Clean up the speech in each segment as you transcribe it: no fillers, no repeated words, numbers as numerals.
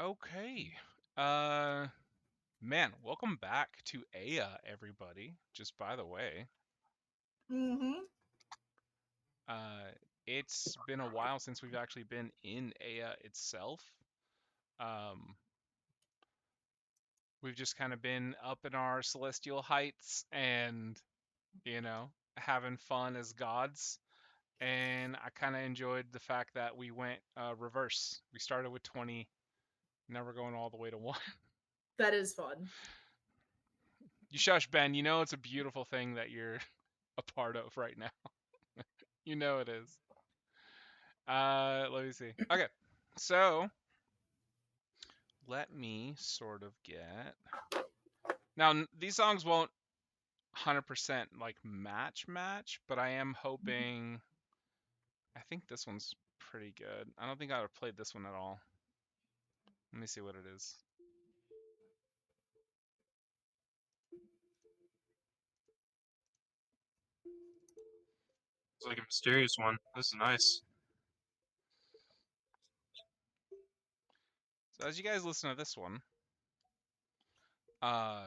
Okay. Man, welcome back to Aya, everybody. Just by the way, Mm-hmm. uh, it's been a while since we've actually been in Aya itself. Um, we've just kind of been up in our celestial heights and, having fun as gods. And I kind of enjoyed the fact that we went reverse. We started with 20, now we're going all the way to 1. That is fun. You shush, Ben. You know it's a beautiful thing that you're a part of right now. You know it is. Let me see. Okay, so let me sort of get. Now, these songs won't 100% like match, but I am hoping. I think this one's pretty good. I don't think I would have played this one at all. Let me see what it is. It's like a mysterious one. This is nice. So as you guys listen to this one, uh,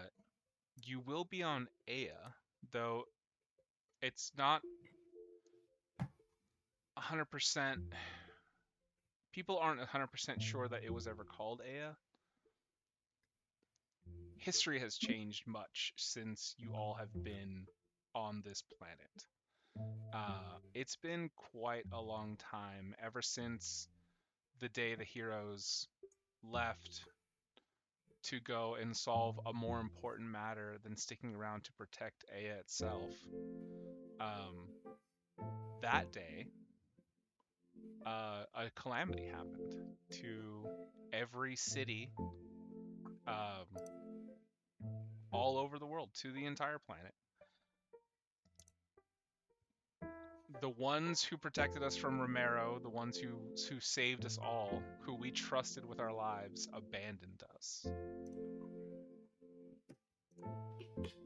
you will be on Aya, though it's not 100%. People aren't 100% sure that it was ever called Aya. History has changed much since you all have been on this planet. It's been quite a long time, ever since the day the heroes left to go and solve a more important matter than sticking around to protect Aya itself. Um, that day, a calamity happened to every city, um, all over the world, to the entire planet. The ones who protected us from Romero, the ones who saved us all, who we trusted with our lives, abandoned us.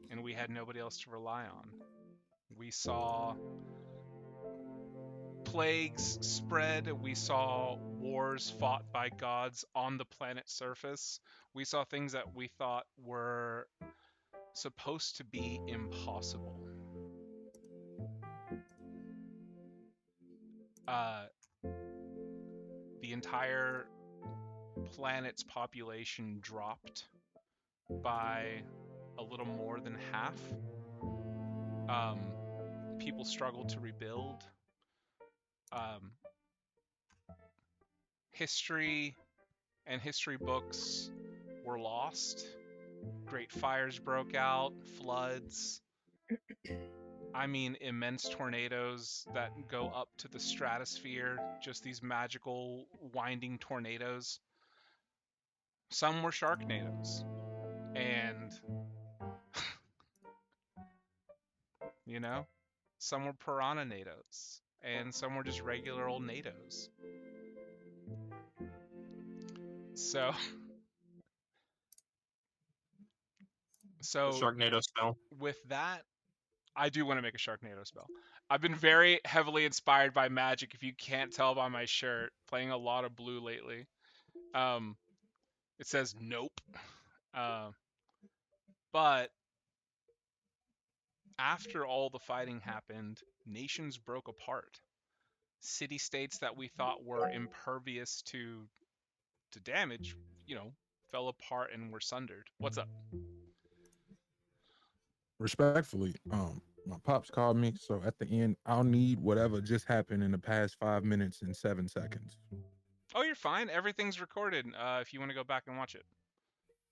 And we had nobody else to rely on. We saw plagues spread, we saw wars fought by gods on the planet's surface. We saw things that we thought were supposed to be impossible. Uh, the entire planet's population dropped by a little more than half. Um, People struggled to rebuild. Um, History and history books were lost. Great fires broke out, floods. I mean, immense tornadoes that go up to the stratosphere, just these magical winding tornadoes. Some were sharknadoes, and, you know, some were piranha-nados, and some were just regular old nados. So, The so Sharknado spell. with that, I do want to make a Sharknado spell. I've been very heavily inspired by magic, if you can't tell by my shirt, playing a lot of blue lately. Um, it says nope. Uh, but after all the fighting happened, nations broke apart. City states that we thought were impervious to damage, you know, fell apart and were sundered. What's up? Respectfully, my pops called me, so at the end, I'll need whatever just happened in the past 5 minutes and 7 seconds. Oh, you're fine. Everything's recorded. If you want to go back and watch it.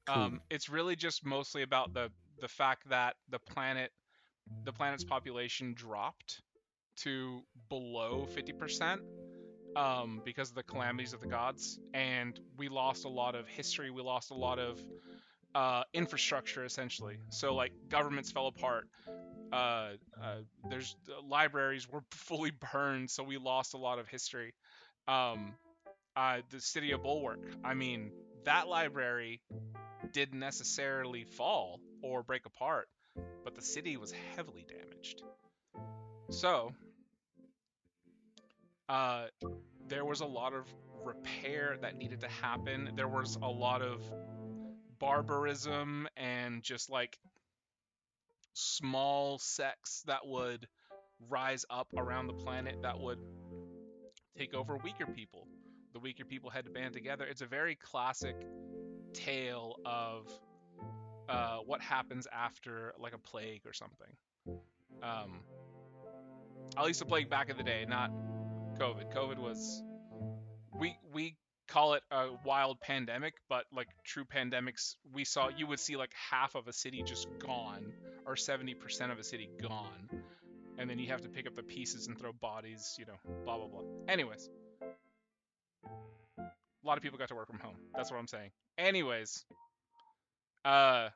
Cool. It's really just mostly about the fact that the planet's population dropped to below 50%, because of the calamities of the gods, and we lost a lot of history. We lost a lot of infrastructure, essentially. So like governments fell apart. Uh, there's libraries were fully burned, so we lost a lot of history. Um, the city of Bulwark. I mean, that library didn't necessarily fall or break apart, but the city was heavily damaged. So, uh, there was a lot of repair that needed to happen. There was a lot of barbarism and just like small sects that would rise up around the planet that would take over weaker people. The weaker people had to band together. It's a very classic tale of what happens after like a plague or something. At least a plague back in the day, not COVID. COVID was we call it a wild pandemic, but like true pandemics, you would see like half of a city just gone or 70% of a city gone, and then you have to pick up the pieces and throw bodies, blah blah blah. Anyways, a lot of people got to work from home. That's what I'm saying. Anyways, uh,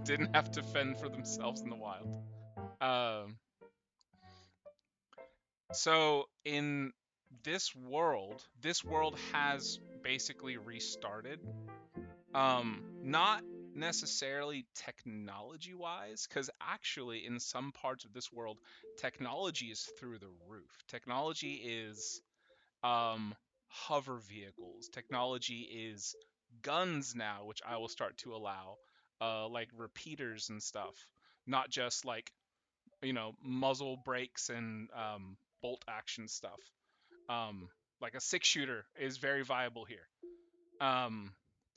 didn't have to fend for themselves in the wild. So in this world has basically restarted. Not necessarily technology wise, because actually in some parts of this world, technology is through the roof. Technology is hover vehicles. Technology is guns now, which I will start to allow, like repeaters and stuff, not just like muzzle brakes and bolt action stuff. Like a 6-shooter is very viable here.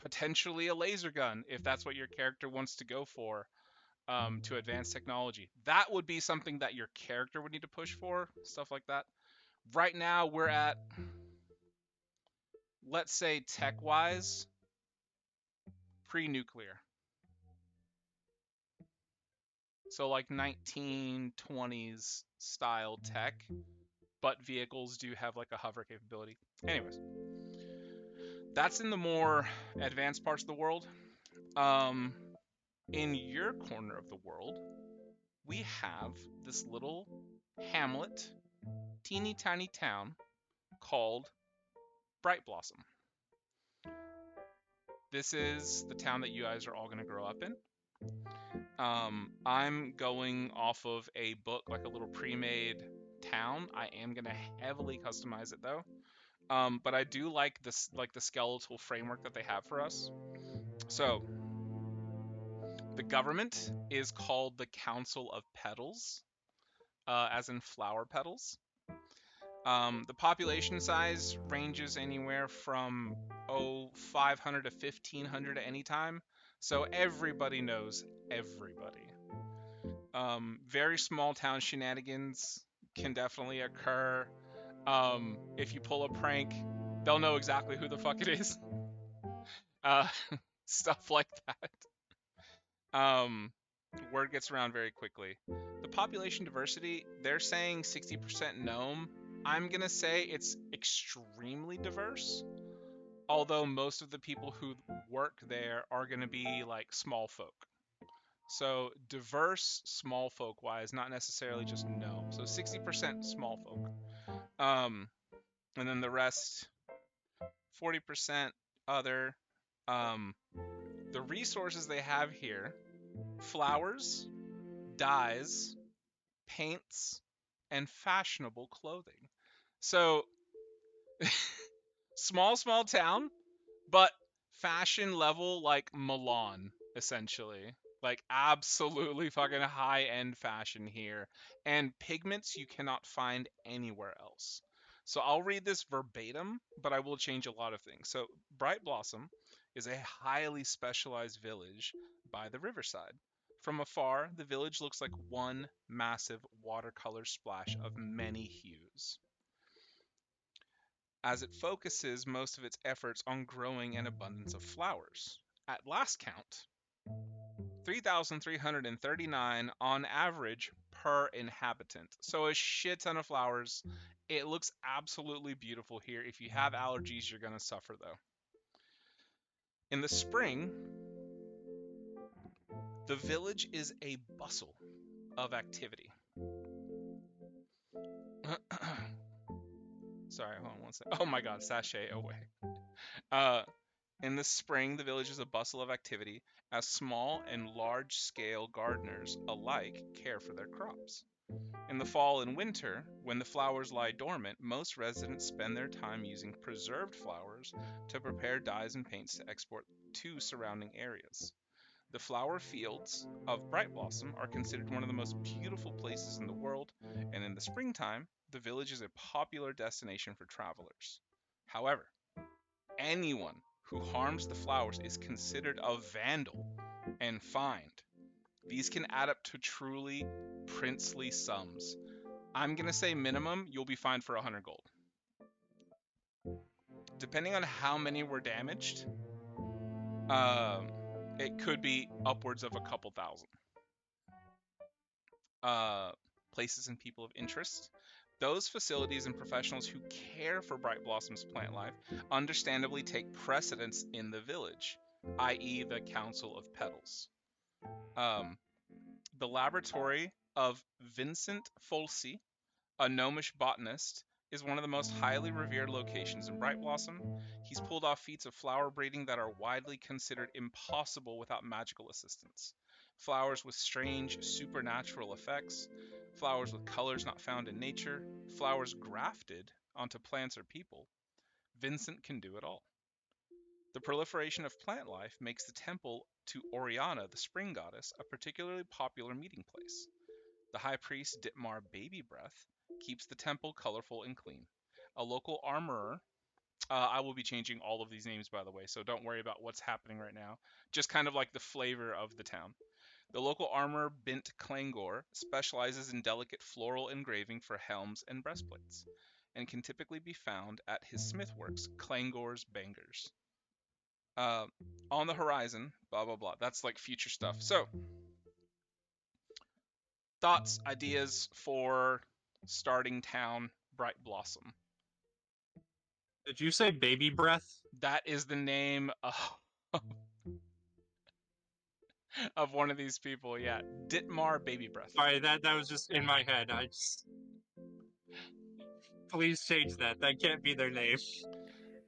Potentially a laser gun if that's what your character wants to go for, to advance technology. That would be something that your character would need to push for, stuff like that. Right now we're at, let's say tech-wise, pre-nuclear. So like 1920s style tech, but vehicles do have like a hover capability. Anyways, that's in the more advanced parts of the world. In your corner of the world, we have this little hamlet, teeny tiny town called Bright Blossom. This is the town that you guys are all going to grow up in. I'm going off of a book, like a little pre-made town. I am going to heavily customize it though. But I do like this, like the skeletal framework that they have for us. So the government is called the Council of Petals, as in flower petals. The population size ranges anywhere from 500 to 1500 at any time. So everybody knows everybody. Very small town shenanigans can definitely occur. If you pull a prank, they'll know exactly who the fuck it is. Stuff like that. Word gets around very quickly. The population diversity, they're saying 60% gnome. I'm gonna say it's extremely diverse, although most of the people who work there are gonna be like small folk. So diverse small folk wise, not necessarily just gnome. So 60% small folk. And then the rest, 40% other. The resources they have here: flowers, dyes, paints, and fashionable clothing. So small town, but fashion level like Milan, essentially. Like absolutely fucking high-end fashion here. And pigments you cannot find anywhere else. So I'll read this verbatim, but I will change a lot of things. So Bright Blossom is a highly specialized village by the riverside. From afar, the village looks like one massive watercolor splash of many hues, as it focuses most of its efforts on growing an abundance of flowers. At last count, 3,339 on average per inhabitant. So a shit ton of flowers. It looks absolutely beautiful here. If you have allergies, you're going to suffer though. In the spring, the village is a bustle of activity. Sorry, hold on one second. Oh my god, sashay away. In the spring, the village is a bustle of activity as small and large-scale gardeners alike care for their crops. In the fall and winter, when the flowers lie dormant, most residents spend their time using preserved flowers to prepare dyes and paints to export to surrounding areas. The flower fields of Bright Blossom are considered one of the most beautiful places in the world, and in the springtime, the village is a popular destination for travelers. However, anyone who harms the flowers is considered a vandal and fined. These can add up to truly princely sums. I'm going to say minimum, you'll be fined for 100 gold. Depending on how many were damaged, it could be upwards of a couple thousand. Places and people of interest. Those facilities and professionals who care for Bright Blossom's plant life understandably take precedence in the village, i.e. the Council of Petals. The laboratory of Vincent Folsey, a gnomish botanist, is one of the most highly revered locations in Bright Blossom. He's pulled off feats of flower breeding that are widely considered impossible without magical assistance. Flowers with strange, supernatural effects, flowers with colors not found in nature, flowers grafted onto plants or people. Vincent can do it all. The proliferation of plant life makes the temple to Oriana, the spring goddess, a particularly popular meeting place. The high priest Ditmar Baby Breath keeps the temple colorful and clean. A local armorer, I will be changing all of these names by the way, so don't worry about what's happening right now. Just kind of like the flavor of the town. The local armorer Bint Clangor specializes in delicate floral engraving for helms and breastplates, and can typically be found at his smithworks, Clangor's Bangers. On the horizon, blah blah blah. That's like future stuff. So, thoughts, ideas for starting town Bright Blossom. Did you say baby breath? That is the name of one of these people. Yeah, Ditmar Baby Breath. Sorry, that was just in my head. Please change that. That can't be their name.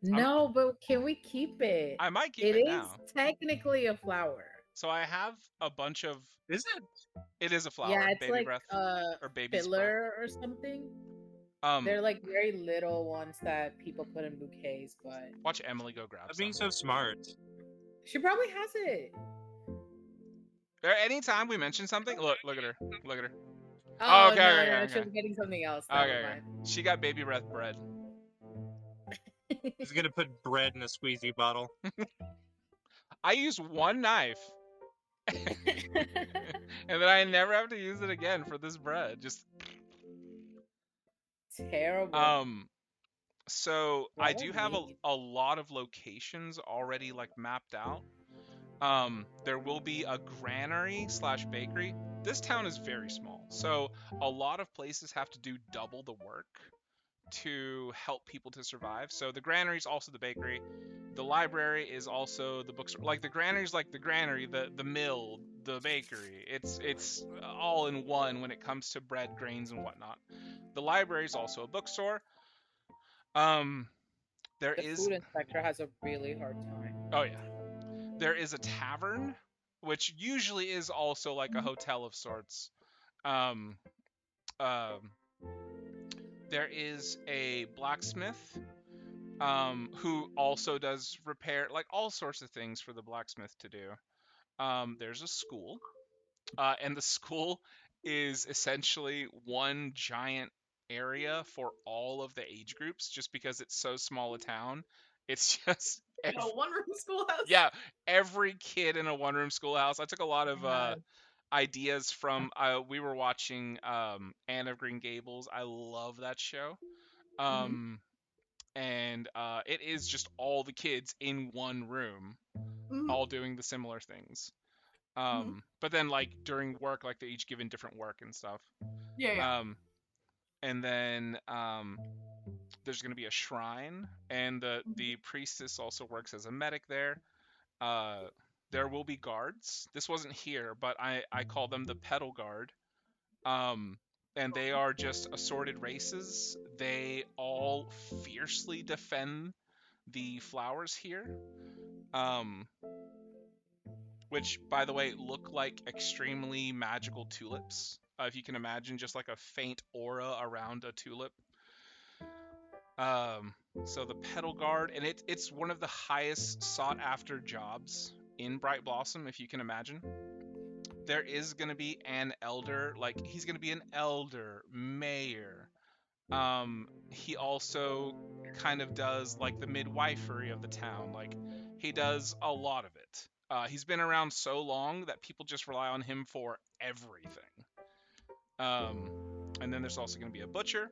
No, but can we keep it? I might keep It it is now. technically a flower. So I have a bunch of. Is it? It is a flower. Yeah, it's Baby like breath or baby's breath. filler or something. They're like very little ones that people put in bouquets, but Watch Emily go grab I'm some. being so smart. she probably has it. Anytime we mention something, look at her. Look at her. Oh, okay, no, okay, no, okay. she was getting something else. Never Okay, mind. she got baby breath bread. He's gonna put bread in a squeezy bottle. I use one knife. And then I never have to use it again for this bread. Just Terrible. so Well, I do have neat. a lot of locations already like mapped out. There will be a granary / bakery. This town is very small, so a lot of places have to do double the work to help people to survive. So the granary is also the bakery. The library is also the bookstore. Like the granary is like the granary, the mill, the bakery. It's all in one when it comes to bread, grains, and whatnot. The library is also a bookstore. There The is. food inspector has a really hard time. Oh yeah. There is a tavern, which usually is also like a hotel of sorts. Um, there is a blacksmith who also does repair, like all sorts of things for the blacksmith to do. There's a school, and the school is essentially one giant area for all of the age groups, just because it's so small a town. It's just A one-room schoolhouse. yeah, every kid in a one-room schoolhouse. I took a lot of God. ideas from. We were watching Anne of Green Gables. I love that show. And it is just all the kids in one room, all doing the similar things. But then like during work, like they each given different work and stuff. Yeah. And then there's gonna be a shrine, and the priestess also works as a medic there. There will be guards. This wasn't here, but I call them the Petal Guard. And they are just assorted races. They all fiercely defend the flowers here. Which, by the way, look like extremely magical tulips. if you can imagine, just like a faint aura around a tulip. So the petal guard, and it's one of the highest sought after jobs in Bright Blossom, if you can imagine. There is gonna be an elder, like he's gonna be an elder, mayor. He also kind of does like the midwifery of the town. Like he does a lot of it. He's been around so long that people just rely on him for everything. And then there's also going to be a butcher,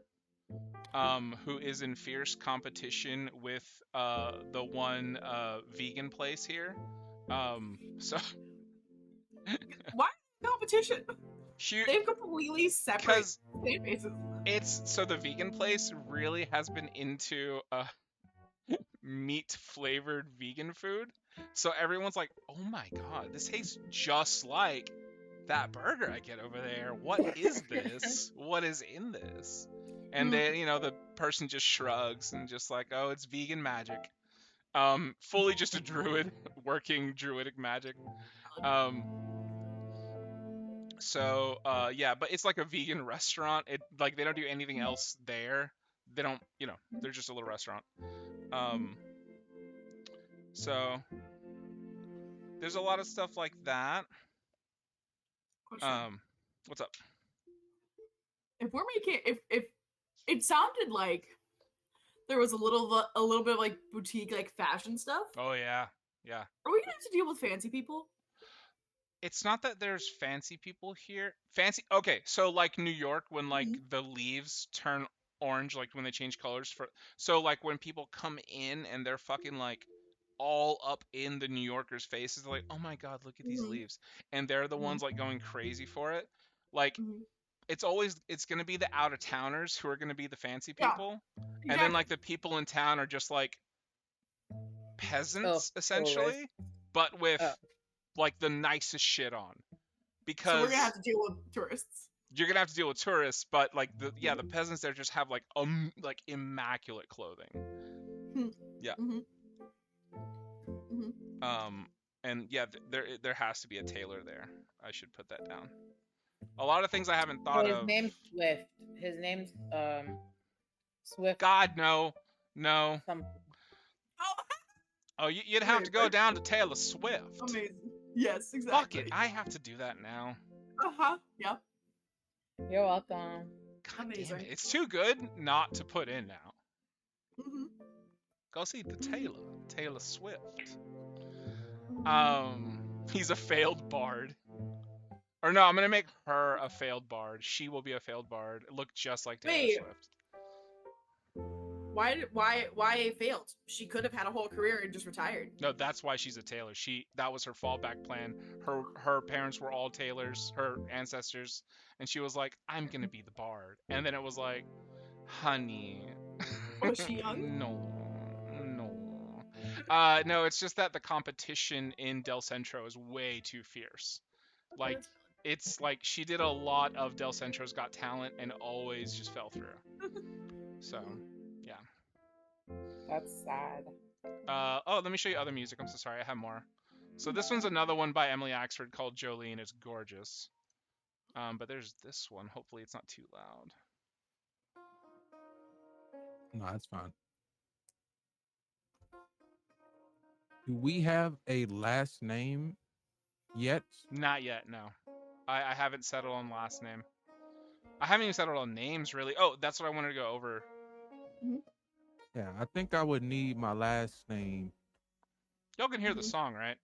who is in fierce competition with the one vegan place here. So Why competition? They have completely separate fan bases. It's so the vegan place really has been into meat flavored vegan food. So everyone's like, oh my god, this tastes just like that burger I get over there. What is this? What is in this? And then, the person just shrugs and just like, oh, it's vegan magic. Fully just a druid working druidic magic. So yeah, but it's like a vegan restaurant. It like they don't do anything else there. They don't, they're just a little restaurant. So there's a lot of stuff like that. What's up? If we're making, if it sounded like there was a little bit of like boutique like fashion stuff. Oh yeah. Are we gonna have to deal with fancy people? It's not that there's fancy people here. Okay, so like New York, when like the leaves turn orange, like when they change colors so like when people come in and they're fucking like all up in the New Yorkers' faces, they're like, oh my god, look at these leaves, and they're the ones like going crazy for it. Like it's gonna be the out of towners who are gonna be the fancy people, and then like the people in town are just like peasants essentially, but with like the nicest shit on. Because so we're gonna have to deal with tourists. You're gonna have to deal with tourists, but like the peasants there just have like immaculate clothing. Yeah. And yeah, there has to be a tailor there. I should put that down. A lot of things I haven't thought of. His name's Swift. His name's Swift. God, no. Oh, you'd have to go down to Taylor Swift. Amazing. Yes, exactly. Fuck it, I have to do that now. Yeah. You're welcome. God damn it, it's too good not to put in now. Go see the Taylor Swift. He's a failed bard. Or no, I'm gonna make her a failed bard. She will be a failed bard. Look just like Taylor Swift. Why failed? She could have had a whole career and just retired. No, that's why she's a tailor. That was her fallback plan. Her parents were all tailors, her ancestors, and she was like, I'm gonna be the bard. And then it was like, honey. Was she young? No. No, it's just that the competition in Del Centro is way too fierce. Like, it's like she did a lot of Del Centro's Got Talent and always just fell through. So, yeah. That's sad. Oh, let me show you other music. I'm so sorry, I have more. So this one's another one by Emily Axford called Jolene. It's gorgeous. But there's this one. Hopefully it's not too loud. No, that's fine. Do we have a last name yet? Not yet, no. I haven't settled on last name. I haven't even settled on names, really. Oh, that's what I wanted to go over. Yeah, I think I would need my last name. Y'all can hear the song, right?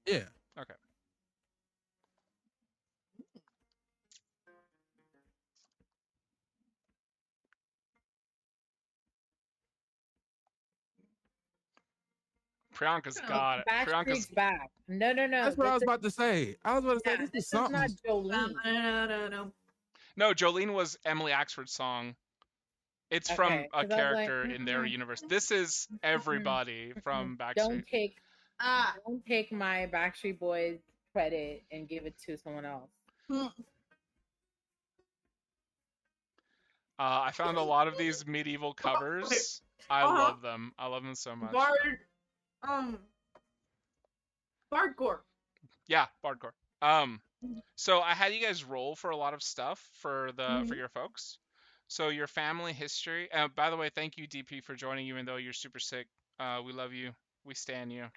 Yeah. Okay. Priyanka's got it. Backstreet's back. No. That's what I was about to say. This is something. Not Jolene. No. No, Jolene was Emily Axford's song. It's from a character in their universe. This is everybody from Backstreet. Don't take my Backstreet Boys credit and give it to someone else. I found a lot of these medieval covers. I love them. I love them so much. Bardcore. Yeah, Bardcore. So I had you guys roll for a lot of stuff for Mhm. your folks. So your family history. By the way, thank you DP for joining, even though you're super sick. We love you. We stand you.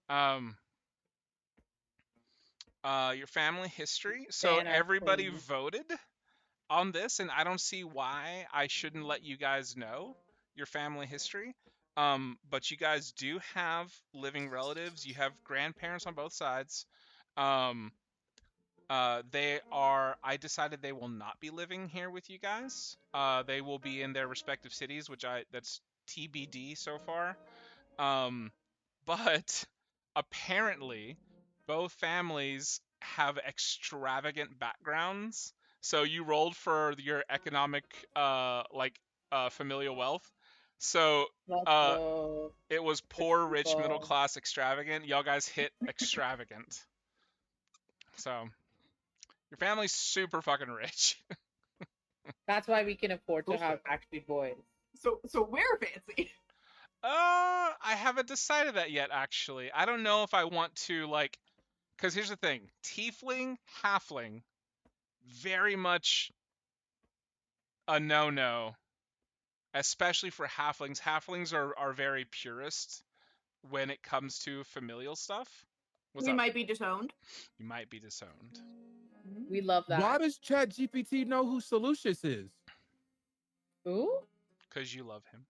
Um, your family history. So Stan our everybody queen. voted on this, and I don't see why I shouldn't let you guys know your family history. But you guys do have living relatives. You have grandparents on both sides. Um, I decided they will not be living here with you guys. They will be in their respective cities, that's TBD so far. Um, but apparently, both families have extravagant backgrounds. So you rolled for your economic, familial wealth. So, Let's uh, go. it was Rich poor, rich, middle people. class, extravagant. Y'all guys hit extravagant. So your family's super fucking rich. That's why we can afford to Bullshit. have Backstreet Boys. So we're fancy. I haven't decided that yet, actually. I don't know if I want to, because here's the thing. Tiefling, halfling, very much a no-no, especially for halflings. Halflings are very purist when it comes to familial stuff. What's We up? might be disowned. You might be disowned. We love that. Why does ChatGPT know who Solucious is? Who? Because you love him.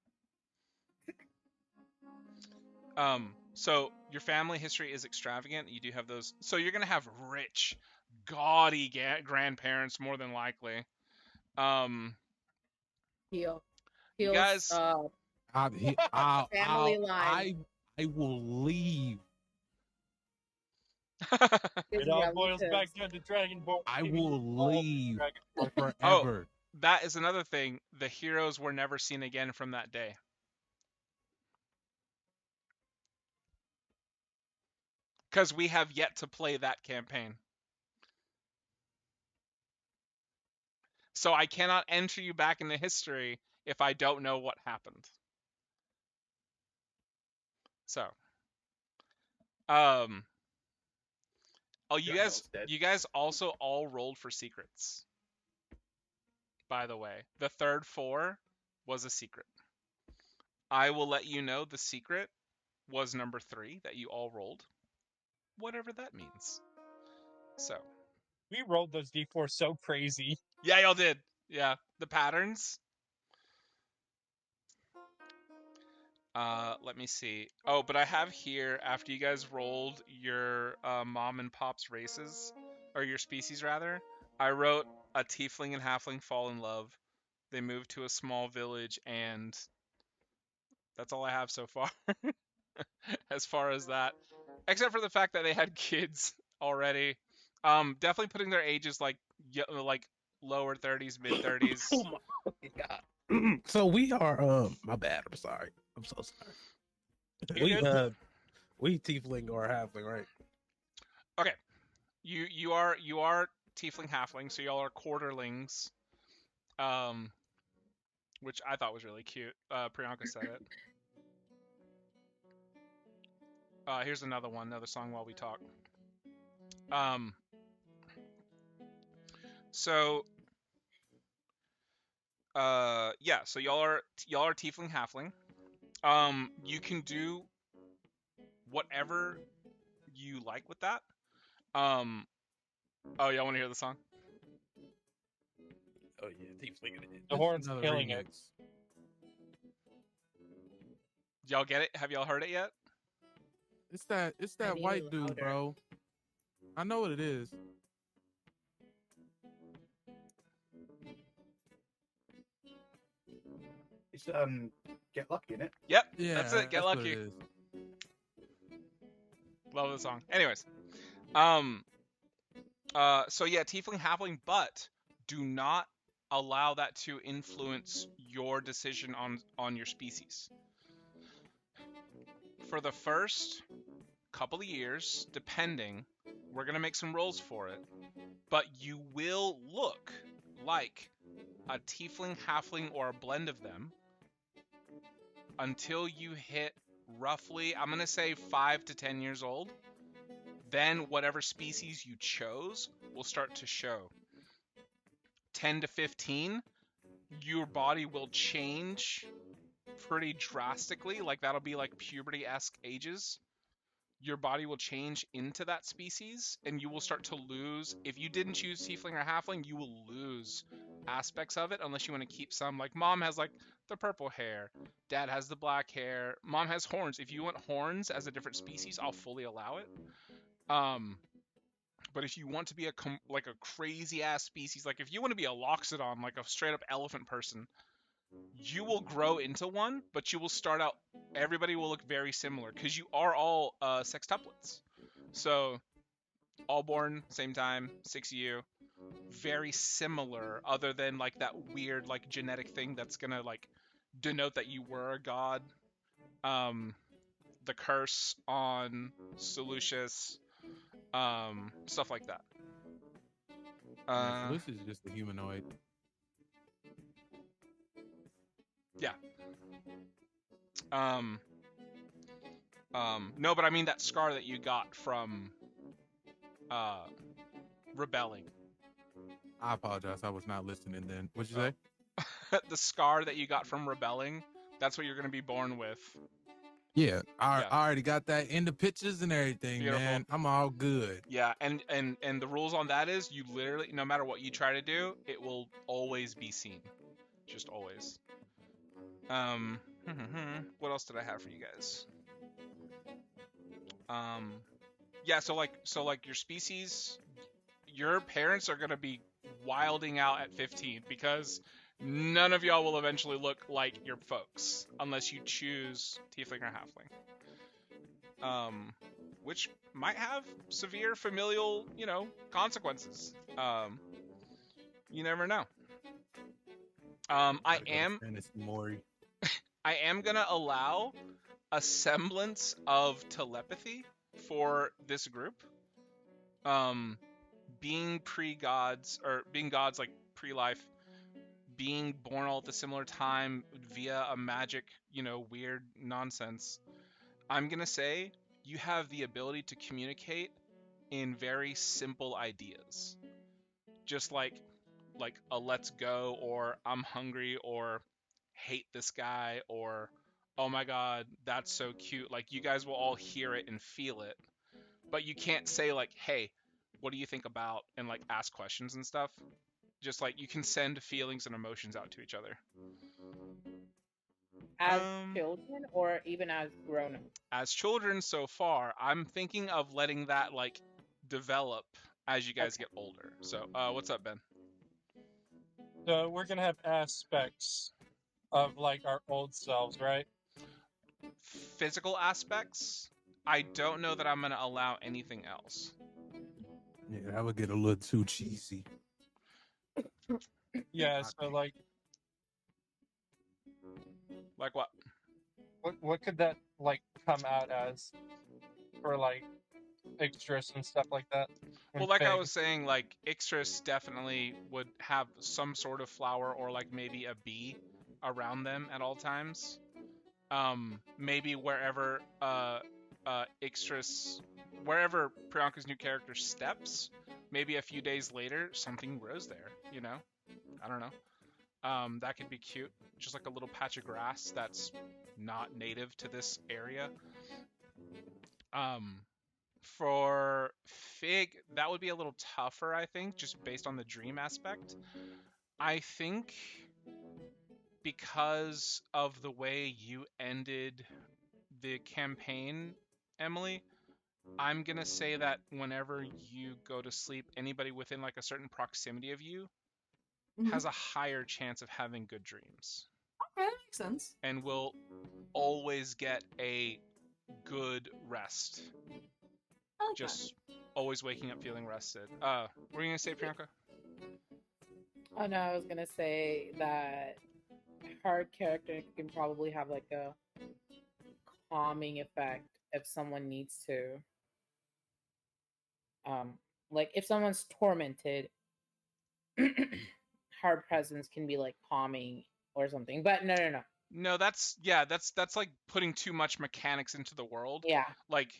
So your family history is extravagant. You do have those. So you're gonna have rich, gaudy grandparents more than likely. Heal. You Heals, guys. family line. I will leave. It all boils back down to Dragonborn. I baby. will All leave Dragonborn. forever. That is another thing. The heroes were never seen again from that day. Because we have yet to play that campaign. So I cannot enter you back into history if I don't know what happened. So, oh, you guys also all rolled for secrets. By the way, the third 4 was a secret. I will let you know the secret was number 3 that you all rolled, whatever that means. So We rolled those d4 so crazy. yeah, y'all did. Yeah, the patterns. Let me see. Oh, but I have here, after you guys rolled your mom and pop's races, or your species rather, I wrote a tiefling and halfling fall in love. They move to a small village, and that's all I have so far. As far as that, except for the fact that they had kids already. Definitely putting their ages like lower 30s, mid 30s. Oh my god. So we are my bad, I'm sorry. I'm so sorry. We tiefling or halfling, right? Okay. You are tiefling halfling, so y'all are quarterlings. Which I thought was really cute. Priyanka said it. Here's another song while we talk. So yeah, so y'all are tiefling halfling. You can do whatever you like with that. Oh, y'all want to hear the song? Oh yeah, tiefling. The horn's killing it. Y'all get it? Have y'all heard it yet? It's that white dude, bro. I know what it is. It's Get Lucky, innit? Yep. Yeah, that's it. Get what lucky. it is. Love the song. Anyways, so yeah, tiefling halfling, but do not allow that to influence your decision on your species. For the first couple of years, depending, we're gonna make some rolls for it, but you will look like a tiefling, halfling, or a blend of them until you hit roughly, I'm gonna say 5 to 10 years old. Then whatever species you chose will start to show. 10 to 15, your body will change pretty drastically. Like that'll be like puberty-esque ages. Your body will change into that species, and you will start to lose. If you didn't choose tiefling or halfling, you will lose aspects of it unless you want to keep some. Like mom has like the purple hair, dad has the black hair, mom has horns. If you want horns as a different species, I'll fully allow it. But if you want to be like a crazy ass species, like if you want to be a loxodon, like a straight up elephant person, you will grow into one, but you will start out, everybody will look very similar because you are all sextuplets. So all born same time, 6U, very similar, other than like that weird like genetic thing that's gonna like denote that you were a god. The curse on Seleucus, stuff like that. So this is just a humanoid. Yeah. No, but I mean that scar that you got from rebelling. I apologize. I was not listening then. What'd you say? The scar that you got from rebelling, that's what you're going to be born with. Yeah, I already got that in the pictures and everything, Beautiful. man. I'm all good. Yeah, and the rules on that is you literally, no matter what you try to do, it will always be seen. Just always. What else did I have for you guys? Yeah, so like your species, your parents are gonna be wilding out at 15 because none of y'all will eventually look like your folks unless you choose tiefling or halfling. Which might have severe familial, consequences. You never know. I am gonna allow a semblance of telepathy for this group. Being pre-gods, or being gods like pre-life, being born all at the similar time via a magic, weird nonsense. I'm gonna say you have the ability to communicate in very simple ideas. Just like a let's go, or I'm hungry, or hate this guy, or oh my god, that's so cute. Like you guys will all hear it and feel it, but you can't say like, hey, what do you think about, and like ask questions and stuff. Just like you can send feelings and emotions out to each other. As children or even as grown-ups? As children so far. I'm thinking of letting that like develop as you guys get older. So what's up, Ben? So we're gonna have aspects of like our old selves, right? Physical aspects? I don't know that I'm gonna allow anything else. Yeah, that would get a little too cheesy. Yeah, so like what? What could that like come out as for like Ixtris and stuff like that? Well, like I was saying, like Ixtris definitely would have some sort of flower or like maybe a bee around them at all times. Maybe wherever Ixtris, wherever Priyanka's new character steps, maybe a few days later something grows there. I don't know. That could be cute. Just like a little patch of grass that's not native to this area. For Fig, that would be a little tougher, I think, just based on the dream aspect. I think because of the way you ended the campaign, Emily, I'm going to say that whenever you go to sleep, anybody within like a certain proximity of you has a higher chance of having good dreams. Okay, that makes sense. And will always get a good rest. Like just always waking up feeling rested. What were you gonna say, Priyanka? Oh no, I was gonna say that her character can probably have like a calming effect if someone needs to. Like if someone's tormented, her presence can be like calming or something. But no. No, that's like putting too much mechanics into the world. Yeah. Like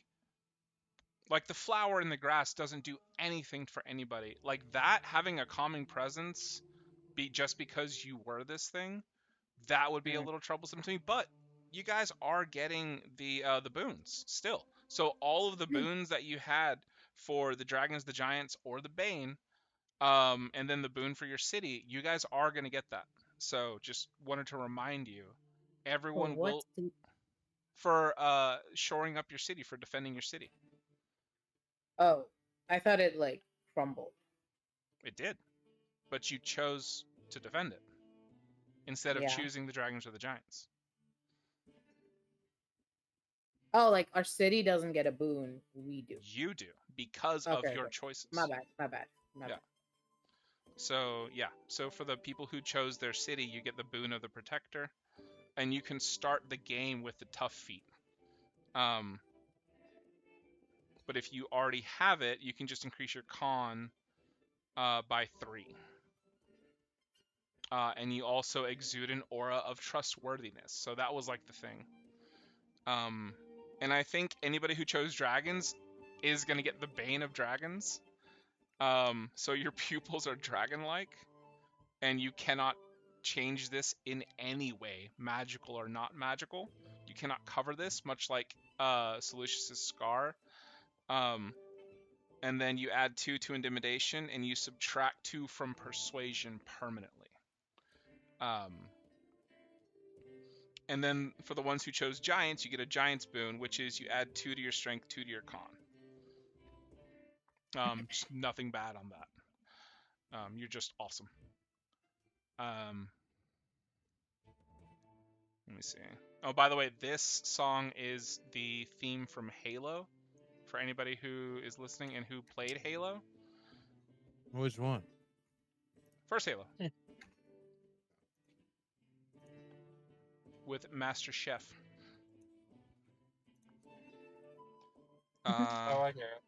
Like the flower in the grass doesn't do anything for anybody. Like that having a calming presence just because you were this thing, that would be a little troublesome to me. But you guys are getting the boons still. So all of the boons that you had for the dragons, the giants, or the bane, and then the boon for your city, you guys are gonna get that. So just wanted to remind you, everyone will for shoring up your city, for defending your city. Oh, I thought it like crumbled. It did, but you chose to defend it instead of Yeah. choosing the dragons or the giants. Oh, like our city doesn't get a boon. We do. You do because of your Okay. choices. My bad. My Yeah. bad. So yeah, so for the people who chose their city, you get the boon of the protector, and you can start the game with the tough feat. But if you already have it, you can just increase your con by 3. And you also exude an aura of trustworthiness. So that was like the thing. And I think anybody who chose dragons is going to get the Bane of Dragons. So your pupils are dragon-like, and you cannot change this in any way, magical or not magical. You cannot cover this, much like Solucius' Scar. And then you add 2 to Intimidation, and you subtract 2 from Persuasion permanently. And then for the ones who chose Giants, you get a Giants boon, which is you add 2 to your Strength, 2 to your Con. Just nothing bad on that. You're just awesome. Let me see. Oh, by the way, this song is the theme from Halo. For anybody who is listening and who played Halo. Which one? First Halo. With Master Chef. Oh, I hear it.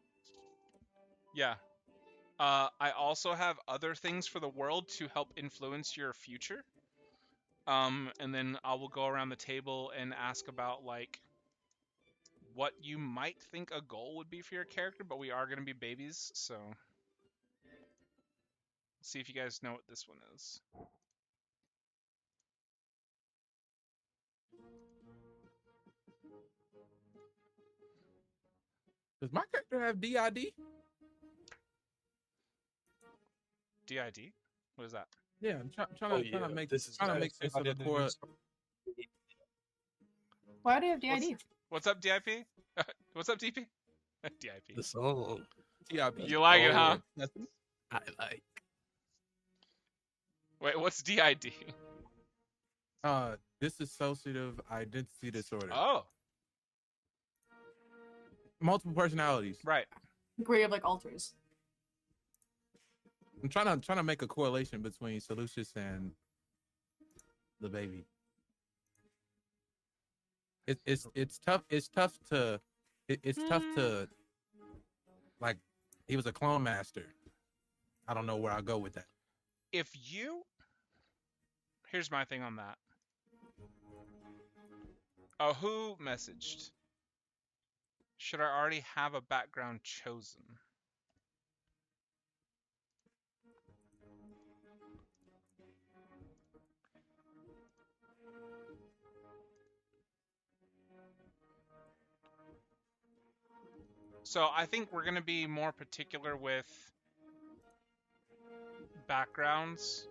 Yeah. I also have other things for the world to help influence your future. And then I will go around the table and ask about like what you might think a goal would be for your character, but we are going to be babies, so see if you guys know what this one is. Does my character have DID? DID? What is that? Yeah, I'm trying Oh, to yeah, make this is trying to bad. make sense of the core. Why do you have DID? What's up, DIP? What's up, DP? DIP. The song TIP. You like it, huh? I like. Wait, what's DID? Dissociative identity disorder. Oh, Multiple personalities. right. Where you have like alters. I'm trying to make a correlation between Solucius and the baby. It's tough. It's tough to like. He was a clone master. I don't know where I go with that. If you... Here's my thing on that. Oh, who messaged? Should I already have a background chosen? So I think we're going to be more particular with backgrounds.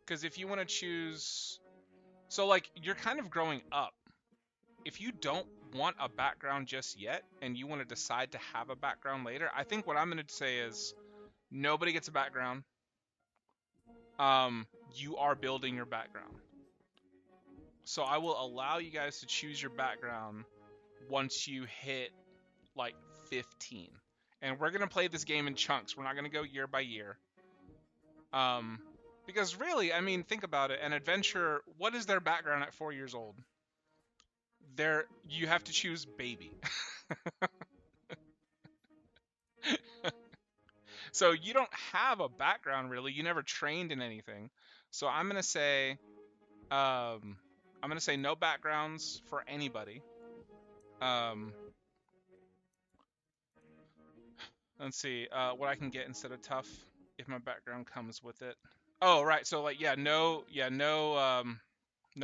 Because if you want to choose... So, like, you're kind of growing up. If you don't want a background just yet, and you want to decide to have a background later, I think what I'm going to say is nobody gets a background. You are building your background. So I will allow you guys to choose your background once you hit, like, 15. And we're going to play this game in chunks. We're not going to go year by year. Because really, I mean, think about it. An adventurer, what is their background at 4 years old? You have to choose baby. So you don't have a background really. You never trained in anything. So I'm gonna say no backgrounds for anybody. Let's see what I can get instead of tough if my background comes with it. Oh right, so like no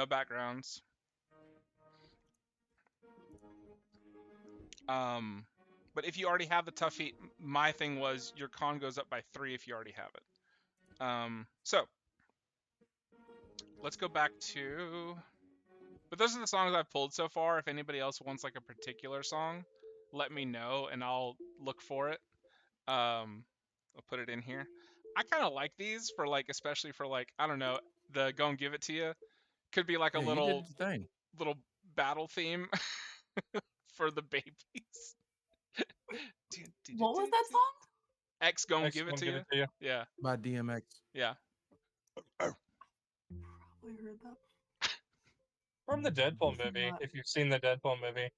backgrounds. But if you already have the tough feat, my thing was your con goes up by 3 if you already have it. So let's go back to. But those are the songs I've pulled so far. If anybody else wants like a particular song, let me know and I'll look for it. I'll put it in here. I kind of like these for like, especially for like, I don't know, the Go and Give It to You. Could be like a Yeah, you little did the thing. battle theme for the babies. What was that song? X Go and X Give It Gonna to Give You. It to You. Yeah, By DMX. yeah. Probably heard that. From the Deadpool movie, Not- if you've seen the Deadpool movie.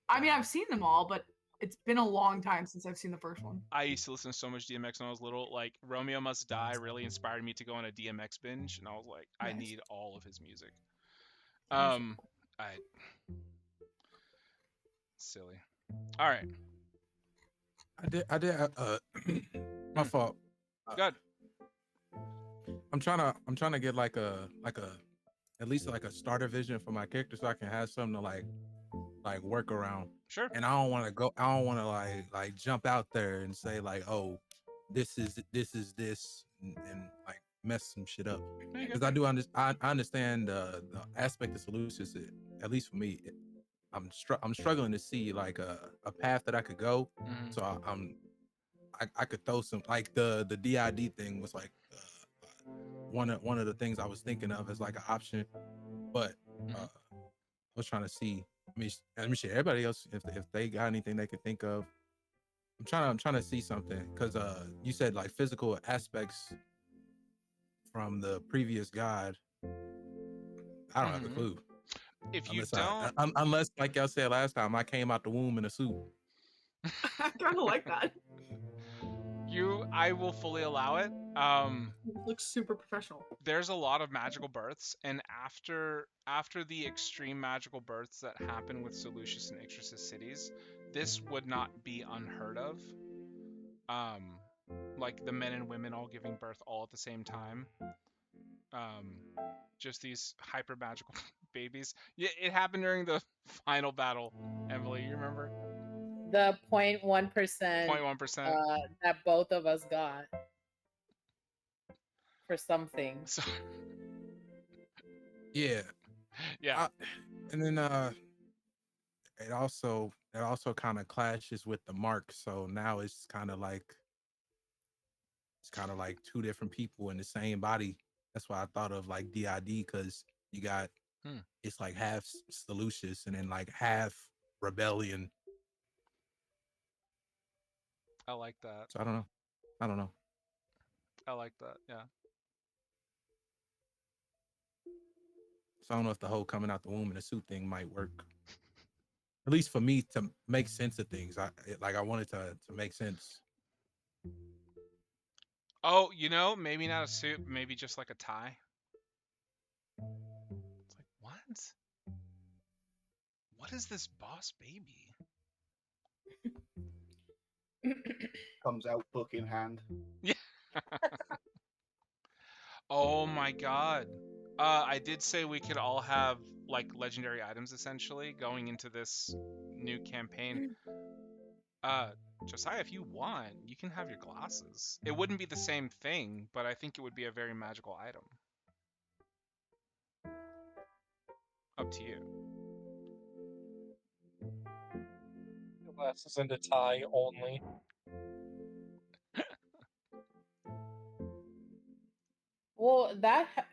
I mean, I've seen them all, but it's been a long time since I've seen the first one. I used to listen to so much DMX when I was little. Like Romeo Must Die really inspired me to go on a DMX binge, and I was like, I Nice. need all of his music. Music. Silly. All right, I did. My fault. good. I'm trying to get like a at least like a starter vision for my character so I can have something to like work around. Sure. And I don't want to like jump out there and say like, oh, this is this and like mess some shit up. There you go. Because I understand the aspect of solutions. At least for me, I'm struggling to see like a path that I could go. Mhm. So I could throw some like the DID thing was like one of the things I was thinking of as like an option, but I was trying to see. Let me share everybody else if they got anything they could think of. I'm trying to see something because you said like physical aspects from the previous god. I don't have a clue. If you Unless don't, unless like y'all said last time, I came out the womb in a suit. I kind of like that. I will fully allow it. It looks super professional. There's a lot of magical births, and after the extreme magical births that happen with Seleucus and Ixtrasis cities, this would not be unheard of. Like the men and women all giving birth all at the same time. Just these hyper magical babies. Yeah, it happened during the final battle. Emily, you remember? The 0.1%, 0.1%. that both of us got for something. So, Yeah. yeah. And then it also kind of clashes with the mark. So now it's kind of like two different people in the same body. That's why I thought of like DID because you got it's like half Seleucus and then like half rebellion. I like that. So I don't know. I like that. Yeah. So I don't know if the whole coming out the womb in a suit thing might work. At least for me to make sense of things. I wanted to make sense. Oh, maybe not a suit, maybe just like a tie. It's like, what? What is this boss baby? Comes out book in hand. Yeah. Oh my god. I did say we could all have like legendary items essentially going into this new campaign. Josiah, if you want, you can have your glasses. It wouldn't be the same thing, but I think it would be a very magical item. Up to you. Glasses and a tie only. Well,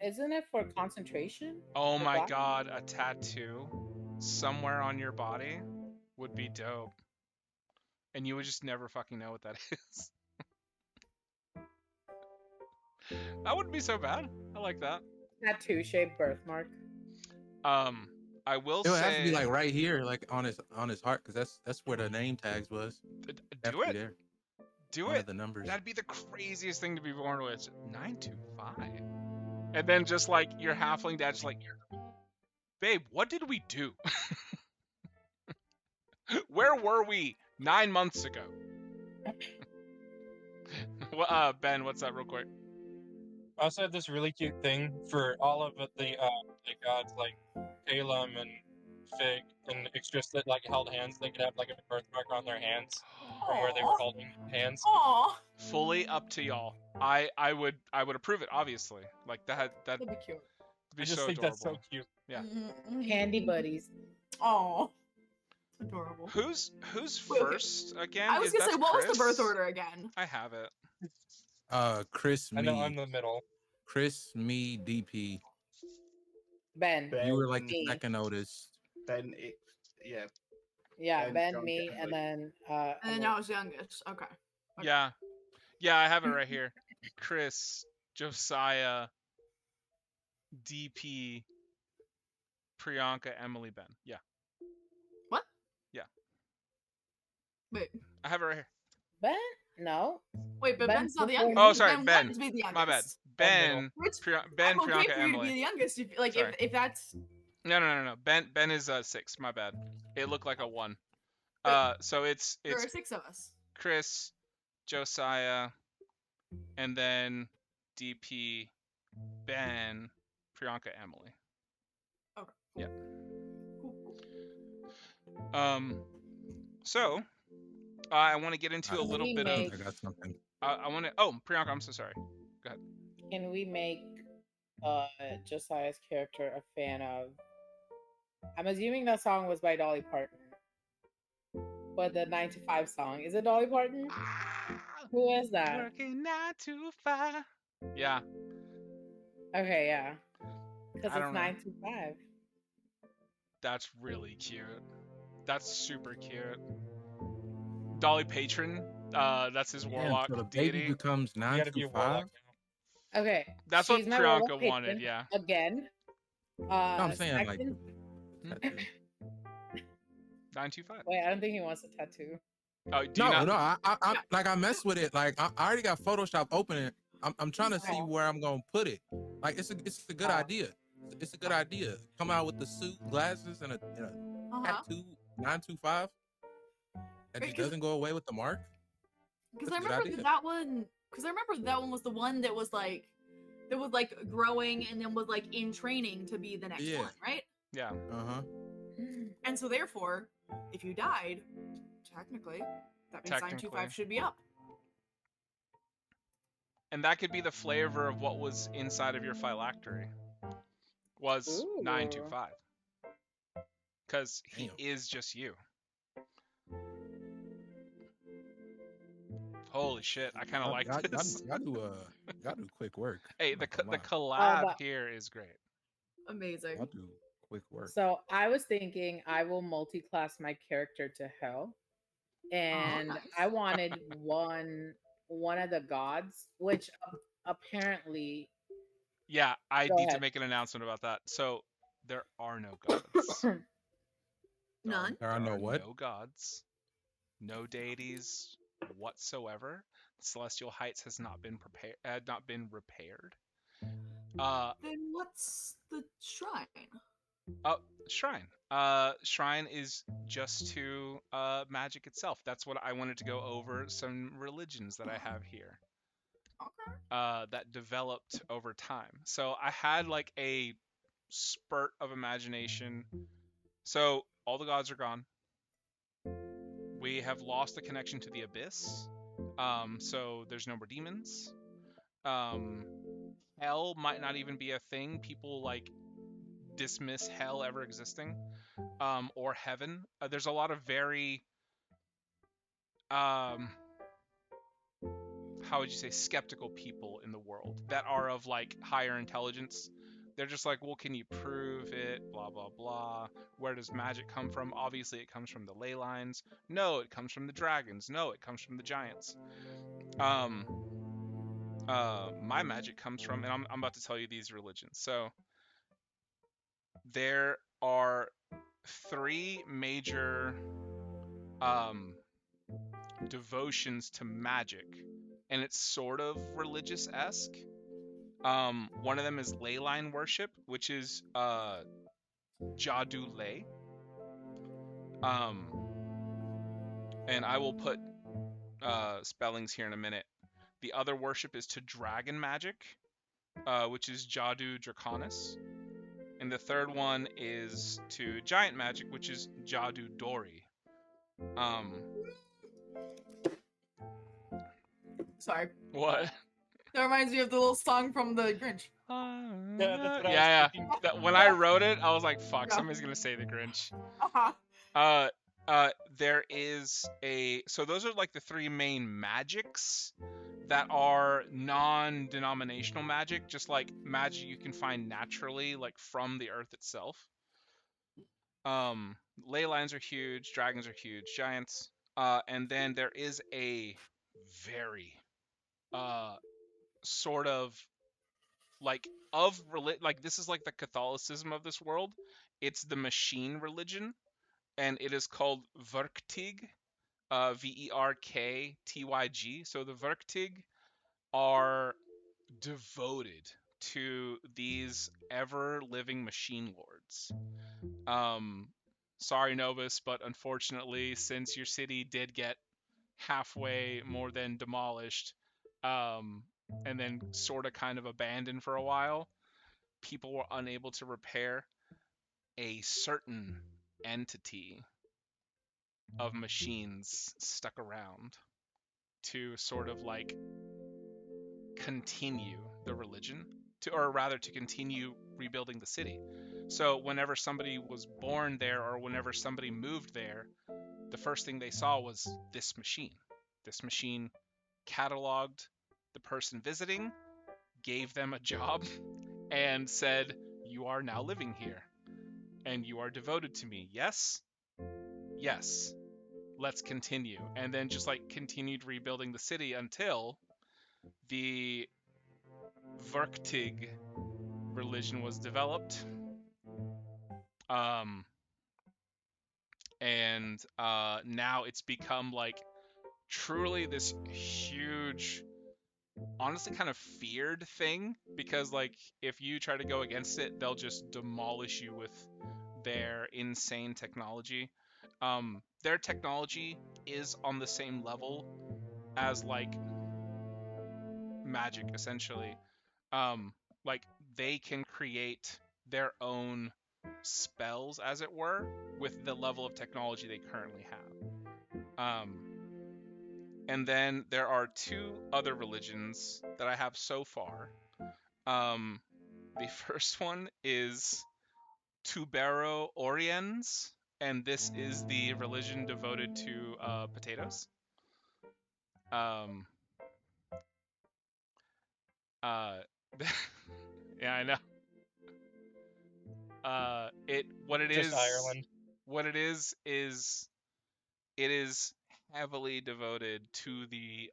isn't it for concentration? Oh The my black? god, a tattoo somewhere on your body would be dope. And you would just never fucking know what that is. That wouldn't be so bad. I like that. Tattoo shaped birthmark. I will It would say have to be like right here, like on his heart, because that's where the name tags was. do it. There. Do one it. of the numbers. That'd be the craziest thing to be born with. 925. And then just like your halfling dad's like, babe, what did we do? Where were we 9 months ago? Well, Ben, what's that real quick? I also had this really cute thing for all of the gods like Calum and Fig and Ixtris that like held hands. They could have like a birthmark on their hands from where they were Aw. holding hands. Aw, Fully up to y'all. I would approve it, obviously. Like that'd that'd be cute. be I just so think adorable. that's so cute. Yeah. Candy buddies. Oh, adorable. Who's Wait, okay. first again? I was gonna say, That's what was the Chris? birth order again? I have it. Chris, I know I'm me, the middle. Chris, me, DP. Ben. Ben, You were like the me. second oldest. Ben, yeah. Yeah, Ben, Ben, John, me, Emily. and then And then Emily. I was youngest. Okay. Okay. Yeah. Yeah, I have it right here. Chris, Josiah, DP, Priyanka, Emily, Ben. Yeah. What? Yeah. Wait, I have it right here. Ben? No. wait, but Ben's Ben's not the before youngest. Oh, sorry, Ben Ben. wanted to be the youngest. My bad. Ben Ben, Which Ben, I'm okay Priyanka, for you to be Emily. the youngest. If, like, Sorry. if that's No. Ben is 6. My bad. It looked like a 1. Wait. So it's there are 6 of us. Chris, Josiah, and then DP, Ben, Priyanka, Emily. Okay. Yeah. Cool, cool. So I want to get into a Can little we bit make- of. I got something. I want to. Oh, Priyanka, I'm so sorry. Can we make Josiah's character a fan of? I'm assuming that song was by Dolly Parton. But the 9 to 5 song. Is it Dolly Parton? Who is that? Working 9 to 5. Yeah. Okay, yeah. Because I it's don't know. 9 to 5. That's really cute. That's super cute. Dolly Patron. That's his Damn, warlock so the deity. baby becomes You gotta be a 925. warlock now. Okay. That's what she's my warlock Priyanka wanted. patron Yeah. Again. No, I'm saying like. second- tattoo. 925. Wait, I don't think he wants a tattoo. Oh, do you No, not? I like I messed with it. Like I already got Photoshop open. I'm trying to see Oh. where I'm gonna put it. Like it's a good Oh. idea. It's a good idea. Come out with the suit, glasses, and a Uh-huh. tattoo 925. That Wait, just 'cause- doesn't go away with the mark. Because That's I a good remember idea. that one. Because I remember that one was the one that was like growing and then was like in training to be the next Yeah. one, right? Yeah. Uh-huh. And so therefore, if you died, technically, that means 925 should be up. And that could be the flavor of what was inside of your phylactery. Was Ooh. 925. Because he Damn. is just you. Holy shit! I kind of like this. Y'all do quick work. Hey, I'm the not gonna collab but- here is great. lie. Amazing. Y'all do quick work. So I was thinking I will multi-class my character to hell. And nice. I wanted one of the gods, which apparently Yeah, I Go need to ahead. make an announcement about that. So there are no gods. None. There are no what? No gods. No deities whatsoever. Celestial Heights has not been repaired. Then what's the shrine? Shrine. Shrine is just to magic itself. That's what I wanted to go over. Some religions that I have here Okay. that developed over time. So I had like a spurt of imagination. So all the gods are gone. We have lost the connection to the abyss. So there's no more demons. Hell might not even be a thing. People like dismiss hell ever existing, or heaven. There's a lot of very how would you say skeptical people in the world that are of like higher intelligence. They're just like, well, can you prove it? Blah blah blah. Where does magic come from? Obviously it comes from the ley lines. No, it comes from the dragons. No, it comes from the giants. My magic comes from, and I'm about to tell you these religions. So there are 3 major devotions to magic, and it's sort of religious-esque. One of them is ley line worship, which is Jadu Ley. And I will put spellings here in a minute. The other worship is to dragon magic, which is Jadu Draconis. And the third one is to giant magic, which is Jadu Dori. Sorry. What? That reminds me of the little song from the Grinch. Yeah, that's what I was Yeah. thinking. When I wrote it, I was like, fuck, Yeah. somebody's gonna say the Grinch. Uh-huh. There is so those are like the three main magics that are non-denominational magic, just like magic you can find naturally, like from the earth itself. Ley lines are huge, dragons are huge, giants. And then there is a very sort of like like this is like the Catholicism of this world. It's the machine religion, and it is called Verktig, Verktyg. So the Verktig are devoted to these ever-living machine lords. Sorry, Novus, but unfortunately, since your city did get halfway more than demolished, and then sort of kind of abandoned for a while, people were unable to repair a certain entity of machines stuck around to sort of like continue the religion, or rather to continue rebuilding the city. So whenever somebody was born there or whenever somebody moved there, the first thing they saw was this machine. This machine cataloged the person visiting, gave them a job, and said, "You are now living here, and you are devoted to me. Yes? Yes. Let's continue." And then just like continued rebuilding the city until the Verktig religion was developed. And now it's become like truly this huge, honestly kind of feared thing, because like if you try to go against it, they'll just demolish you with their insane technology. Their technology is on the same level as like magic, essentially. Like they can create their own spells, as it were, with the level of technology they currently have. And then there are two other religions that I have so far. The first one is Tubero Oriens, and this is the religion devoted to potatoes. Yeah, I know. Just Ireland. What it is it is heavily devoted to the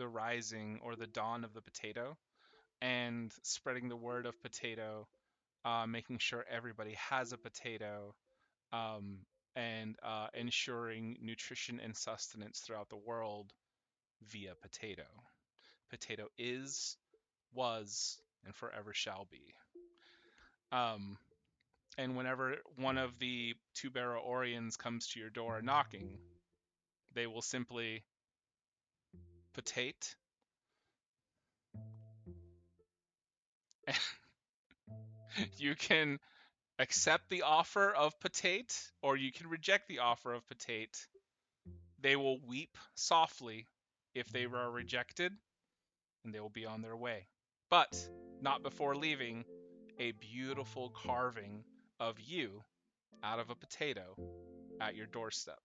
rising or the dawn of the potato, and spreading the word of potato, making sure everybody has a potato, and ensuring nutrition and sustenance throughout the world via potato. Potato is, was, and forever shall be. And whenever one of the Tubero Oriens comes to your door knocking, they will simply potate. You can accept the offer of potate, or you can reject the offer of potate. They will weep softly if they are rejected, and they will be on their way. But not before leaving a beautiful carving of you out of a potato at your doorstep.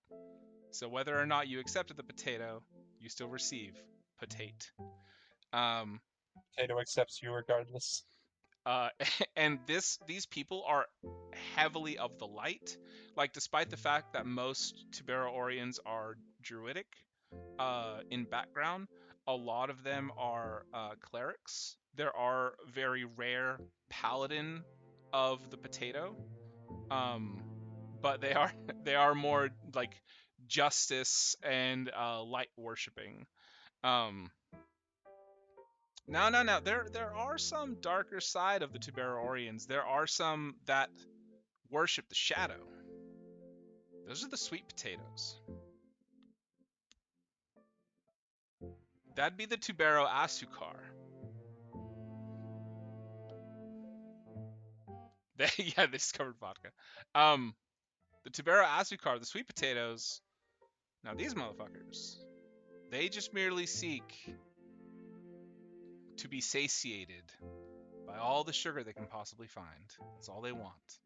So whether or not you accepted the potato, you still receive potate. Potato accepts you regardless. And these people are heavily of the light. Like, despite the fact that most Tubero Oriens are druidic in background, a lot of them are clerics. There are very rare paladin of the potato, but they are more like justice and light worshipping. No. There are some darker side of the Tuberorians. There are some that worship the shadow. Those are the sweet potatoes. That'd be the Tubero Asukar. They discovered vodka. The Tubero Asukar, the sweet potatoes. Now these motherfuckers, they just merely seek to be satiated by all the sugar they can possibly find. That's all they want.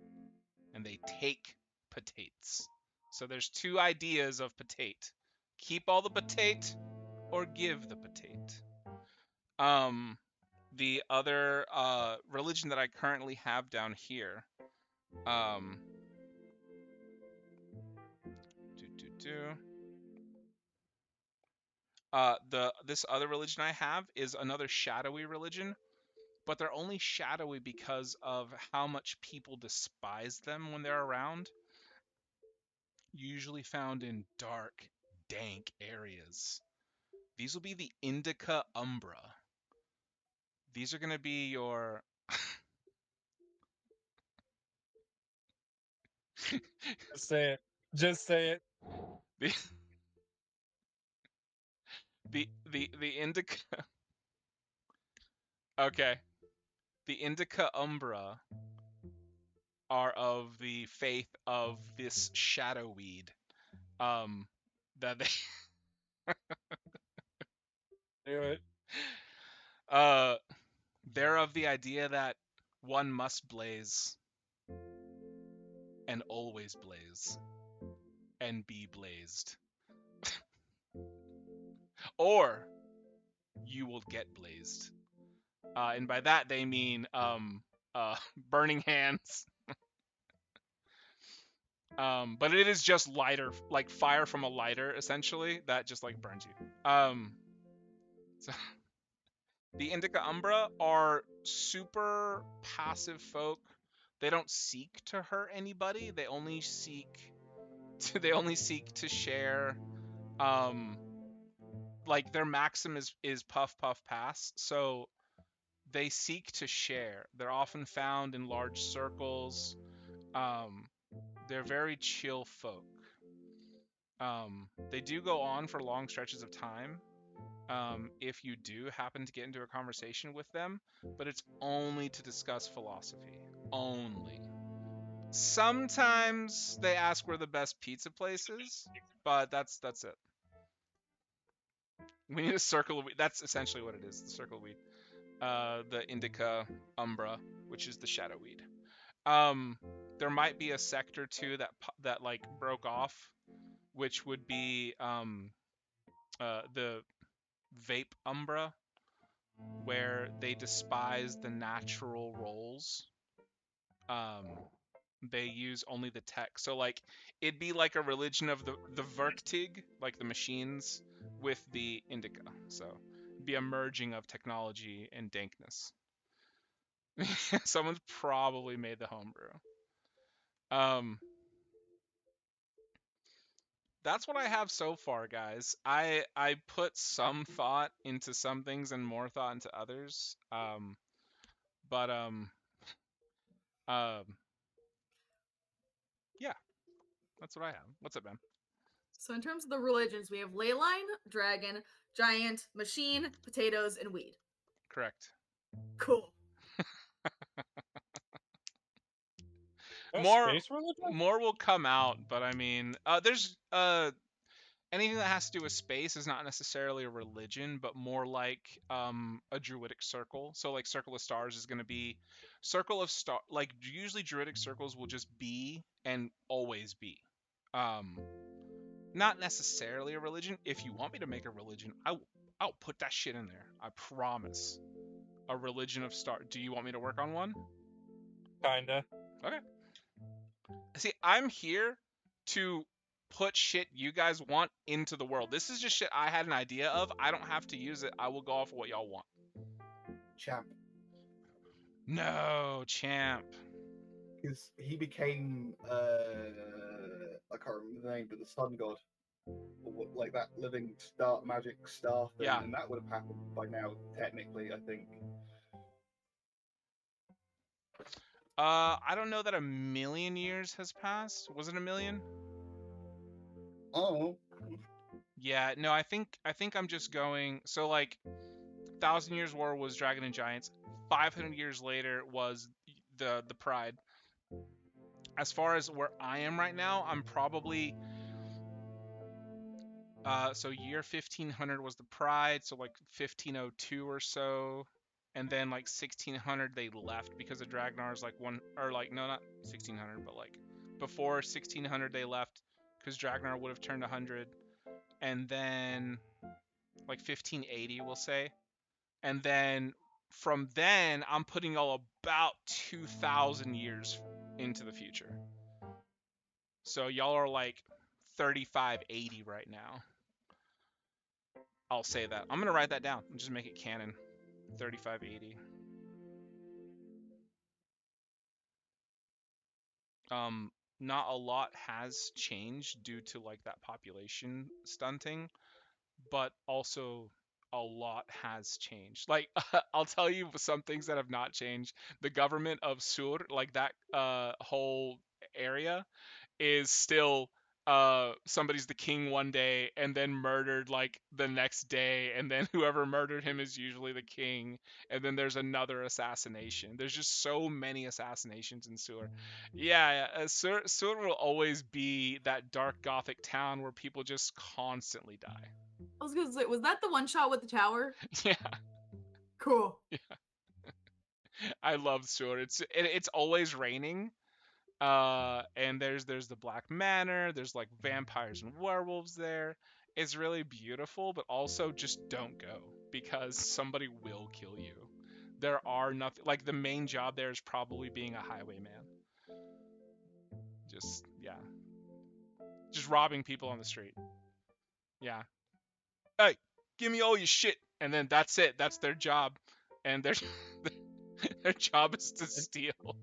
And they take potates. So there's two ideas of potate. Keep all the potate or give the potate. The other religion that I currently have down here, this other religion I have is another shadowy religion, but they're only shadowy because of how much people despise them when they're around. Usually found in dark, dank areas. These will be the Indica Umbra. These are going to be your... Just say it. Just say it. The Indica... Okay. The Indica Umbra are of the faith of this shadow weed. That they... Do it. They're of the idea that one must blaze and always blaze and be blazed. Or you will get blazed. And by that they mean burning hands. But it is just lighter, like fire from a lighter, essentially, that just like burns you. So the Indica Umbra are super passive folk. They don't seek to hurt anybody. They only seek to share. Like their maxim is puff puff pass. So they seek to share. They're often found in large circles. They're very chill folk. They do go on for long stretches of time. If you do happen to get into a conversation with them, but it's only to discuss philosophy. Only. Sometimes they ask where the best pizza place is, but that's it. We need a circle of weed. That's essentially what it is, the circle of weed. The Indica Umbra, which is the shadow weed. There might be a sect or two that like broke off, which would be the Vape Umbra, where they despise the natural roles. They use only the tech. So like it'd be like a religion of the Verktig, like the machines, with the Indica. So it'd be a merging of technology and dankness. Someone's probably made the homebrew. That's what I have so far, guys. I put some thought into some things and more thought into others. But yeah, that's what I have. What's up, man? So in terms of the religions, we have ley line, dragon, giant, machine, potatoes, and weed. Correct. Cool. More will come out, but I mean, there's anything that has to do with space is not necessarily a religion, but more like a druidic circle. So like Circle of Stars is going to be Circle of Star. Like usually druidic circles will just be and always be. Not necessarily a religion. If you want me to make a religion, I'll put that shit in there. I promise. A religion of star. Do you want me to work on one? Kinda. Okay. See, I'm here to put shit you guys want into the world. This is just shit I had an idea of. I don't have to use it. I will go off of what y'all want. Champ. No, Champ. Because he became I can't remember the name, but the sun god. like that living star, magic star thing, Yeah. and that would have happened by now, technically, I think. I don't know that a million years has passed. Was it a million? Oh, Yeah, no, I think I'm just going. So like, Thousand Years War was Dragon and Giants. 500 years later was the Pride. As far as where I am right now, I'm probably so year 1500 was the Pride, so like 1502 or so, and then like 1600 they left because of Dragnar's like one or like no not 1600 but like before 1600 they left because Dragnar would have turned 100, and then like 1580 we'll say, and then from then I'm putting all about 2000 years into the future. So y'all are like 3580 right now. I'll say that. I'm gonna write that down and just make it canon. 3580. Not a lot has changed due to like that population stunting, but also a lot has changed. Like I'll tell you some things that have not changed. The government of Sur, like that whole area, is still somebody's the king one day and then murdered like the next day, and then whoever murdered him is usually the king, and then there's another assassination. There's just so many assassinations in Sur. Yeah, Sur will always be that dark gothic town where people just constantly die. I was gonna say, was that the one shot with the tower? Yeah, Cool. I love Sur. It's always raining. And there's the Black Manor, there's like vampires and werewolves there. It's really beautiful, but also just don't go because somebody will kill you. There are nothing like the main job there is probably being a highwayman. Just yeah. Just robbing people on the street. Yeah. Hey, give me all your shit, and then that's it. That's their job. And their job is to steal.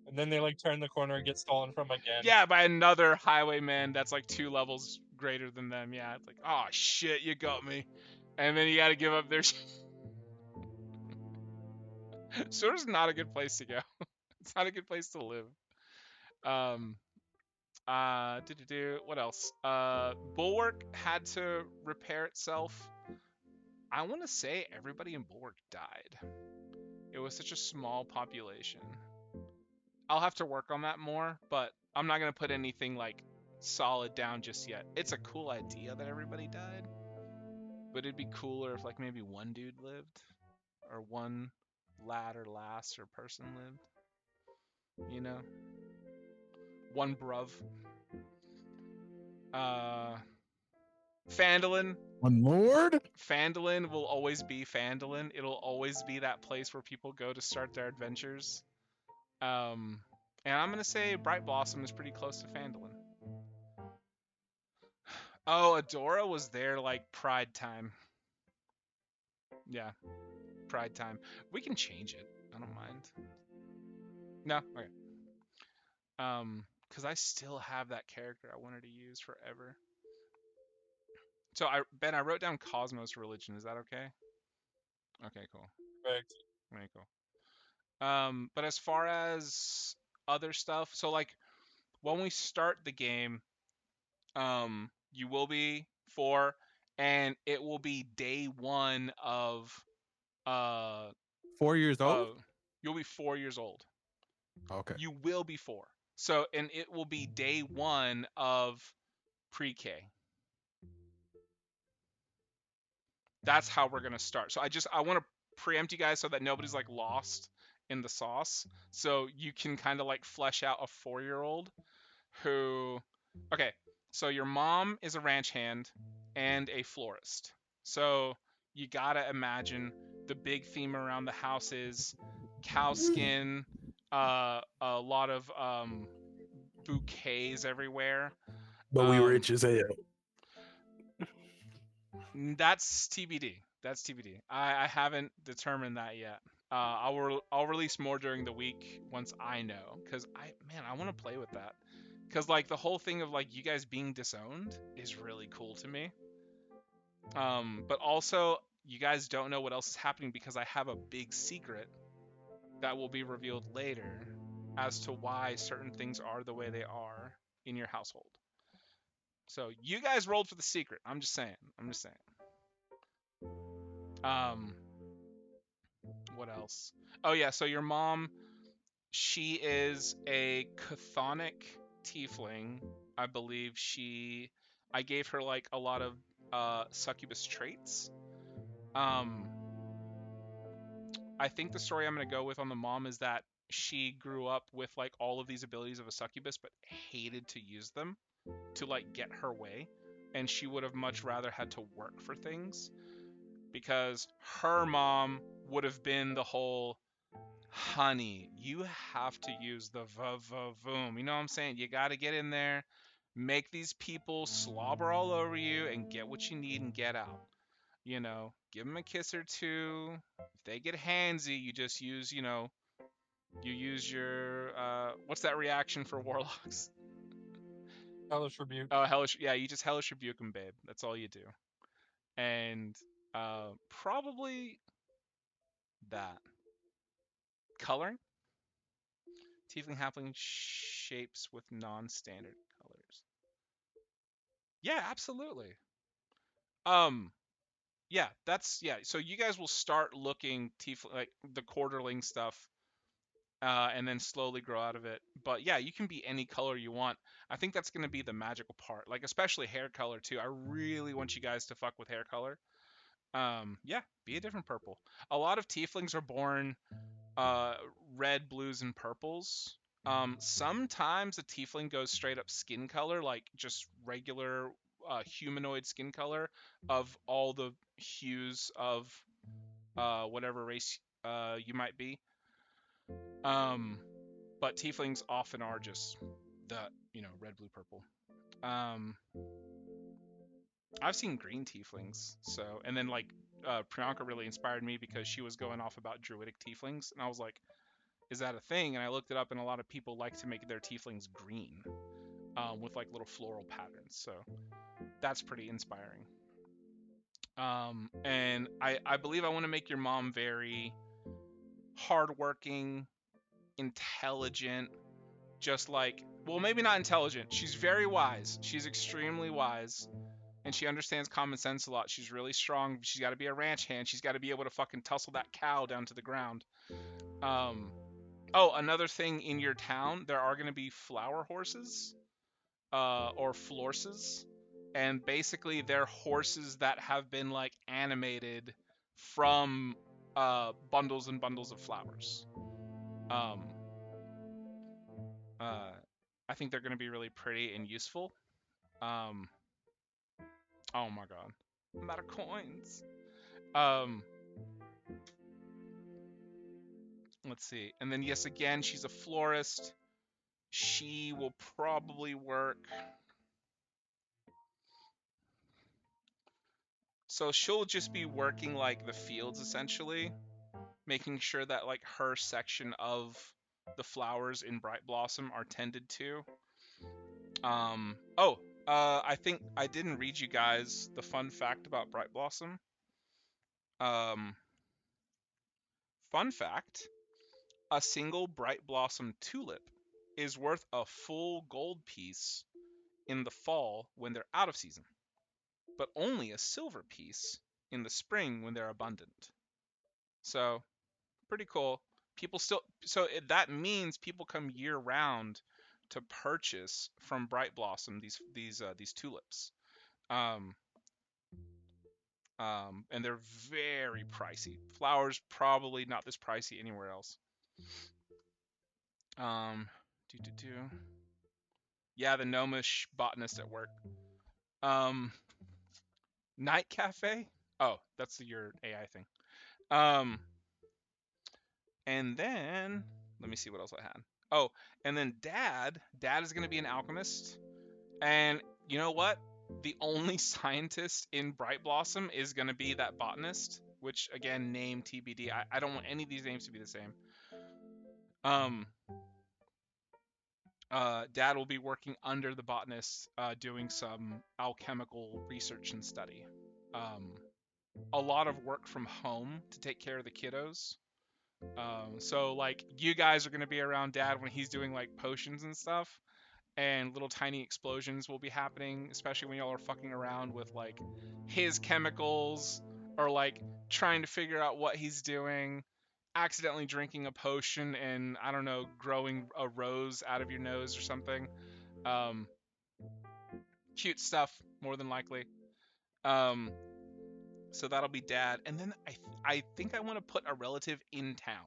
And then they like turn the corner and get stolen from again. Yeah, by another highwayman that's like 2 levels greater than them. Yeah, it's like, oh shit, you got me. And then you gotta give up their Sur's not a good place to go. It's not a good place to live. What else? Bulwark had to repair itself. I want to say everybody in Bulwark died. It was such a small population. I'll have to work on that more, but I'm not gonna put anything like solid down just yet. It's a cool idea that everybody died, but it'd be cooler if like maybe one dude lived, or one lad or lass or person lived. You know, one bruv. Phandalin. One lord. Phandalin will always be Phandalin. It'll always be that place where people go to start their adventures. And I'm gonna say Bright Blossom is pretty close to Phandalin. Oh, Adora was there like Pride time. Yeah, Pride time. We can change it. I don't mind. No, okay. Because I still have that character I wanted to use forever. So Ben, I wrote down Cosmos Religion. Is that okay? Okay, cool. Perfect. Very cool. But as far as other stuff, so like when we start the game, you will be 4, and it will be day 1 of 4 years old. You'll be 4 years old. Okay. You will be 4. So, and it will be day 1 of pre-K. That's how we're gonna start. So I want to preempt you guys so that nobody's like lost in the sauce. So you can kind of like flesh out a 4-year-old who, okay, so your mom is a ranch hand and a florist. So you gotta imagine the big theme around the house is cow skin, a lot of bouquets everywhere. But we rich as hell. That's TBD. That's TBD. I haven't determined that yet. I'll release more during the week once I know, because I want to play with that, Because like the whole thing of like you guys being disowned is really cool to me. But also you guys don't know what else is happening because I have a big secret that will be revealed later as to why certain things are the way they are in your household. So you guys rolled for the secret. I'm just saying. Um, what else? Oh yeah, so your mom, she is a chthonic tiefling. I believe I gave her like a lot of succubus traits. I think the story I'm going to go with on the mom is that she grew up with like all of these abilities of a succubus but hated to use them to like get her way, and she would have much rather had to work for things because her mom would have been the whole, honey, you have to use the voom. You know what I'm saying? You got to get in there, make these people slobber all over you and get what you need and get out. You know, give them a kiss or two. If they get handsy, you just use, you use your, what's that reaction for warlocks? Hellish Rebuke. Oh, hellish, yeah, you just hellish rebuke them, babe. That's all you do. And, probably that. Coloring? Tiefling halfling shapes with non-standard colors. Yeah, absolutely. Yeah, so you guys will start looking tiefling, like the quarterling stuff, and then slowly grow out of it. But yeah, you can be any color you want. I think that's going to be the magical part, like especially hair color too. I really want you guys to fuck with hair color. Yeah, be a different purple. A lot of tieflings are born red, blues, and purples. Sometimes a tiefling goes straight up skin color, like just regular humanoid skin color of all the hues of whatever race you might be. But tieflings often are just the, red, blue, purple. I've seen green tieflings, so, and then like Priyanka really inspired me because she was going off about druidic tieflings, and I was like, is that a thing? And I looked it up, and a lot of people like to make their tieflings green, with like little floral patterns, so that's pretty inspiring. And I believe I want to make your mom very hardworking, intelligent, just like, well, maybe not intelligent. She's very wise. She's extremely wise. And she understands common sense a lot. She's really strong. She's got to be a ranch hand. She's got to be able to fucking tussle that cow down to the ground. Oh, another thing in your town, there are going to be flower horses, or florses. And basically, they're horses that have been like animated from bundles and bundles of flowers. Um, I think they're going to be really pretty and useful. Oh my god, I'm out of coins. Let's see. And then yes, again, she's a florist. She will probably work. So she'll just be working like the fields essentially, making sure that like her section of the flowers in Bright Blossom are tended to. I think I didn't read you guys the fun fact about Bright Blossom. Fun fact, a single Bright Blossom tulip is worth a full gold piece in the fall when they're out of season, but only a silver piece in the spring when they're abundant. So, pretty cool. People still, that means people come year round to purchase from Bright Blossom these tulips. And they're very pricey. Flowers probably not this pricey anywhere else. Yeah, the gnomish botanist at work. Night cafe. Oh, that's your AI thing. And then let me see what else I had. Oh, and then Dad is gonna be an alchemist. And you know what? The only scientist in Bright Blossom is going to be that botanist, which again, name TBD. I don't want any of these names to be the same. Dad will be working under the botanist, doing some alchemical research and study. A lot of work from home to take care of the kiddos. So like you guys are gonna be around Dad when he's doing like potions and stuff, and little tiny explosions will be happening, especially when y'all are fucking around with like his chemicals or like trying to figure out what he's doing, accidentally drinking a potion and I don't know, growing a rose out of your nose or something. Um, Cute stuff, more than likely. Um, so that'll be Dad, and then I think I want to put a relative in town.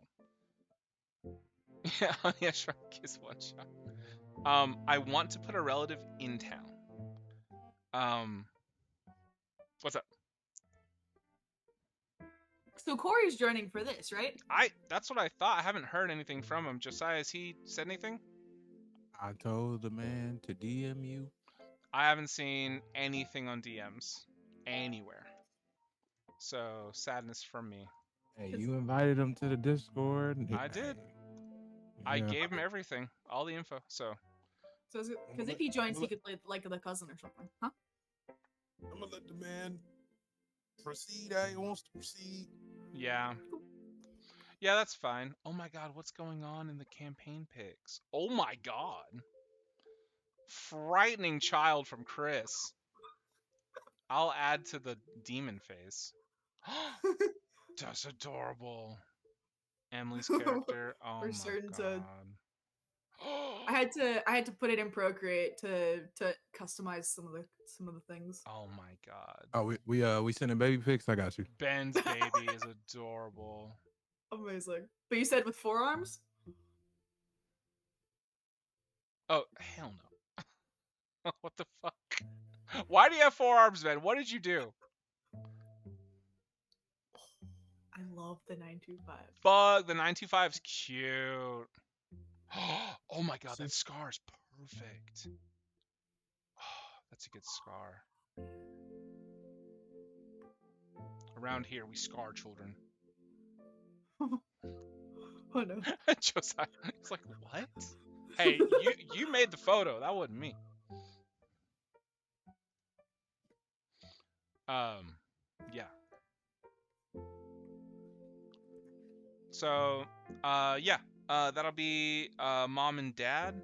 Yeah, yeah, sure. Kiss one shot. I want to put a relative in town. What's up? So Corey's joining for this, right? That's what I thought. I haven't heard anything from him. Josiah, has he said anything? I told the man to DM you. I haven't seen anything on DMs anywhere. So sadness from me. Hey, you invited him to the Discord. And I did. I gave him everything, all the info. So Because if he joins, he could play like the cousin or something, huh? I'm gonna let the man proceed how he wants to proceed. yeah. Yeah, that's fine. Oh my god, what's going on in the campaign pics? Oh my god. Frightening child from Chris. I'll add to the demon face. That's adorable. Emily's character. Oh For my certain god. to- I had to put it in Procreate to customize some of the things. Oh my god. Oh, we sending baby pics. I got you. Ben's baby is adorable. Amazing. But you said with forearms? Oh hell no. What the fuck? Why do you have forearms, Ben? What did you do? I love the 925. Fuck, the 925's cute. Oh my god, that scar is perfect. That's a good scar. Around here, we scar children. Oh no. Josiah, he's like, what? Hey, you made the photo. That wasn't me. Yeah. So, yeah, that'll be mom and dad.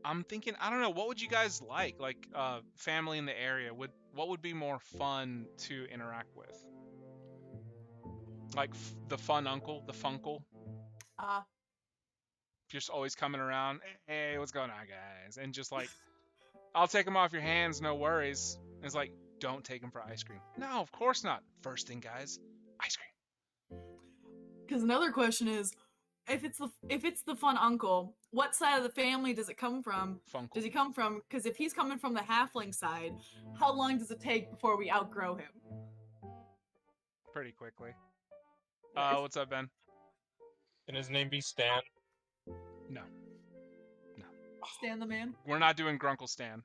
I'm thinking, I don't know, what would you guys like? Like, family in the area. What would be more fun to interact with? Like the fun uncle, the funkle. Just always coming around. Hey, what's going on, guys? And just like, I'll take them off your hands, no worries. And it's like, don't take them for ice cream. No, of course not. First thing, guys, ice cream. Because another question is, if it's the fun uncle, what side of the family does it come from? Funkle. Does he come from? Because if he's coming from the halfling side, how long does it take before we outgrow him? Pretty quickly. Nice. What's up, Ben? Can his name be Stan? No. Stan the man. We're not doing Grunkle Stan.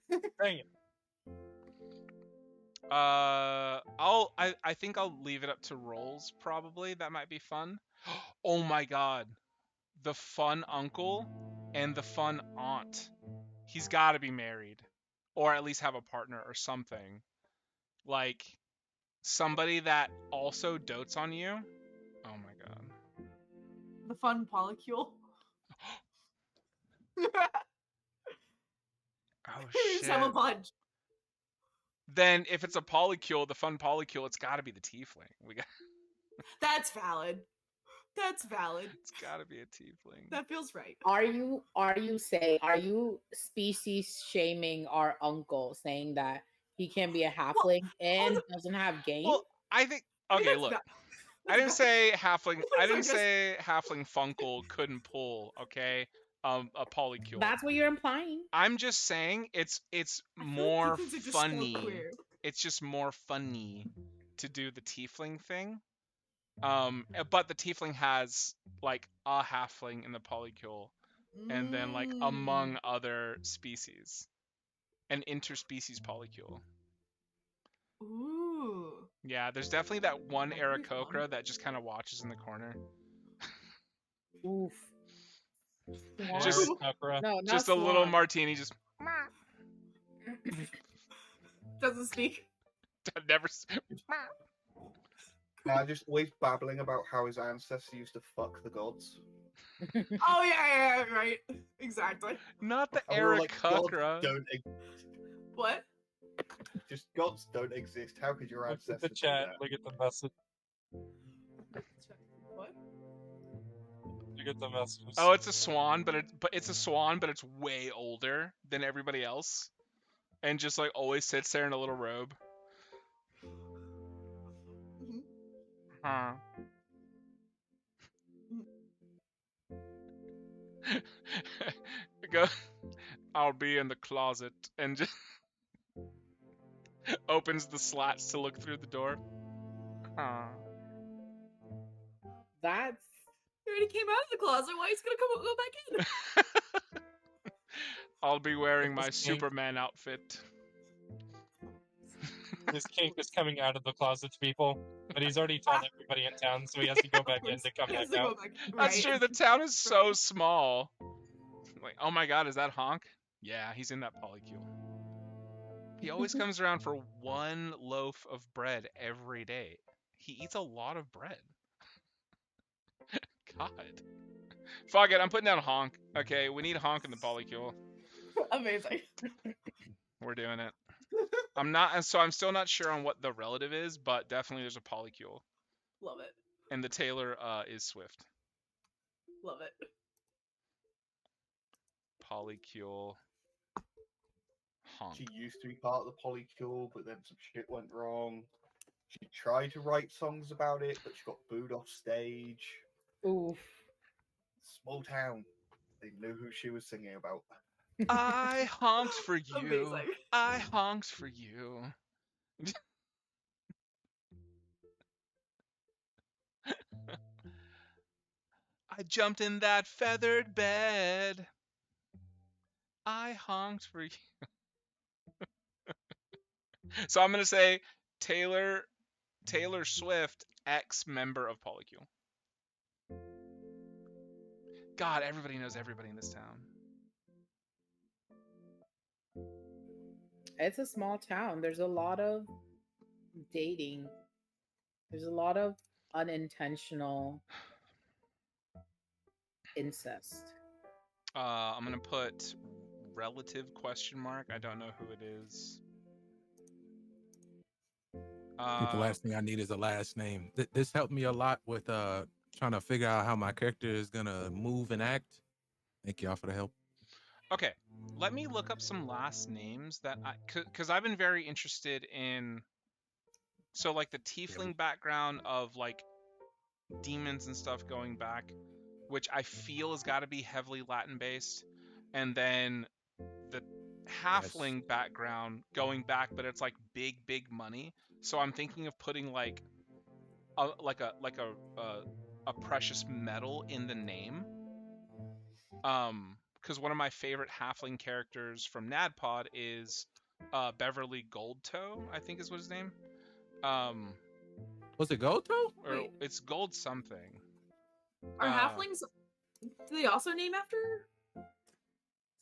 Dang it. I think I'll leave it up to rolls probably. That might be fun. Oh my god. The fun uncle and the fun aunt. He's got to be married or at least have a partner or something. Like somebody that also dotes on you. Oh my god. The fun polycule. Oh Just have a shit. bunch. Then if it's a polycule, the fun polycule, it's got to be the tiefling. That's valid. That's valid. It's got to be a tiefling. That feels right. Are you species shaming our uncle, saying that he can be a halfling and doesn't have game? Well, I think okay, look. I didn't say halfling. I didn't guess- say halfling funkle couldn't pull. Okay, a polycule. That's what you're implying. I'm just saying it's I feel like more tieflings are just so funny. queer. It's just more funny to do the tiefling thing. But the tiefling has like a halfling in the polycule, and then like among other species, an interspecies polycule. Ooh. Yeah, there's definitely that one That'd be fun. Aarakocra that just kind of watches in the corner. Oof. Just- Sakura. No, not Just a little Swan. martini. Just Doesn't speak. never. Nah, just always babbling about how his ancestors used to fuck the gods. Oh yeah, right. Exactly. Not the And we were like, gods Aarakocra. don't What? just gods don't exist. How could your Look at ancestors the do chat. that? Look at the message. What? Look at the messages. Oh, it's a swan, but it's a swan, but it's way older than everybody else, and just like always sits there in a little robe. Mhm. Huh. Go. I'll be in the closet, and just opens the slats to look through the door. Huh. That's He already came out of the closet. Why he's gonna go back in? I'll be wearing my This kink. Superman outfit. This kink is coming out of the closet to people, but he's already told everybody in town, so he has to go back in to come He has back to go out. back. That's Right. true. The town is so small. Like, oh my God, is that Honk? Yeah, he's in that polycule. He always comes around for one loaf of bread every day. He eats a lot of bread. God. Fuck it, I'm putting down Honk. Okay, we need Honk in the polycule. Amazing. We're doing it. I'm still not sure on what the relative is, but definitely there's a polycule. Love it. And the Taylor is Swift. Love it. Polycule. Honk. She used to be part of the polycule, but then some shit went wrong. She tried to write songs about it, but she got booed off stage. oof. Small town. They knew who she was singing about. I honked for you. Amazing. I honked for you. I jumped in that feathered bed. I honked for you. So I'm gonna say Taylor Swift, ex-member of Polycule. God, everybody knows everybody in this town. It's a small town. There's a lot of dating. There's a lot of unintentional incest. I'm gonna put relative question mark. I don't know who it is. I think the last thing I need is a last name. This helped me a lot with trying to figure out how my character is gonna move and act. Thank y'all for the help. Okay, let me look up some last names that because I've been very interested in. So like the tiefling background of like demons and stuff going back, which I feel has got to be heavily Latin based, and then the halfling background going back, but it's like big money. So I'm thinking of putting like a precious metal in the name. Because one of my favorite halfling characters from NADPOD is Beverly Goldtoe, I think is what his name. Was it Goto? Or Wait. it's Gold something. Are halflings? Do they also name after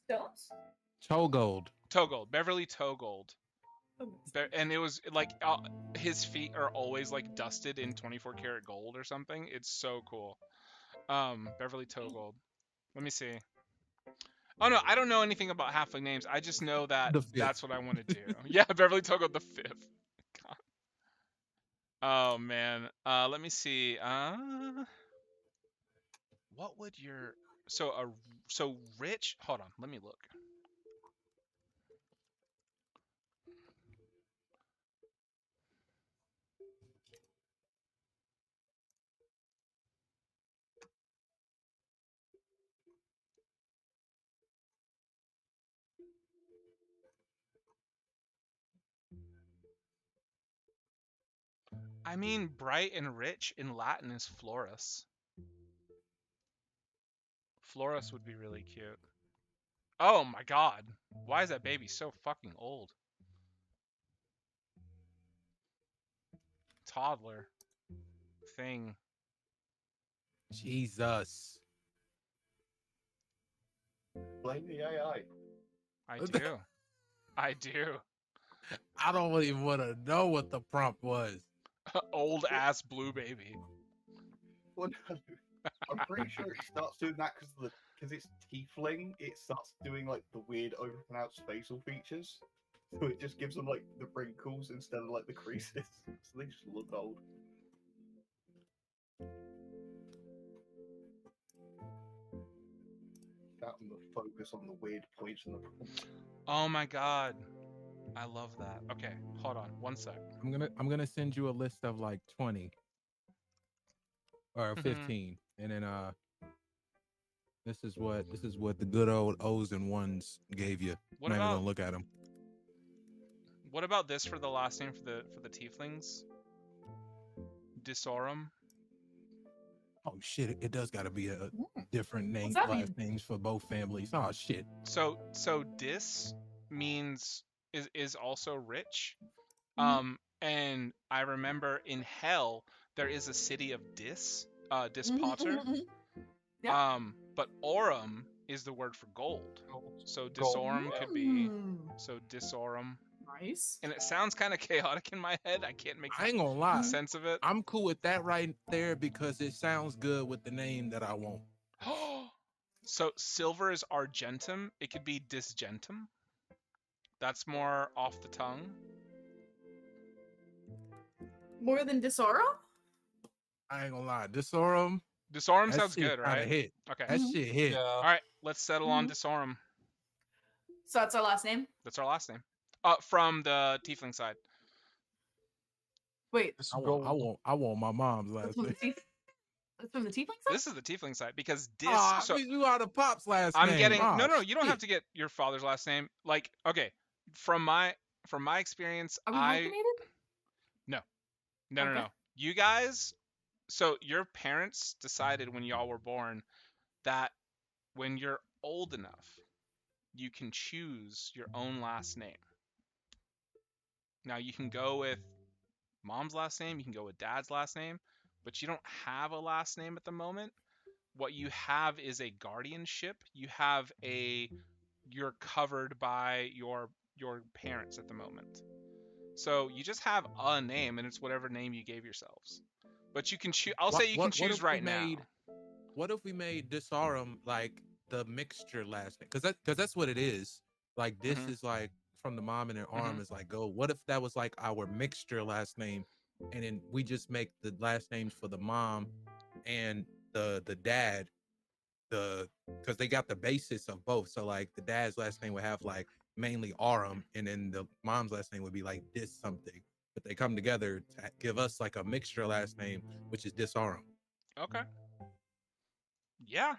stones? Chogold. Togold, Beverly Togold. And it was like his feet are always like dusted in 24 karat gold or something. It's so cool. Beverly Togold. Let me see. Oh no, I don't know anything about halfling names. I just know that that's what I want to do. Yeah, Beverly Togold the fifth. God. Oh man. Let me see. What would your so rich? Hold on, let me look. I mean, bright and rich in Latin is Florus. Florus would be really cute. Oh my god. Why is that baby so fucking old? Toddler. Thing. Jesus. Blame the AI. I do. I do. I don't even want to know what the prompt was. Old ass blue baby. Well, no, I'm pretty sure it starts doing that because it's tiefling. It starts doing like the weird overpronounced facial features, so it just gives them like the wrinkles instead of like the creases, so they just look old. That and the focus on the weird points in the prompt. Oh my god. I love that. Okay, hold on 1 sec. I'm gonna send you a list of like 20 or Mhm. 15, and then this is what the good old O's and ones gave you. What I'm not even about gonna look at them. what about this for the last name for the tieflings? Disorum. Oh shit! It does got to be a different name, that last mean? names for both families. Oh shit! So dis means is also rich. And I remember in hell there is a city of Dispater. Yeah. But aurum is the word for gold. So Gold. disorum could be disorum. Nice. And it sounds kind of chaotic in my head. I can't make I ain't gonna lie. sense of it. I'm cool with that right there because it sounds good with the name that I want. So silver is argentum. It could be disgentum. That's more off the tongue. More than Disorro? I ain't gonna lie. Disorum. Disorum That sounds shit good, kinda right? hit. Okay. That shit hit. Yeah. All right, let's settle on Disorum. So that's our last name? That's our last name. From the tiefling side. Wait. It's I gold. want my mom's last That's from the name. That's from the tiefling side? This is the tiefling side because So we are the pop's last I'm name. getting Aw, no. You don't have shit. to get your father's last name. Like, okay, from my experience, Are we hyphenated? No. You guys, so your parents decided when y'all were born that when you're old enough, you can choose your own last name. Now you can go with mom's last name, you can go with dad's last name, but you don't have a last name at the moment. What you have is a guardianship. You're covered by your parents at the moment. So you just have a name, and it's whatever name you gave yourselves. But you can choose. I'll say you can choose right now. What if we made Disorum like the mixture last name? Because that's what it is. Like this is like from the mom and her arm is like go. What if that was like our mixture last name, and then we just make the last names for the mom and the dad, because they got the basis of both. So like the dad's last name would have like mainly Arum, and then the mom's last name would be like this something. But they come together to give us like a mixture last name, which is Disarum. Okay. Yeah.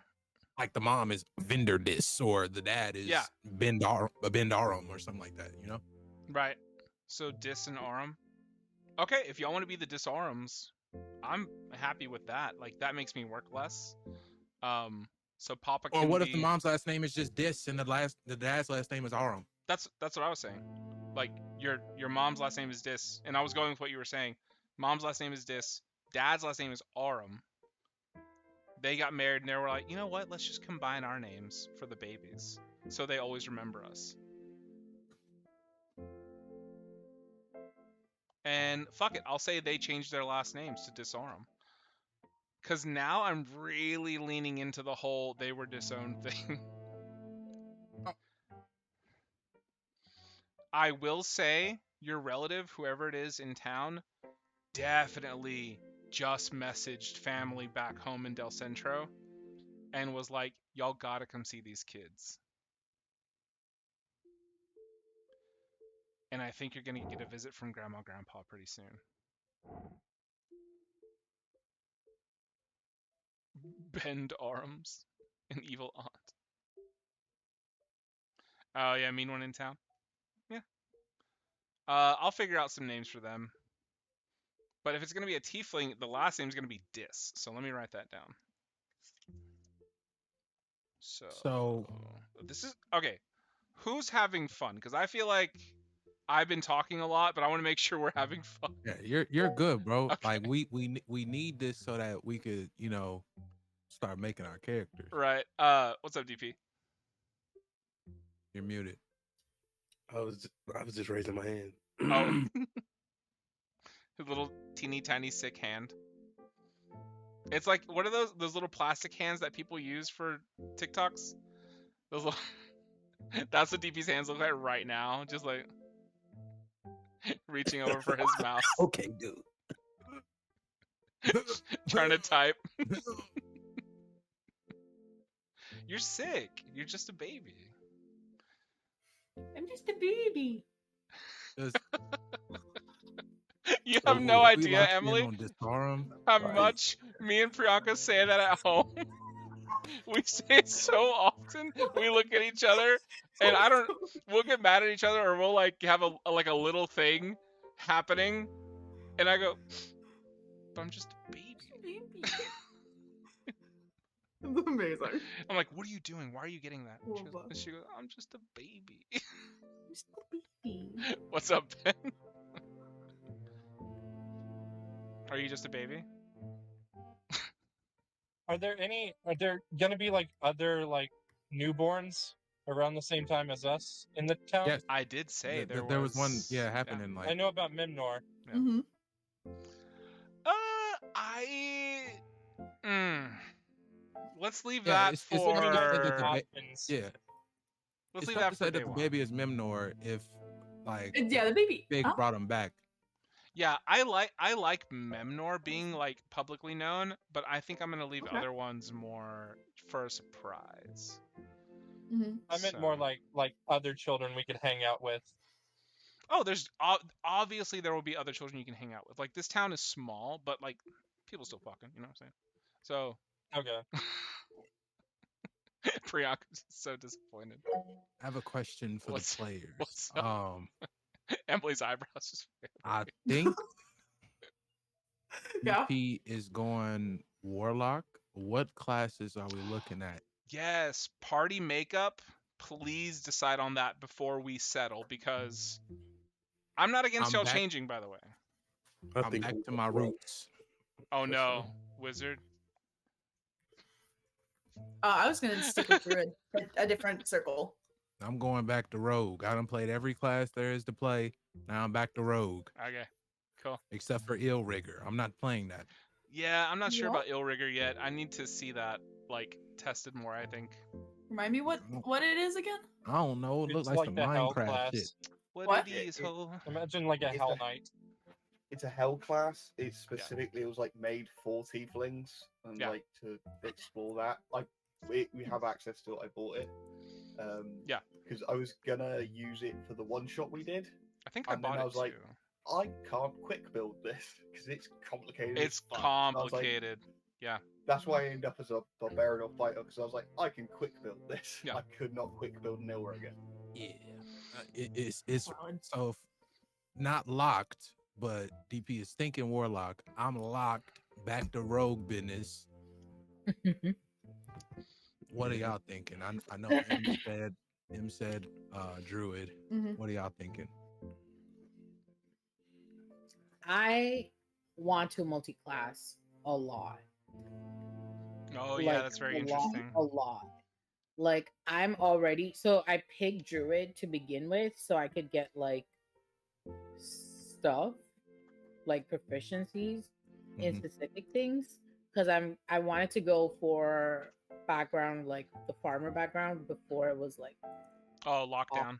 Like the mom is Vendor Dis, or the dad is Bendarum or something like that, you know? Right. So Dis and Arum. Okay, if y'all want to be the Disarums, I'm happy with that. Like that makes me work less. So Papa can Or what if the mom's last name is just Dis and the dad's last name is Arum? That's what I was saying. Like your mom's last name is Dis, and I was going with what you were saying. Mom's last name is Dis. Dad's last name is Arum. They got married and they were like, you know what? Let's just combine our names for the babies, so they always remember us. And fuck it, I'll say they changed their last names to Disarm. Because now I'm really leaning into the whole they were disowned thing. I will say your relative, whoever it is in town, definitely just messaged family back home in Del Centro and was like, y'all gotta come see these kids. And I think you're gonna get a visit from Grandma Grandpa pretty soon. Bend arms. An evil aunt. Oh yeah, mean one in town. Yeah. I'll figure out some names for them. But if it's gonna be a tiefling, the last name's gonna be Dis. So let me write that down. So this is okay. Who's having fun? Because I feel like I've been talking a lot, but I want to make sure we're having fun. Yeah, you're good, bro. Okay. Like we need this so that we could, start making our characters. Right. What's up, DP? You're muted. I was just raising my hand. Oh. His little teeny tiny sick hand. It's like, what are those little plastic hands that people use for TikToks? Those little That's what DP's hands look like right now, just like reaching over for his mouse. Okay, dude. Trying to type. You're sick. You're just a baby. I'm just a baby. Just- You have Ooh, no if we idea, locked in Emily, on Disarm, how Right. much me and Priyanka say that at home. We say it so often. We look at each other, and we'll get mad at each other, or we'll like have a little thing happening, and I go, but I'm just a baby. Baby. It's amazing. I'm like, what are you doing? Why are you getting that? Love that. And she goes, I'm just a baby. Just a baby. What's up, Ben? Are you just a baby? Are there gonna be like other like newborns around the same time as us in the town? yes, I did say there was one. Yeah, happening I like know about Mimnor. Yeah. Mm-hmm. Let's leave yeah. that It's for. tough to say that the Happens. yeah. Let's It's leave tough that to for say day that the one. baby is Mimnor if like Yeah, the baby. Big Huh? brought him back. Yeah, I like Memnor being like publicly known, but I think I'm gonna leave Okay. other ones more for a surprise. Mm-hmm. I meant more like other children we could hang out with. Oh, there's obviously there will be other children you can hang out with. Like this town is small, but like people still fucking, you know what I'm saying? So Okay. Priyanka's so disappointed. I have a question for What's- the players. what's up? Emily's eyebrows just. I think Yeah. DP is going Warlock. What classes are we looking at? Yes, party makeup. Please decide on that before we settle, because I'm not against I'm y'all back- changing, by the way. I I'm think back we- to my roots. Oh For no, wizard. I was gonna stick with Druid, a different circle. I'm going back to Rogue. I done played every class there is to play. Now I'm back to Rogue, Okay, cool. except for Ill Rigger. I'm not playing that. Yeah, I'm not sure What? about Illrigger yet. I need to see that like tested more, I think. Remind me what it is again? I don't know. It It's looks like some the hell Minecraft class. shit. What? it is, ho? Imagine like a It's hell a- knight. It's a hell class. It's specifically it was like made for tieflings and Yeah. like to explore that. Like we have access to it. I bought it. Yeah. Because I was gonna use it for the one shot we did. I think I And then bought I it was like, too. I can't quick build this because it's complicated. as It's fuck. And I was like, complicated. that's why I ended up as a barbarian or fighter because I was like, I can quick build this. Yeah. I could not quick build Nilriger. Yeah. It's Valid. so not locked, but DP is thinking Warlock. I'm locked back to Rogue business. What are y'all thinking? I know M said Druid. Mhm. What are y'all thinking? I want to multi-class a lot. Oh yeah, Like, that's very a interesting. A lot. Like I'm already so I picked Druid to begin with so I could get like stuff like proficiencies in Mhm. specific things because I wanted to go for background like the farmer background before it was like Oh, lockdown.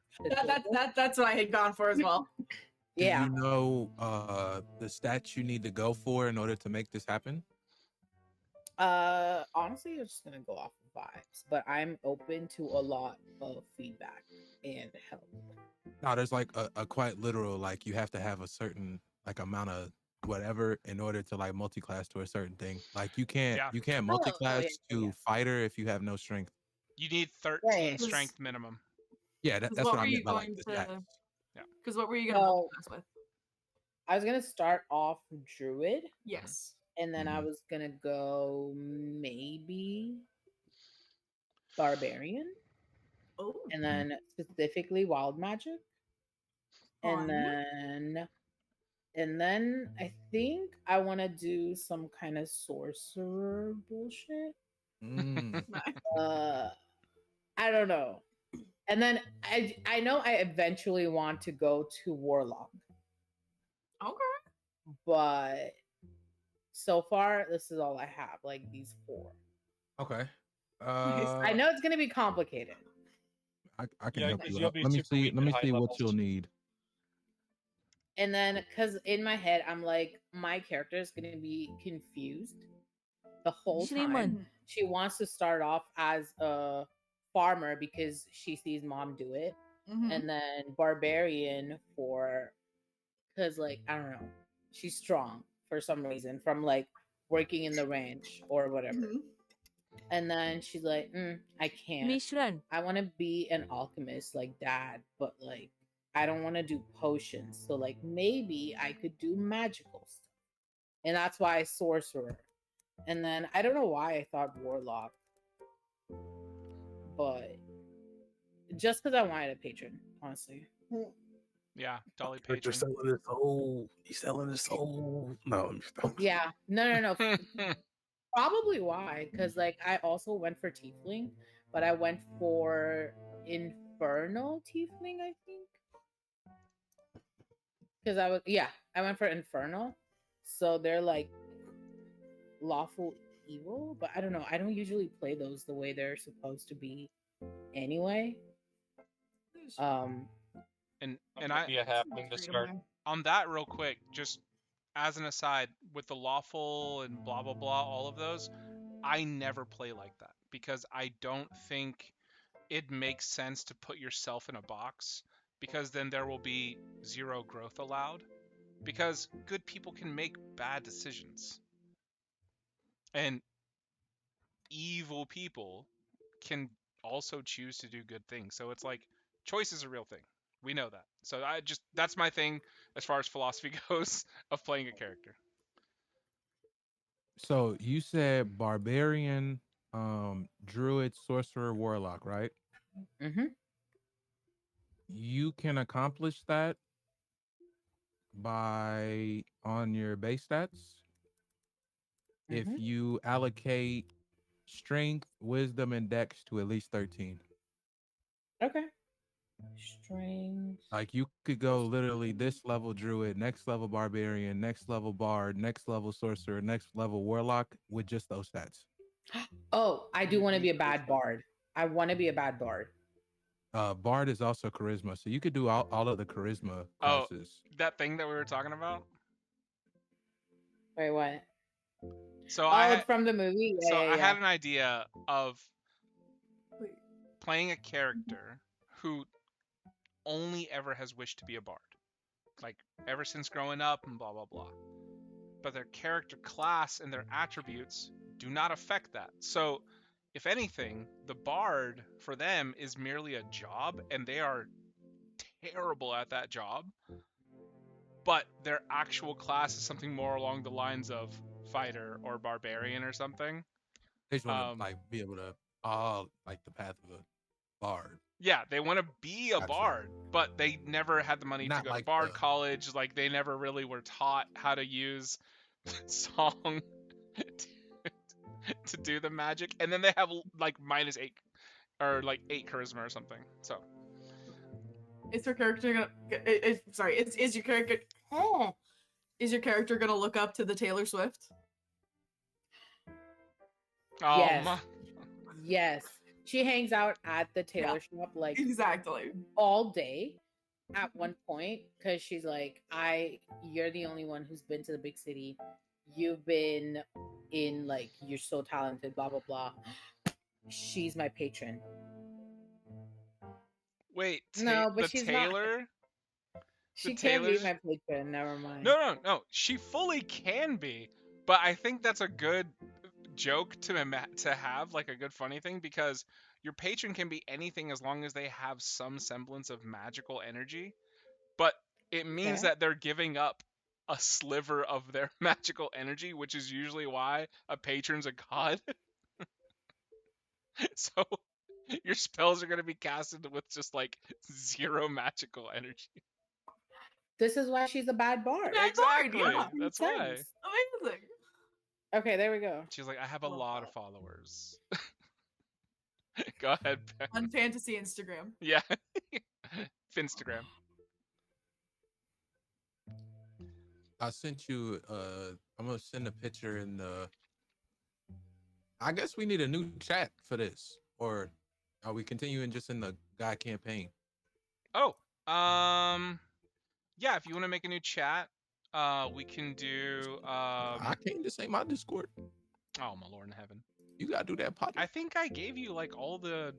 That's what I had gone for as well. Do yeah. you know the stats you need to go for in order to make this happen? Honestly, I'm just gonna go off of vibes, but I'm open to a lot of feedback and help. No, there's like a quite literal, like you have to have a certain like amount of whatever in order to like multi-class to a certain thing. Like you can't Yeah. multi-class yeah. to fighter if you have no strength. You need 13 Right. strength minimum. Yeah, 'Cause that's what what I were you meant by like going the to- stats. Because what were you gonna So- multi-class with? I was gonna start off Druid, Yes. and then I Mhm. was gonna go maybe Barbarian, Oh. and then specifically Wild Magic, and Fun. then I think I want to do some kind of sorcerer bullshit. Mm. Nice. I don't know. And then I know I eventually want to go to Warlock, Okay. but so far this is all I have. Like these 4. Okay. I know it's gonna be complicated. I can Yeah, help 'cause you you'll out. be Let me super see. weak Let at me high see what levels. you'll need. And then, because in my head, I'm like, my character is gonna be confused the whole time. Shriman. She wants to start off as a farmer because she sees mom do it, Mhm. and then barbarian because like I don't know, she's strong for some reason from like working in the ranch or whatever. Mhm. And then she's like, I can't. Mishran. I want to be an alchemist like dad, but like I don't want to do potions. So like maybe I could do magical stuff. And that's why I sorcerer. And then I don't know why I thought warlock. But just because I wanted a patron, honestly. Yeah, Dolly Victor patron. selling his soul. He's selling his soul. No, Yeah. No. Probably why. Because like I also went for tiefling, but I went for infernal tiefling, I think. Because I went for infernal. So they're like lawful evil, but I don't know. I don't usually play those the way they're supposed to be anyway. and I'm and gonna be a halfling to start. on that real quick, just as an aside, with the lawful and blah blah blah, all of those, I never play like that because I don't think it makes sense to put yourself in a box, because then there will be zero growth allowed, because good people can make bad decisions and evil people can also choose to do good things. So it's like choice is a real thing. We know that. So that's my thing as far as philosophy goes of playing a character. So you said barbarian, druid, sorcerer, warlock, right? Mm-hmm. You can accomplish that by on your base stats. If Mhm. you allocate strength, wisdom, and dex to at least 13. Okay. Strings. Like you could go literally this level druid, next level barbarian, next level bard, next level sorcerer, next level warlock with just those stats. Oh, I do want to be a bad bard. I want to be a bad bard. Bard is also charisma, so you could do all of the charisma Oh, classes. that thing that we were talking about. Wait, what? So It's from the movie. Yeah, I yeah. had an idea of playing a character who only ever has wished to be a bard, like ever since growing up and blah blah blah. But their character class and their attributes do not affect that. So, if anything, the bard for them is merely a job, and they are terrible at that job. But their actual class is something more along the lines of fighter or barbarian or something. They just want to like be able to like the path of a bard. Yeah, they want to be a Gotcha. bard, but they never had the money to Not go to like bard college. Like they never really were taught how to use song to do the magic, and then they have like -8 or like 8 charisma or something. So is your character gonna? Is your character? Is your character gonna look up to the Taylor Swift? Yes. Yes. She hangs out at the tailor shop like exactly all day at one point because she's like, you're the only one who's been to the big city. You've been in like, you're so talented, blah blah blah. She's my patron. Wait, no, but she's Taylor? not. She can't be my patron. Never mind. No. She fully can be, but I think that's a good joke to have, like a good funny thing, because your patron can be anything as long as they have some semblance of magical energy. But it means that they're giving up a sliver of their magical energy, which is usually why a patron's a god. So your spells are going to be casted with just like 0 magical energy. This is why she's a bad bard. Exactly. Yeah, that's why. Amazing. Okay, there we go. She's like, I have a lot of followers. Go ahead, Ben. On fantasy Instagram. Yeah. Finstagram. I sent you. I'm gonna send a picture in the. I guess we need a new chat for this, or are we continuing just in the guy campaign? Oh, yeah. If you want to make a new chat, we can do. I can't. This ain't my Discord. Oh my lord in heaven! You gotta do that, Potter. I think I gave you like all the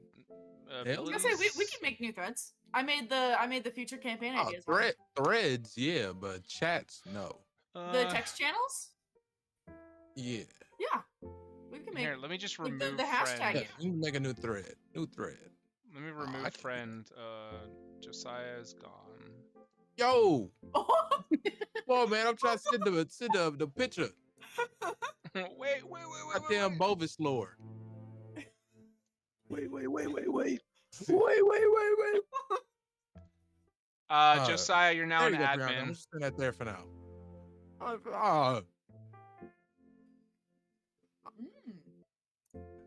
I was abilities. gonna say we can make new threads. I made the future campaign Oh, ideas. threads, yeah, but chats, no. The text channels? Yeah. Yeah. We can make Here, let me just like, remove the hashtag. friend. Yeah, you can make a new thread. New thread. Let me I remove can't. friend. Josiah is gone. Yo, come on, man. I'm trying to send the picture. wait. Goddamn Bovis Lord. Wait. Josiah, you're now There an you go, Brianna. I'm admin. just send that there for now.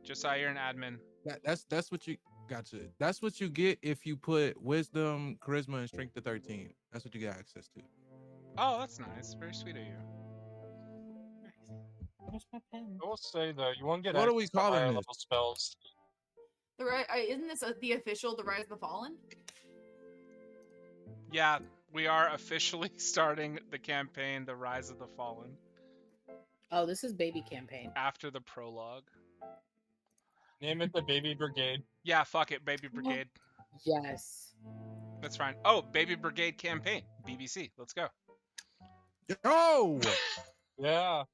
Josiah, you're an admin. That's what you gotcha. That's what you get if you put wisdom, charisma, and strength to 13. That's what you get access to. Oh, that's nice. Very sweet of you. Where's my pen? I will say though, you won't get What are we access to calling higher this? level spells. Isn't this the official The Rise of the Fallen? Yeah, we are officially starting the campaign, The Rise of the Fallen, Oh, this is baby campaign. after the prologue. Name it the Baby Brigade. Yeah, fuck it, Baby Brigade. Yes. That's fine. Oh, Baby Brigade campaign, BBC. Let's go. Oh, Yeah.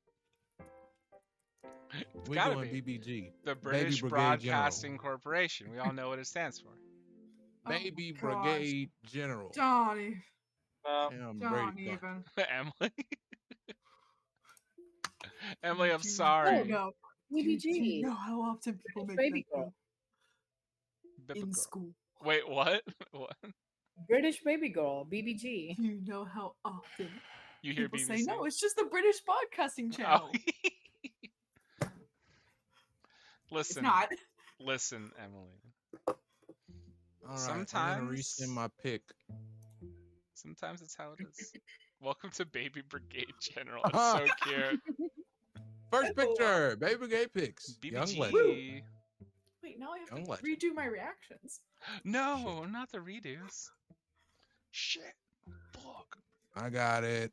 we're gotta doing be. BBG. The British Brigade Broadcasting Corporation. We all know what it stands for. Baby Oh, gosh. Brigade General. Johnny. Damn, Don't Brady gone. even. Emily. Emily, I'm Do you sorry. know- BBG. Do you know how often people make Baby that girl. joke in school? Wait, what? What? British baby girl. BBG. Do you know how often You hear people BBC? say no? It's just the British Broadcasting Channel. Oh. Listen. It's not. Listen, Emily. All right, I'm gonna Sometimes- resend my pick. Sometimes it's how it is. Welcome to Baby Brigade General. It's so cute. First picture, Baby Brigade picks. Young legend. BBG. Wait, now I have Young to legend. redo my reactions. No, not the redos. Shit. Fuck. I got it.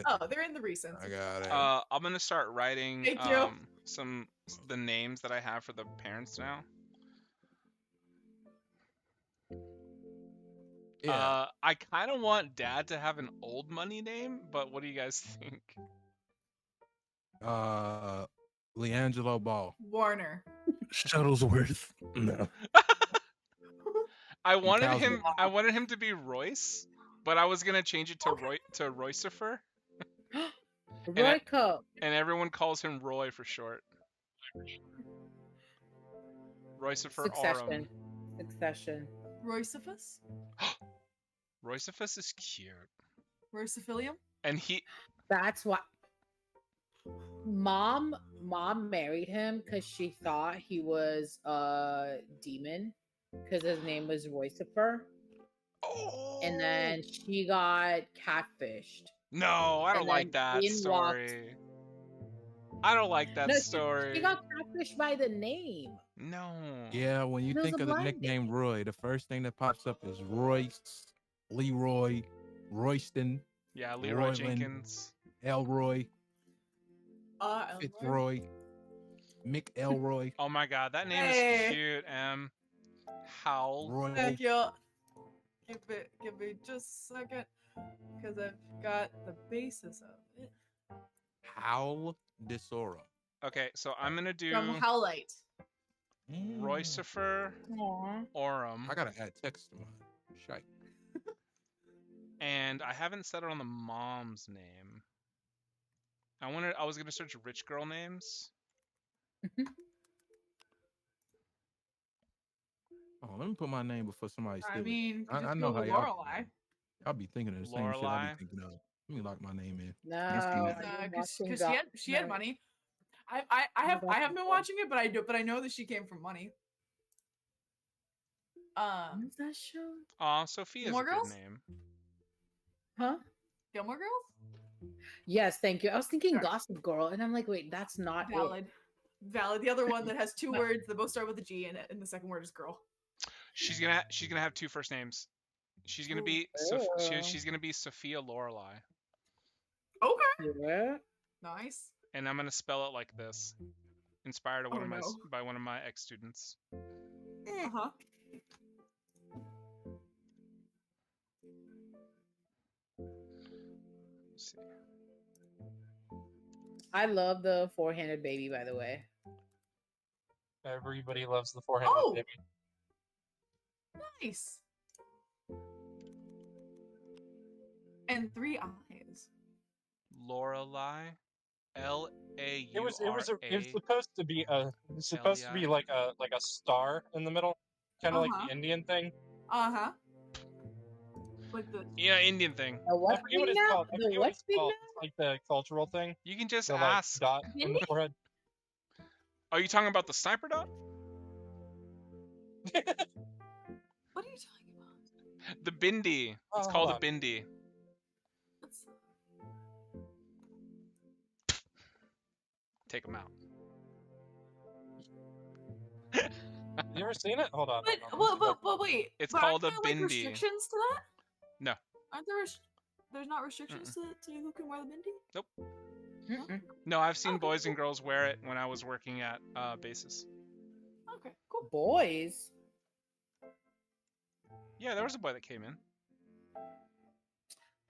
Oh, they're in the recent. I got it. I'm gonna start writing Thank you. the names that I have for the parents now. Yeah. I kind of want Dad to have an old money name, but what do you guys think? Leangelo Ball. Warner. Shuttlesworth. No. I wanted Cow's him. I wanted him to be Royce, but I was gonna change it to Roycifer, Royco. and everyone calls him Roy for short. Roycifer Aurum. Succession. Roycephus? Roycephus is cute, Roycephilium? and he. That's why mom married him because she thought he was a demon because his name was Roycifer. Oh. And then she got catfished. No, I don't and like then that Ian walked- story. I don't like that No, story. She got catfished by the name. No. Yeah, when you It was think a of the blind nickname Roy, the first thing that pops up is Royce, Leroy, Royston, Yeah, Leroy Royland. Jenkins. Elroy, Elroy? Fitzroy, Mick Elroy, Oh my god, that name Hey. is cute, Em. Howl. Roy. Thank you. Give me just a second. Because I've got the basis of it. Howl Disora. Okay, so I'm gonna do From Howlite. Roycifer Aurum, I gotta add text to mine. Shite. and I haven't settled on the mom's name. I was gonna search rich girl names. Oh, let me put my name before somebody I steals it. mean, I just know go how with y'all. Lorelai. I'll be thinking of the same shit I Lorelai. be thinking of. Let me lock my name in. No, Yes, I've please. been Because watching she had No. money. I haven't been watching it, but I know that she came from money. What's that show? Aw, Sophia's Gilmore a good Girls? name. Huh? Gilmore Girls? Yes, thank you. I was thinking Sure. Gossip Girl, and I'm like, wait, that's not it. Valid. Valid. The other one that has two words that both start with a G, and the second word is girl. She's gonna have two first names. She's gonna be she's gonna be Sophia Lorelai, Okay. Yeah. Nice. and I'm gonna spell it like this, inspired Oh, by one of my ex students. Uh-huh. Let's see. I love the four-handed baby, by the way. Everybody loves the four-handed Oh! baby. Nice. And 3 eyes. Lorelai, L A It U was R supposed to be like a star in the middle, kind of like Uh-huh. the Indian thing. Uh-huh. Like the Yeah, Indian thing. The I what forget what thing it's now? called. I The forget what what it's thing called. now? It's like the cultural thing. You can just The like ask. dot in the forehead. Are you talking about the sniper dot? what are you talking about? The bindi. It's Oh, called hold a bindi. What's... Take them out. You ever seen it? Hold on. But, hold on. but wait. It's but called aren't a there, like, bindi. restrictions to that? No. Aren't there there's not restrictions to who can wear the bindi? Mm-mm. No, I've seen Okay, boys and cool. girls wear it when I was working at bases. Okay, cool. Boys. Yeah, there was a boy that came in.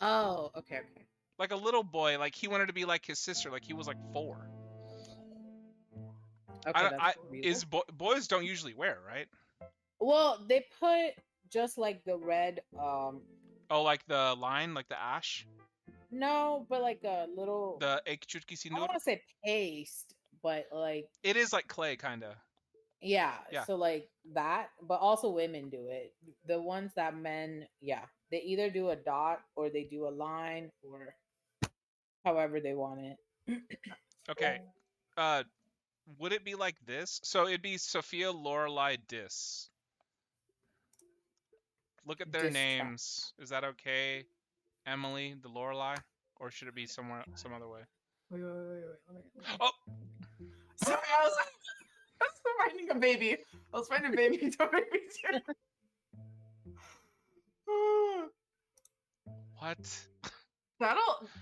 Oh, okay. Like a little boy, like he wanted to be like his sister, like he was like 4. Okay, that's reasonable. Boys don't usually wear it, right? Well, they put just like the red, Oh, like the line, like the ash, no, but like a little. the ek chutki si I don't nur. want to say paste, but like It is like clay, kinda. yeah, Yeah. so like that, but also women do it. The ones that men, yeah, they either do a dot or they do a line or however they want it. Okay. Would it be like this? So it'd be Sophia Lorelai Dis. Look at their Dis- names. Is that okay, Emily, the Lorelai, or should it be some other way? Wait. Let me... Oh, Sorry, I was finding a baby. I was finding a baby. Don't make me do what?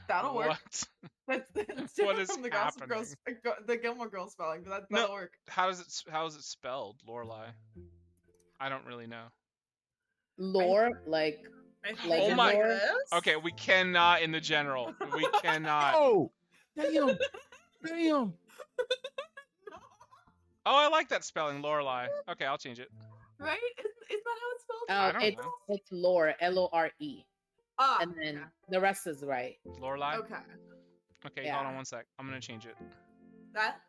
That'll work. What? That's What different is from the Gossip happening? Girls, the Gilmore Girls spelling, but No. that'll work. How is it spelled, Lorelai? I don't really know. Lore, like Like Oh my- this? Okay, we cannot in the general. We cannot. Oh, damn, damn. Oh, I like that spelling, Lorelai. Okay, I'll change it. Right? Isn't that how it's spelled? I don't it's know. it's Lore, Lore, Ah, and then the rest is right. Lorelai. okay. Okay, Yeah. hold on one sec. I'm gonna change it. That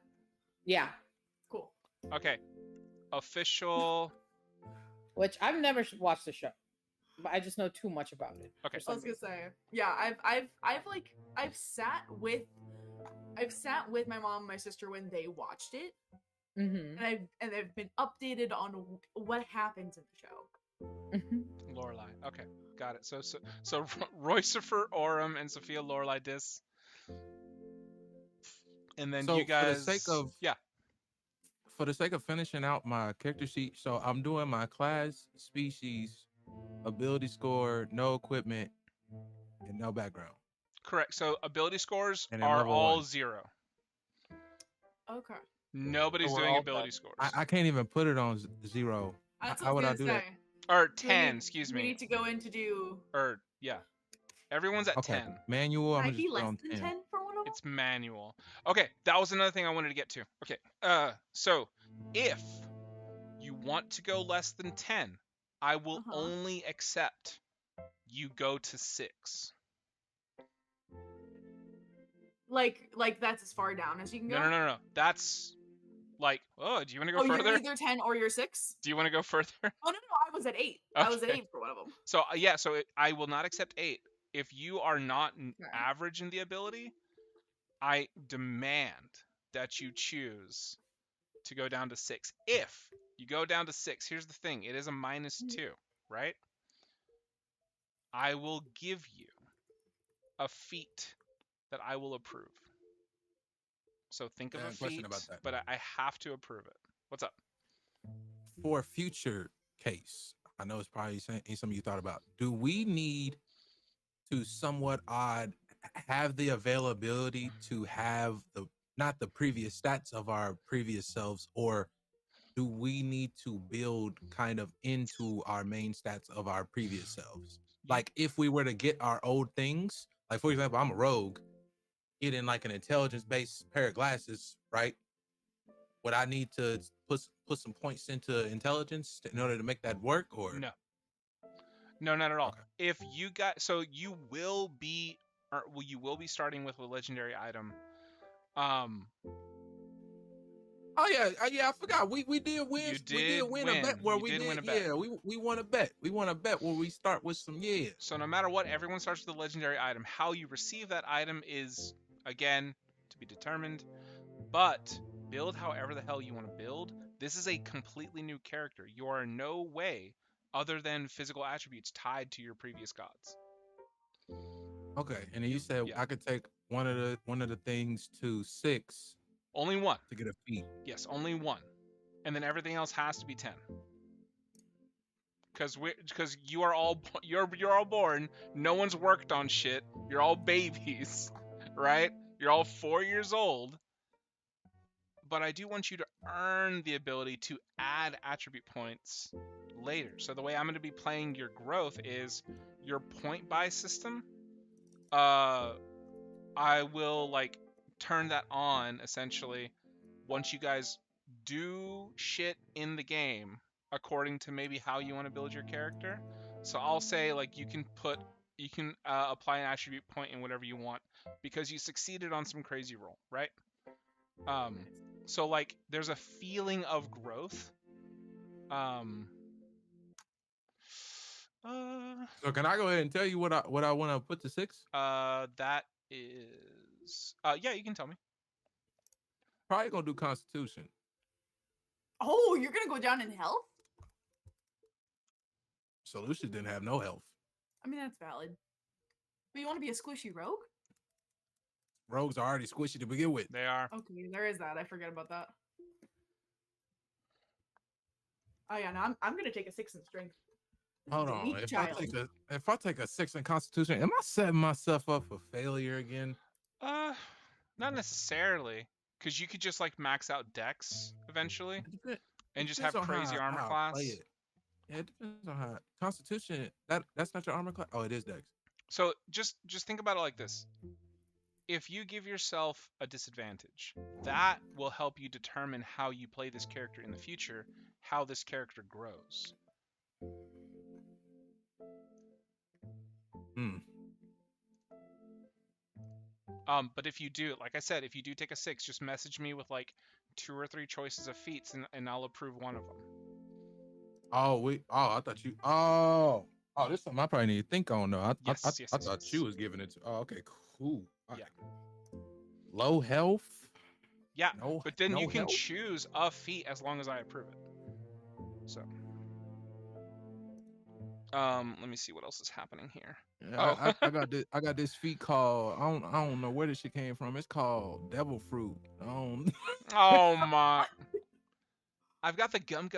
Yeah, cool. Okay. Official. which I've never watched the show, but I just know too much about it. Okay. for I some was gonna reason. say, yeah, I've sat with my mom and my sister when they watched it, Mhm. and I've been updated on what happens in the show. Mhm. Lorelai. Okay, got it. So Roycifer Oram and Sophia Lorelai Dis. And then So you guys. for the sake of yeah. for the sake of finishing out my character sheet, so I'm doing my class, species, ability score, no equipment, and no background. Correct. So ability scores And then are level all 1. 0. Okay. Nobody's So we're doing all ability done. scores. I can't even put it on 0. That's How what would I I was do gonna that? say. Or Do we 10, need- excuse do we me. need to go in to do. Or yeah. Everyone's at Okay, 10. manual. Can I'm I gonna be just put less on than 10. 10 for one of them? It's manual. Okay, that was another thing I wanted to get to. Okay. So if you want to go less than 10, I will Uh-huh. only accept you go to 6. Like that's as far down as you can go. No. That's like, oh, do you want to go Oh, further? you're either 10 or you're 6. Do you want to go further? Oh no, I was at 8. I was at Okay. 8 for one of them. So yeah, I will not accept 8. If you are not Okay. average in the ability, I demand that you choose to go down to 6. If You go down to 6. Here's the thing. It is a -2, right? I will give you a feat that I will approve. So think of a question feat, about that. but I have to approve it. What's up? For a future case, I know it's probably something you thought about. Do we need to somewhat odd have the availability to have the not the previous stats of our previous selves, or do we need to build kind of into our main stats of our previous selves? Like if we were to get our old things, like for example, I'm a rogue, getting like an intelligence-based pair of glasses, right? Would I need to put some points into intelligence in order to make that work, or No, not at all. Okay. If you you will be starting with a legendary item. Oh yeah, I forgot. We did win. You We did did win a bet where You we did did. win a bet. Yeah, we won a bet. We won a bet where we start with some So no matter what, everyone starts with a legendary item. How you receive that item is, again, to be determined. But build however the hell you want to build. This is a completely new character. You are in no way other than physical attributes tied to your previous gods. Okay, and then you said Yeah. I could take one of the things to 6 Only one. to get a feat. Yes, only one. And then everything else has to be 10. Because you're all born. No one's worked on shit. You're all babies, right? You're all 4 years old. But I do want you to earn the ability to add attribute points later. So the way I'm going to be playing your growth is your point buy system. I will like turn that on essentially once you guys do shit in the game according to maybe how you want to build your character. So I'll say like you can apply an attribute point in whatever you want because you succeeded on some crazy roll, right? So like there's a feeling of growth. So can I go ahead and tell you what I want to put to 6? That is yeah, you can tell me. Probably gonna do Constitution. Oh, you're gonna go down in health? Solution didn't have no health. I mean, that's valid. But you want to be a squishy rogue? Rogues are already squishy to begin with. They are. Okay, there is that. I forget about that. Oh yeah, no, I'm gonna take a 6 in strength. Hold on. Weak child. If I take a 6 in Constitution, am I setting myself up for failure again? Not necessarily, because you could just like max out Dex eventually, and just have crazy armor class. Yeah, it depends on how Constitution. That's not your armor class. Oh, it is Dex. So just think about it like this: if you give yourself a disadvantage, that will help you determine how you play this character in the future, how this character grows. But if you do, like I said, if you do take a 6, just message me with like 2 or 3 choices of feats, and I'll approve one of them. I thought you. This is something I probably need to think on though. I thought you was giving it to. Oh, okay, cool. All Yeah. right. Low health. Yeah, No, but then no you can health? choose a feat as long as I approve it. So, let me see what else is happening here. Yeah, I got this feat called I don't know where this shit came from. It's called Devil Fruit. Oh my! I've got the gum.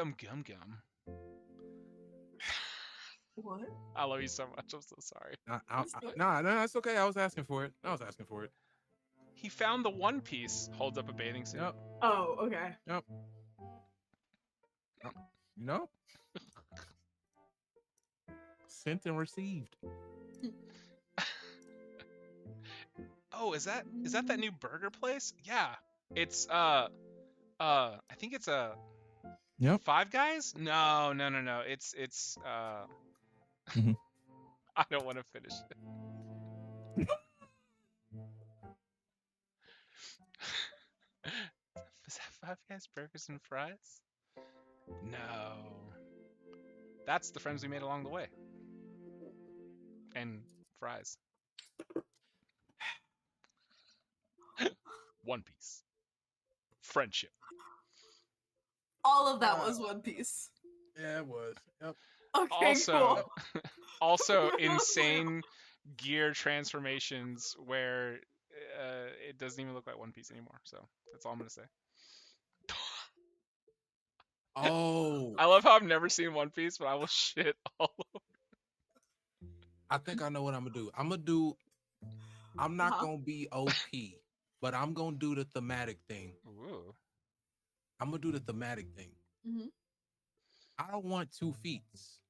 What? I love you so much. I'm so sorry. No, that's okay. I was asking for it. He found the One Piece. Holds up a bathing suit. Yep. Oh, okay. Yep. You know? Sent and received. Oh, is that new burger place? Yeah. It's I think it's a Yep. Five Guys? No. It's Mhm. I don't want to finish it. Is that Five Guys burgers and fries? No. That's the friends we made along the way. And fries. One Piece. Friendship. All of that was One Piece. Yeah, it was. Yep. Okay, Also, cool. also That was insane gear transformations where it doesn't even look like One Piece anymore. So that's all I'm gonna say. Oh, I love how I've never seen One Piece, but I will shit all over. I think I know what I'm gonna do. I'm not Uh-huh. gonna be OP, but I'm gonna do the thematic thing. Ooh. I'm gonna do the thematic thing. Mhm. I don't want 2 feats.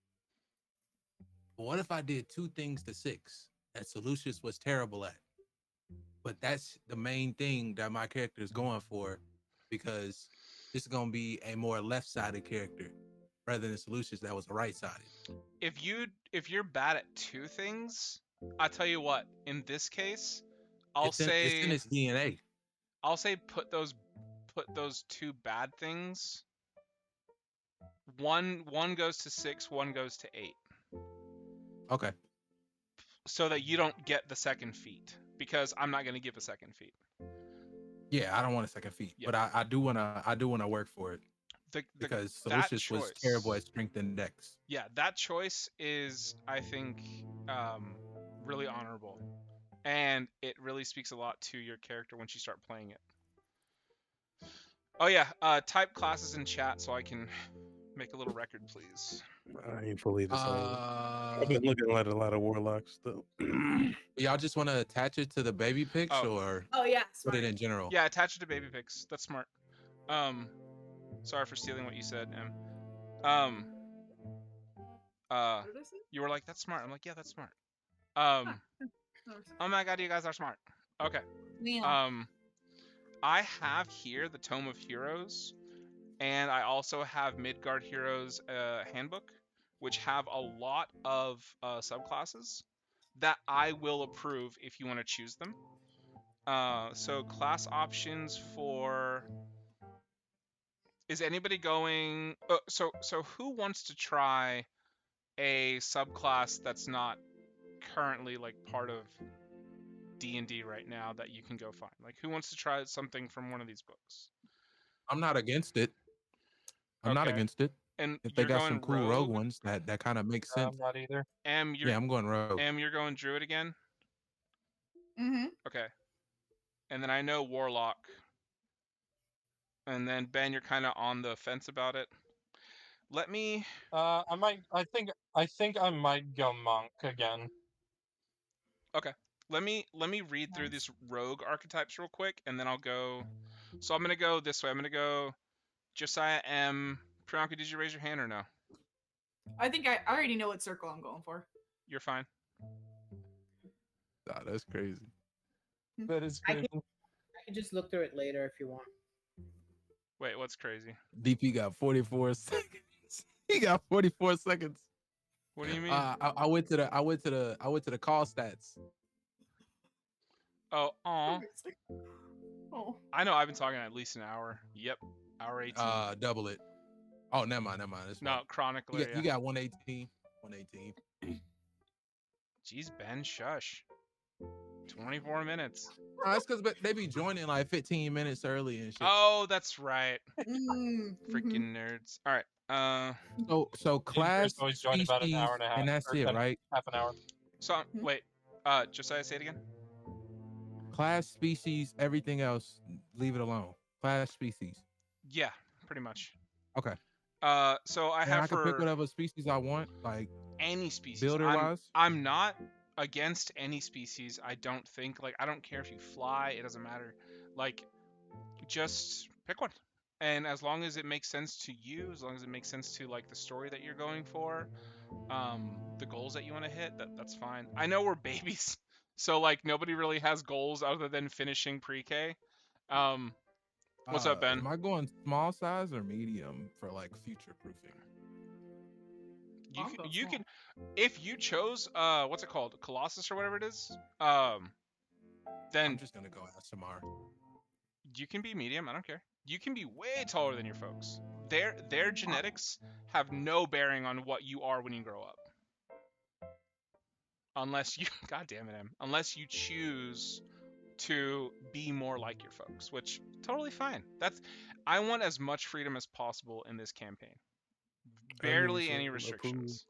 What if I did 2 things to 6 that Solucius was terrible at? But that's the main thing that my character is going for, because this is gonna be a more left-sided character rather than Solucius that was right-sided. If you're bad at 2 things, I tell you what. In this case, I'll It's in its DNA. I'll say put those 2 bad things. One goes to 6, one goes to 8. Okay. So that you don't get the second feat, because I'm not gonna give a second feat. Yeah, I don't want a second feat, Yeah. but I do wanna work for it because that Solucius was terrible at strength and dex. Yeah, that choice is, I think, really honorable, and it really speaks a lot to your character once you start playing it. Oh yeah, type classes in chat so I can make a little record, please. I ain't fully decided. I've Uh, been looking at a lot of warlocks still. y'all just want to attach it to the baby pics Oh. or Oh yeah, put smart. it in general? Yeah, attach it to baby pics. That's smart. Sorry for stealing what you said, Em. What did I say? You were like, "That's smart." I'm like, "Yeah, that's smart." No, Oh my god, you guys are smart. Okay. yeah. I have here the Tome of Heroes, and I also have Midgard Heroes Handbook, which have a lot of subclasses that I will approve if you want to choose them. So class options for. Is anybody going? So who wants to try a subclass that's not currently like part of D&D right now that you can go find? Like, who wants to try something from one of these books? I'm not against it. I'm not Okay. against it. And If they you're got going some cool rogue ones, that kind of makes sense. I'm not either. Yeah, I'm going rogue. You're going Druid again? Mm-hmm. Okay. And then I know Warlock. And then Ben, you're kind of on the fence about it. Let me. I think I might go monk again. Okay. Let me read through these rogue archetypes real quick, and then I'll go. So I'm gonna go this way. I'm gonna go Josiah M. Priyanka, did you raise your hand or no? I think I already know what circle I'm going for. You're fine. Nah, that's crazy. That is I crazy. can just look through it later if you want. Wait, what's crazy? DP got 44 seconds. He got 44 seconds. What do you mean? I went to the call stats. Oh, aw. Oh. I know I've been talking at least an hour. Yep. Hour 18. Double it. Oh, never mind. It's No, fine. chronically. You got 118. 118. Jeez, Ben, shush. 24 minutes. Oh, that's because they be joining like 15 minutes early and shit. Oh, that's right. Mm-hmm. Freaking nerds. All right. So class, always join about an hour and a half, and that's or it, 10 right? half an hour. So wait. Josiah, say it again. Class, species, everything else, leave it alone. Class, species. Yeah, pretty much. Okay. So I And have I can for pick whatever species I want, like any species. builder wise. I'm not against any species. I don't think, like, I don't care if you fly. It doesn't matter. Like, just pick one. And as long as it makes sense to you, as long as it makes sense to like the story that you're going for, the goals that you want to hit, that's fine. I know we're babies, so like nobody really has goals other than finishing pre-K. What's up, Ben? Am I going small size or medium for like future proofing? You can, if you chose what's it called, Colossus or whatever it is, then I'm just gonna go SMR. you can be medium. I don't care. You can be way taller than your folks. Their genetics have no bearing on what you are when you grow up. Unless you, God damn it, Em. Unless you choose to be more like your folks, which totally fine. I want as much freedom as possible in this campaign. Barely any restrictions.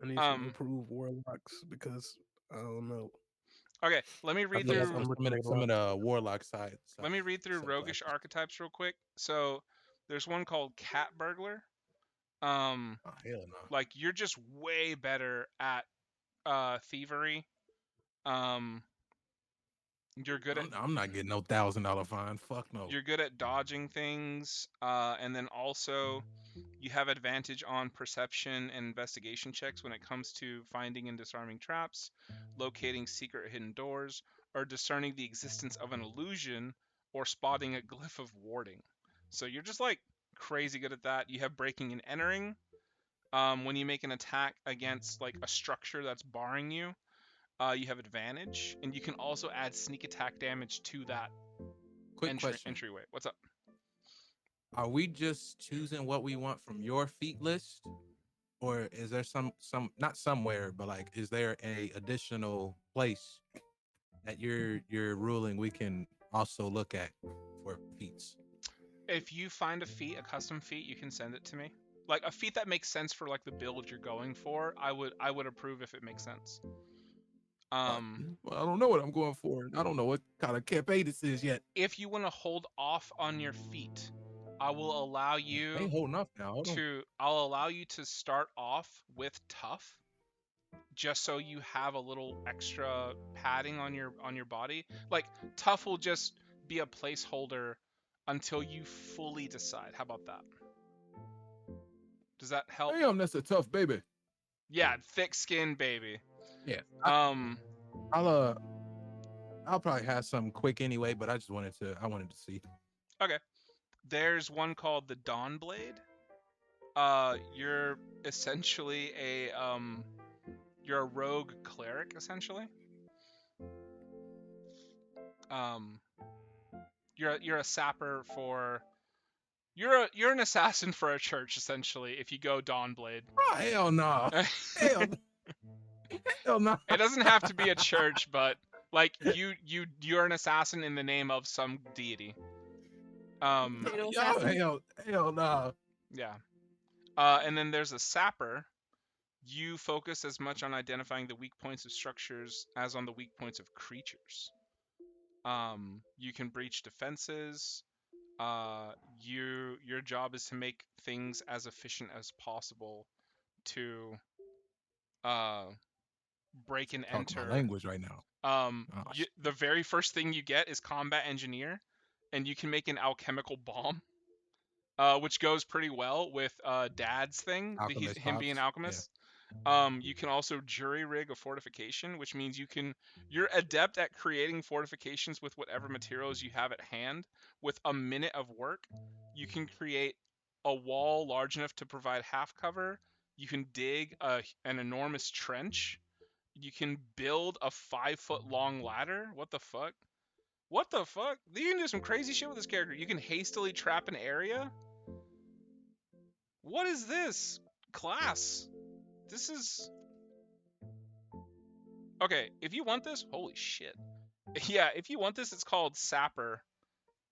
I need some approved warlocks because I don't know. Okay, let me read feel like through. I'm looking at some of the warlock side. Let me read through roguish archetypes real quick. So there's one called Cat Burglar. Oh, hell no. Like you're just way better at thievery. You're good at. I'm not getting no $1,000 fine. Fuck no. You're good at dodging things, and then also you have advantage on perception and investigation checks when it comes to finding and disarming traps, locating secret hidden doors, or discerning the existence of an illusion or spotting a glyph of warding. So you're just like crazy good at that. You have breaking and entering. When you make an attack against like a structure that's barring you, you have advantage, and you can also add sneak attack damage to that Quick question. entryway. What's up? Are we just choosing what we want from your feat list, or is there some not somewhere, but like, is there a additional place that you're ruling we can also look at for feats? If you find a feat, a custom feat, you can send it to me. Like a feat that makes sense for like the build you're going for, I would approve if it makes sense. Well, I don't know what I'm going for. I don't know what kind of campaign this is yet. If you want to hold off on your feat, I will allow you I ain't holding off now. Hold on. I'll allow you to start off with tough, just so you have a little extra padding on your body. Like tough will just be a placeholder until you fully decide. How about that? Does that help? Damn, that's a tough baby. Yeah, thick skin baby. Yeah. I'll probably have something quick anyway, but I wanted to see. Okay. There's one called the Dawn Blade. You're essentially you're a rogue cleric essentially. You're a sapper for. You're an assassin for a church essentially. If you go Dawn Blade. Oh hell no! Hell no! It doesn't have to be a church, but like you're an assassin in the name of some deity. Hell no! Yeah. And then there's a sapper. You focus as much on identifying the weak points of structures as on the weak points of creatures. You can breach defenses. Your job is to make things as efficient as possible to break and enter. My language right now. The very first thing you get is combat engineer, and you can make an alchemical bomb, which goes pretty well with Dad's thing. Him being an alchemist. Yeah. You can also jury rig a fortification, which means you're adept at creating fortifications with whatever materials you have at hand. With a minute of work, you can create a wall large enough to provide half cover. You can dig an enormous trench. You can build a 5-foot long ladder. What the fuck? What the fuck? You can do some crazy shit with this character. You can hastily trap an area. What is this class? This is... Okay, if you want this... Holy shit. Yeah, if you want this, it's called Sapper.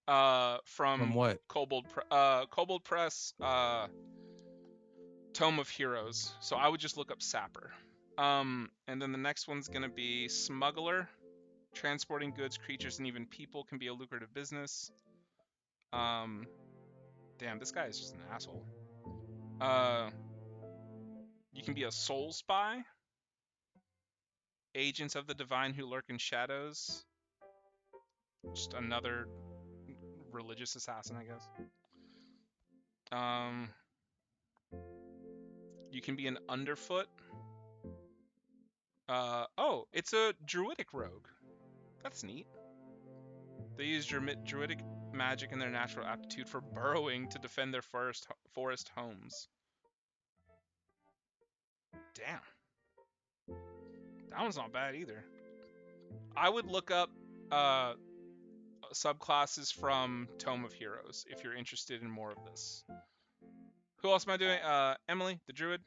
From what? Kobold Press, Tome of Heroes. So I would just look up Sapper. And then the next one's gonna be Smuggler. Transporting goods, creatures, and even people can be a lucrative business. Damn, this guy is just an asshole. You can be a soul spy. Agents of the divine who lurk in shadows. Just another religious assassin, I guess. You can be an underfoot. Oh, it's a druidic rogue. That's neat. They use druidic magic and their natural aptitude for burrowing to defend their forest homes. Damn. That one's not bad either. I would look up subclasses from Tome of Heroes if you're interested in more of this. Who else am I doing? Emily, the druid.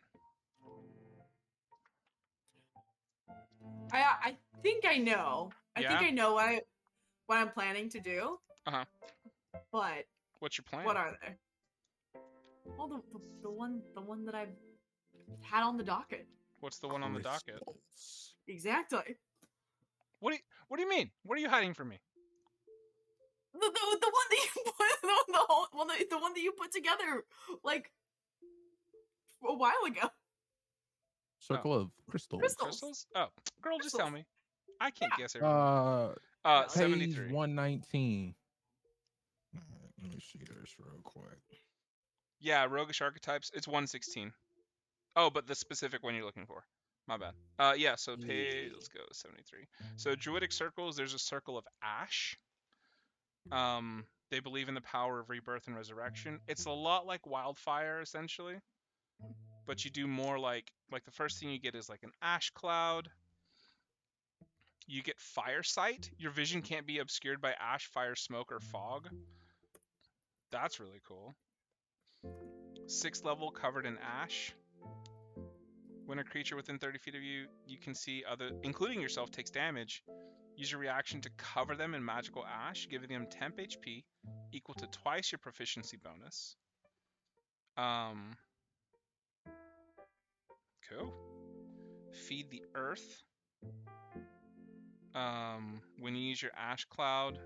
I think I know. I think I know. what I'm planning to do. Uh-huh. But What's your plan? what are they? Well, the one that I've had on the docket. What's the one on the docket? Crystals. Exactly. What do you mean? What are you hiding from me? The one that you put the one that you put together like a while ago. Circle of crystals. Crystals? Oh, girl, just tell me. I can't guess everything. No. Page 73. 119. Let me see this real quick. Yeah, roguish archetypes. It's 116. Oh, but the specific one you're looking for. My bad. Yeah, so page, let's go 73. So druidic circles, there's a circle of ash. They believe in the power of rebirth and resurrection. It's a lot like wildfire, essentially. But you do more like the first thing you get is like an ash cloud. You get fire sight. Your vision can't be obscured by ash, fire, smoke, or fog. That's really cool. 6th level, covered in ash. When a creature within 30 feet of you can see other, including yourself, takes damage, use your reaction to cover them in magical ash, giving them temp HP, equal to twice your proficiency bonus. Cool. Feed the earth. When you use your ash cloud,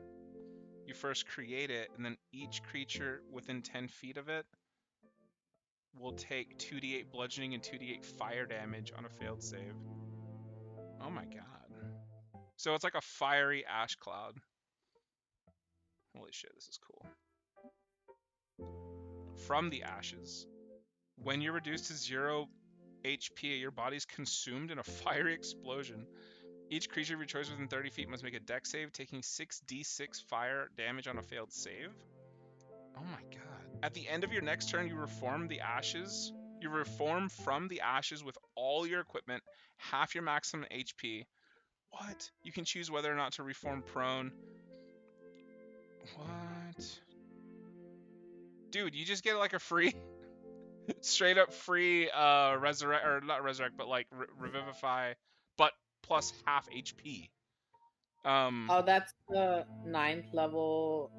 you first create it, and then each creature within 10 feet of it will take 2d8 bludgeoning and 2d8 fire damage on a failed save. Oh my god. So it's like a fiery ash cloud. Holy shit, this is cool. From the ashes. When you're reduced to 0 HP, your body's consumed in a fiery explosion. Each creature of your choice within 30 feet must make a dex save, taking 6d6 fire damage on a failed save. Oh my god. At the end of your next turn, you reform the ashes. You reform from the ashes with all your equipment, half your maximum HP. What? You can choose whether or not to reform prone. What? Dude, you just get like a free, straight up free resurrect, or not resurrect, but like revivify, but plus half HP. Oh, that's the 9th level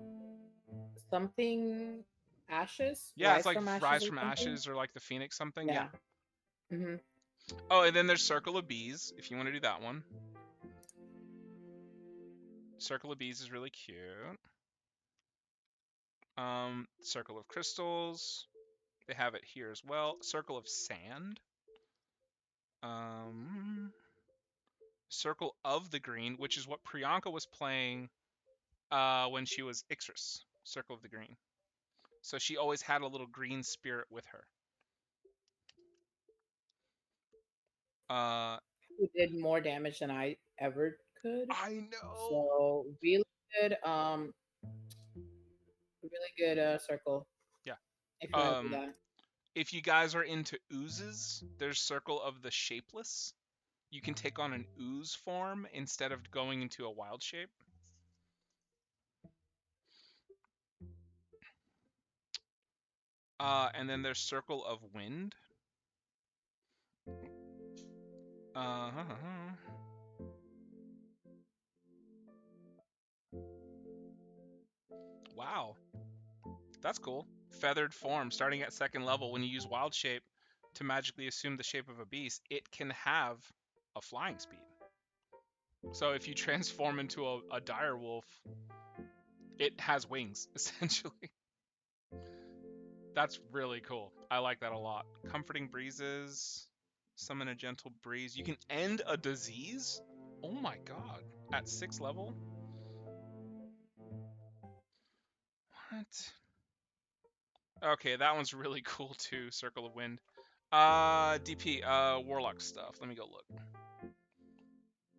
something ashes. Yeah, Rise it's like from ashes rise or from something? ashes or like the phoenix something. Yeah. Yeah. Mm-hmm. Oh, and then there's circle of bees if you want to do that one. Circle of bees is really cute. Circle of crystals. They have it here as well. Circle of sand. Circle of the green, which is what Priyanka was playing when she was Ixris. Circle of the green. So she always had a little green spirit with her. Who did more damage than I ever could. I know. So really good, circle. Yeah. If you want to do that. If you guys are into oozes, there's Circle of the Shapeless. You can take on an ooze form instead of going into a wild shape. And then there's Circle of Wind. Wow. That's cool. Feathered form, starting at 2nd level. When you use wild shape to magically assume the shape of a beast, it can have a flying speed. So if you transform into a dire wolf, it has wings, essentially. That's really cool. I like that a lot. Comforting breezes. Summon a gentle breeze. You can end a disease? Oh my god. At 6th level? What? Okay, that one's really cool too. Circle of Wind. DP, Warlock stuff. Let me go look.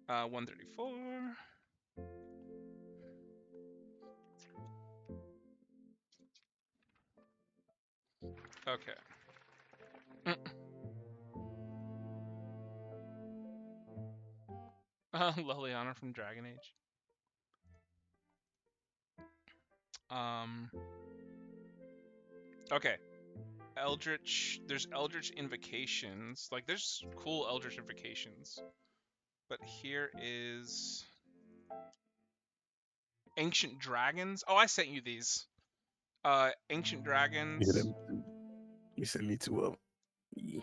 134. Okay. Liliana from Dragon Age. Okay. Eldritch. There's Eldritch invocations. Like, there's cool Eldritch invocations. But here is Ancient dragons. Oh, I sent you these. Ancient Yeah, dragons. them too. You sent me 2 of them. Yeah.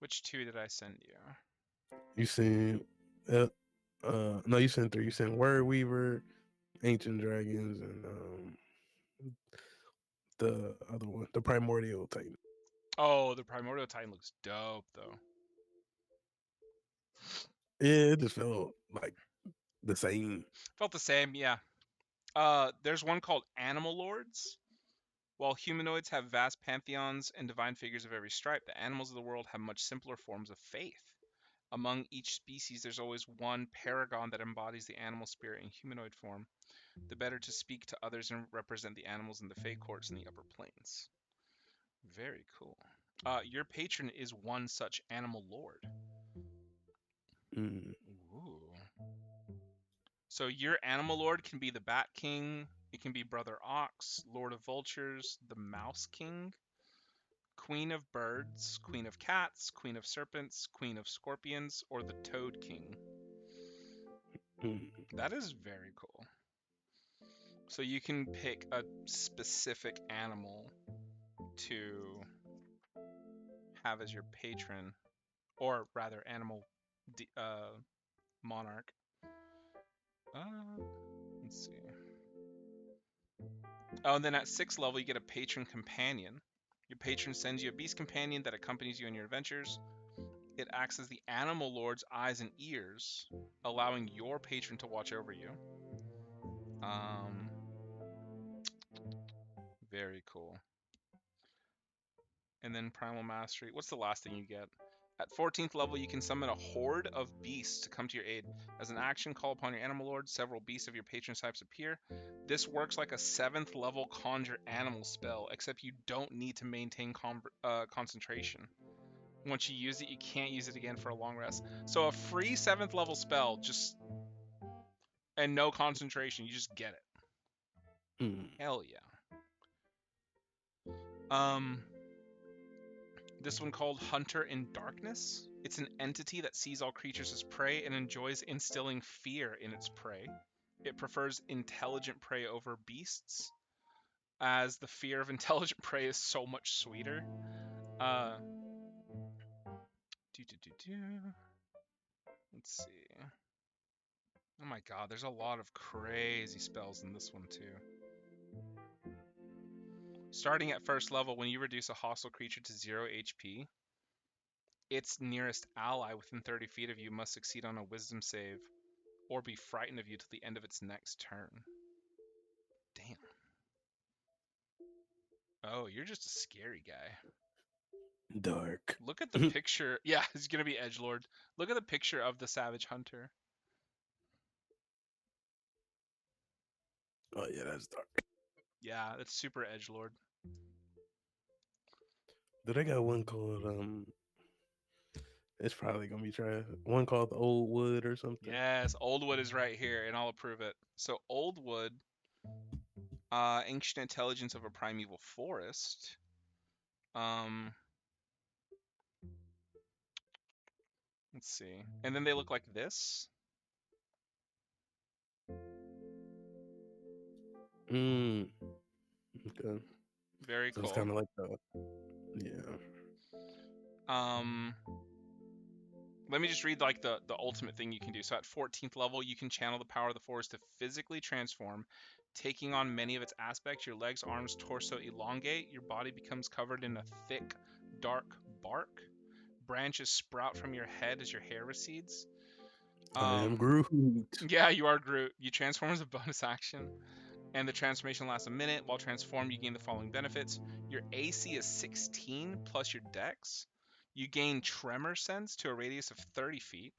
Which 2 did I send you? You sent no, you sent 3. You sent Word Weaver, Ancient Dragons, and the other one, the Primordial Titan. Oh, the Primordial Titan looks dope though. Yeah, it just felt like the same. Felt the same, yeah. There's one called Animal Lords. While humanoids have vast pantheons and divine figures of every stripe, the animals of the world have much simpler forms of faith. Among each species, there's always one paragon that embodies the animal spirit in humanoid form, the better to speak to others and represent the animals in the Fey courts in the upper planes. Very cool. Your patron is one such animal lord. Mm. Ooh. So your animal lord can be the Bat King, it can be Brother Ox, Lord of Vultures, the Mouse King, Queen of Birds, Queen of Cats, Queen of Serpents, Queen of Scorpions, or the Toad King. Mm. That is very cool. So you can pick a specific animal to have as your patron, or rather, animal monarch. Let's see. Oh, and then at 6th level, you get a patron companion. Your patron sends you a beast companion that accompanies you in your adventures. It acts as the animal lord's eyes and ears, allowing your patron to watch over you. Very cool. And then Primal Mastery. What's the last thing you get? At 14th level, you can summon a horde of beasts to come to your aid. As an action, call upon your animal lord. Several beasts of your patron types appear. This works like a 7th level conjure animal spell, except you don't need to maintain concentration. Once you use it, you can't use it again for a long rest. So a free 7th level spell, and no concentration, you just get it. Mm. Hell yeah. This one called Hunter in Darkness. It's an entity that sees all creatures as prey and enjoys instilling fear in its prey. It prefers intelligent prey over beasts, as the fear of intelligent prey is so much sweeter. Let's see. Oh my god, there's a lot of crazy spells in this one too. Starting at 1st level, when you reduce a hostile creature to 0 HP, its nearest ally within 30 feet of you must succeed on a wisdom save or be frightened of you till the end of its next turn. Damn. Oh, you're just a scary guy. Dark. Look at the picture. Yeah, he's gonna be edgelord. Look at the picture of the Savage Hunter. Oh yeah, that's dark. Yeah, that's super edgelord. Do they got one called it's probably gonna be trash. One called the Old Wood or something. Yes, Oldwood is right here, and I'll approve it. So Oldwood, ancient intelligence of a primeval forest. Let's see. And then they look like this. Mm. Okay. Very So cool. it's kind of like the yeah. Let me just read like the ultimate thing you can do. So at 14th level, you can channel the power of the forest to physically transform, taking on many of its aspects. Your legs, arms, torso elongate. Your body becomes covered in a thick, dark bark. Branches sprout from your head as your hair recedes. I am Groot. Yeah, you are Groot. You transform as a bonus action, and the transformation lasts a minute. While transformed, you gain the following benefits. Your AC is 16 plus your dex. You gain tremor sense to a radius of 30 feet.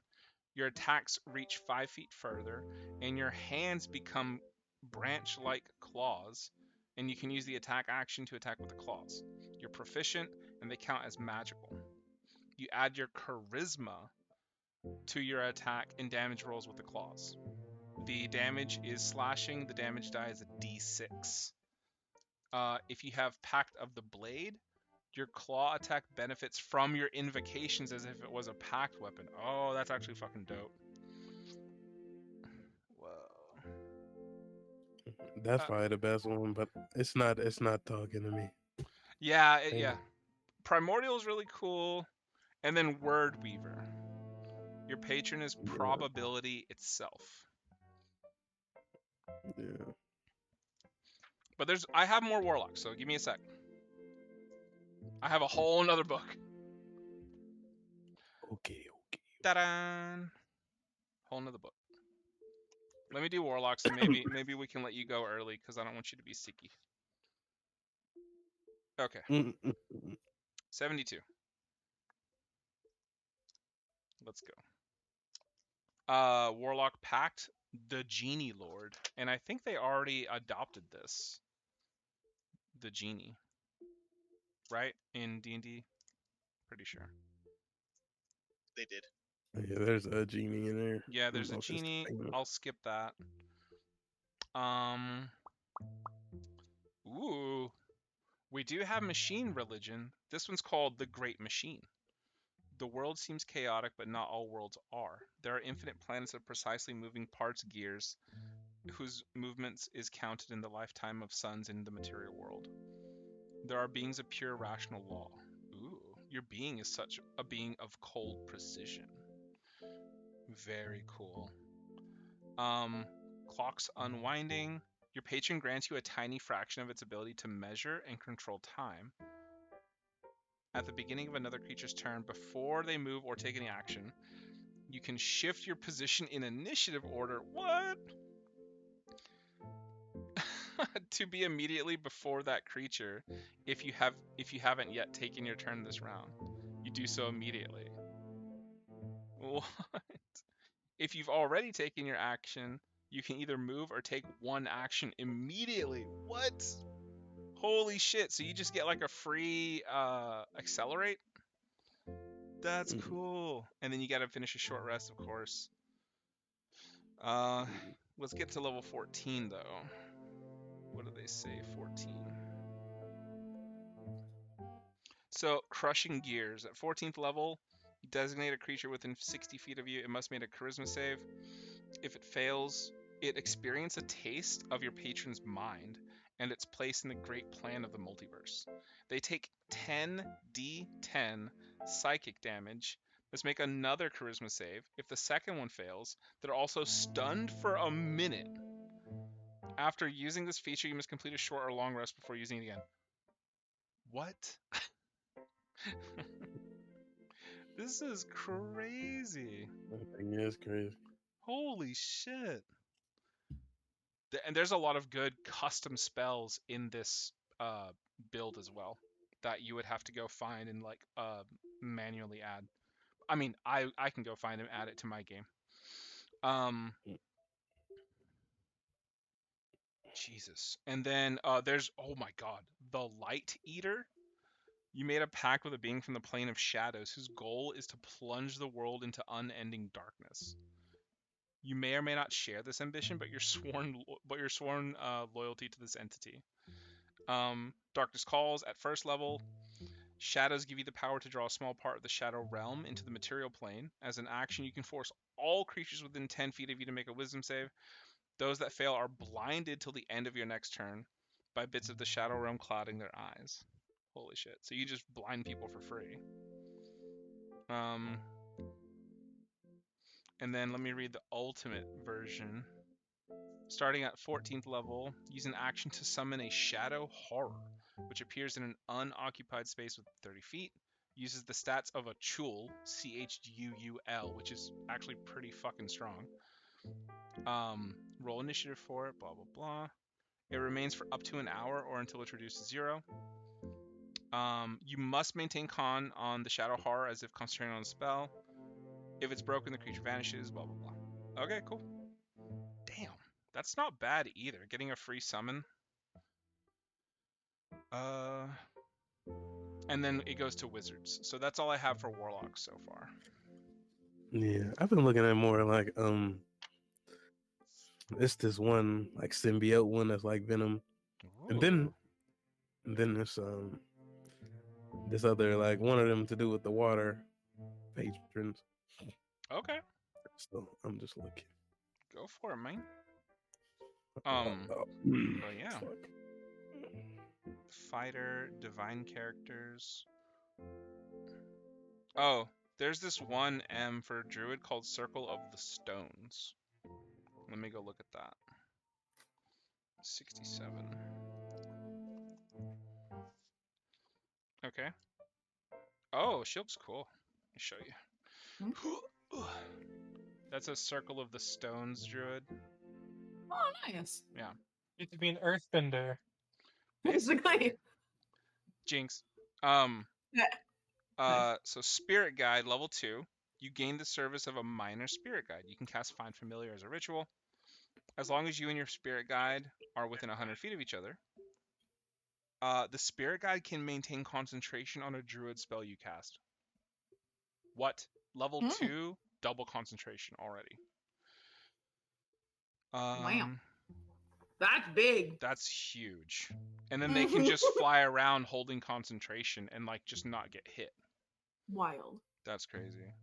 Your attacks reach 5 feet further, and your hands become branch-like claws, and you can use the attack action to attack with the claws. You're proficient, and they count as magical. You add your charisma to your attack and damage rolls with the claws. The damage is slashing. The damage die is a d6. If you have Pact of the Blade, your claw attack benefits from your invocations as if it was a pact weapon. Oh, that's actually fucking dope. That's Uh, probably the best one, but it's not. It's not talking to me. yeah, Dang yeah. it. Primordial is really cool, and then Word Weaver. Your patron is Yeah. probability itself. Yeah. But I have more warlocks, so give me a sec. I have a whole nother book. Okay. Ta-da! Whole nother book. Let me do warlocks, and maybe we can let you go early because I don't want you to be sticky. Okay, 72. Let's go. Warlock Pact, the Genie Lord, and I think they already adopted this. The Genie, right? In D&D, pretty sure. They did. Yeah, there's a genie in there. Yeah, there's a I'll just Genie. hang up. I'll skip that. Ooh, we do have machine religion. This one's called the Great Machine. The world seems chaotic, but not all worlds are. There are infinite planets of precisely moving parts gears, whose movements is counted in the lifetime of suns in the material world. There are beings of pure rational law. Ooh, your being is such a being of cold precision. Very cool. Clocks unwinding. Your patron grants you a tiny fraction of its ability to measure and control time. At the beginning of another creature's turn, before they move or take any action, you can shift your position in initiative order. What? To be immediately before that creature if you haven't yet taken your turn this round. You do so immediately. What? If you've already taken your action, you can either move or take one action immediately. What? Holy shit. So you just get like a free accelerate? That's cool. And then you gotta finish a short rest, of course. Let's get to level 14 though. What do they say? 14. So, Crushing Gears. At 14th level, you designate a creature within 60 feet of you. It must make a charisma save. If it fails, it experiences a taste of your patron's mind and its place in the great plan of the multiverse. They take 10d10 psychic damage. Let's make another charisma save. If the second one fails, they're also stunned for a minute. After using this feature, you must complete a short or long rest before using it again. What? This is crazy. That thing is crazy. Holy shit. And there's a lot of good custom spells in this build as well that you would have to go find and like manually add. I mean, I can go find and add it to my game. Jesus. And then there's, oh my god, the Light Eater. You made a pact with a being from the plane of shadows whose goal is to plunge the world into unending darkness. You may or may not share this ambition, but your sworn loyalty to this entity. Darkness Calls at first level. Shadows give you the power to draw a small part of the shadow realm into the material plane. As an action, you can force all creatures within 10 feet of you to make a wisdom save. Those that fail are blinded till the end of your next turn by bits of the shadow realm clouding their eyes. Holy shit. So you just blind people for free. And then let me read the ultimate version. Starting at 14th level, use an action to summon a shadow horror, which appears in an unoccupied space with 30 feet. Uses the stats of a Chul, Chuul, which is actually pretty fucking strong. Roll initiative for it, blah, blah, blah. It remains for up to an hour or until it's reduced to 0. You must maintain con on the shadow horror as if concentrating on the spell. If it's broken, the creature vanishes, blah, blah, blah. Okay, cool. Damn. That's not bad either. Getting a free summon. And then it goes to wizards. So that's all I have for warlocks so far. Yeah, I've been looking at more like it's this one like symbiote one that's like Venom, and then this other like one of them to do with the water patrons. Okay. So I'm just looking. Go for it, man. But yeah. Fighter, divine characters. Oh, there's this one M for druid called Circle of the Stones. Let me go look at that. 67. Okay. Oh, she looks cool. Let me show you. That's a Circle of the Stones druid. Oh, nice. Yeah. You have to be an earthbender. Basically. Jinx. Yeah. So Spirit Guide, level 2. You gain the service of a minor Spirit Guide. You can cast Find Familiar as a ritual. As long as you and your Spirit Guide are within 100 feet of each other. The Spirit Guide can maintain concentration on a druid spell you cast. What? Level 2, double concentration already. Wow. That's big. That's huge. And then they can just fly around holding concentration and like just not get hit. Wild. That's crazy.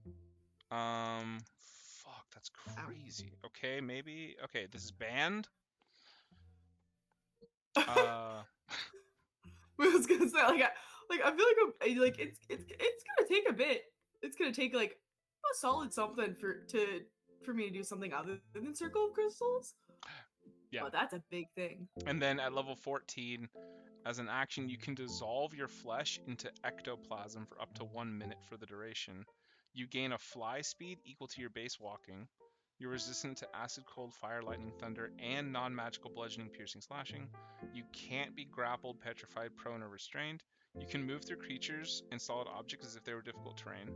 Fuck, that's crazy. Okay, maybe. Okay, this is banned. I was gonna say I feel like it's gonna take a bit. It's gonna take like a solid something for me to do something other than Circle of Crystals. Yeah. But that's a big thing. And then at level 14, as an action, you can dissolve your flesh into ectoplasm for up to 1 minute for the duration. You gain a fly speed equal to your base walking. You're resistant to acid, cold, fire, lightning, thunder, and non-magical bludgeoning, piercing, slashing. You can't be grappled, petrified, prone, or restrained. You can move through creatures and solid objects as if they were difficult terrain.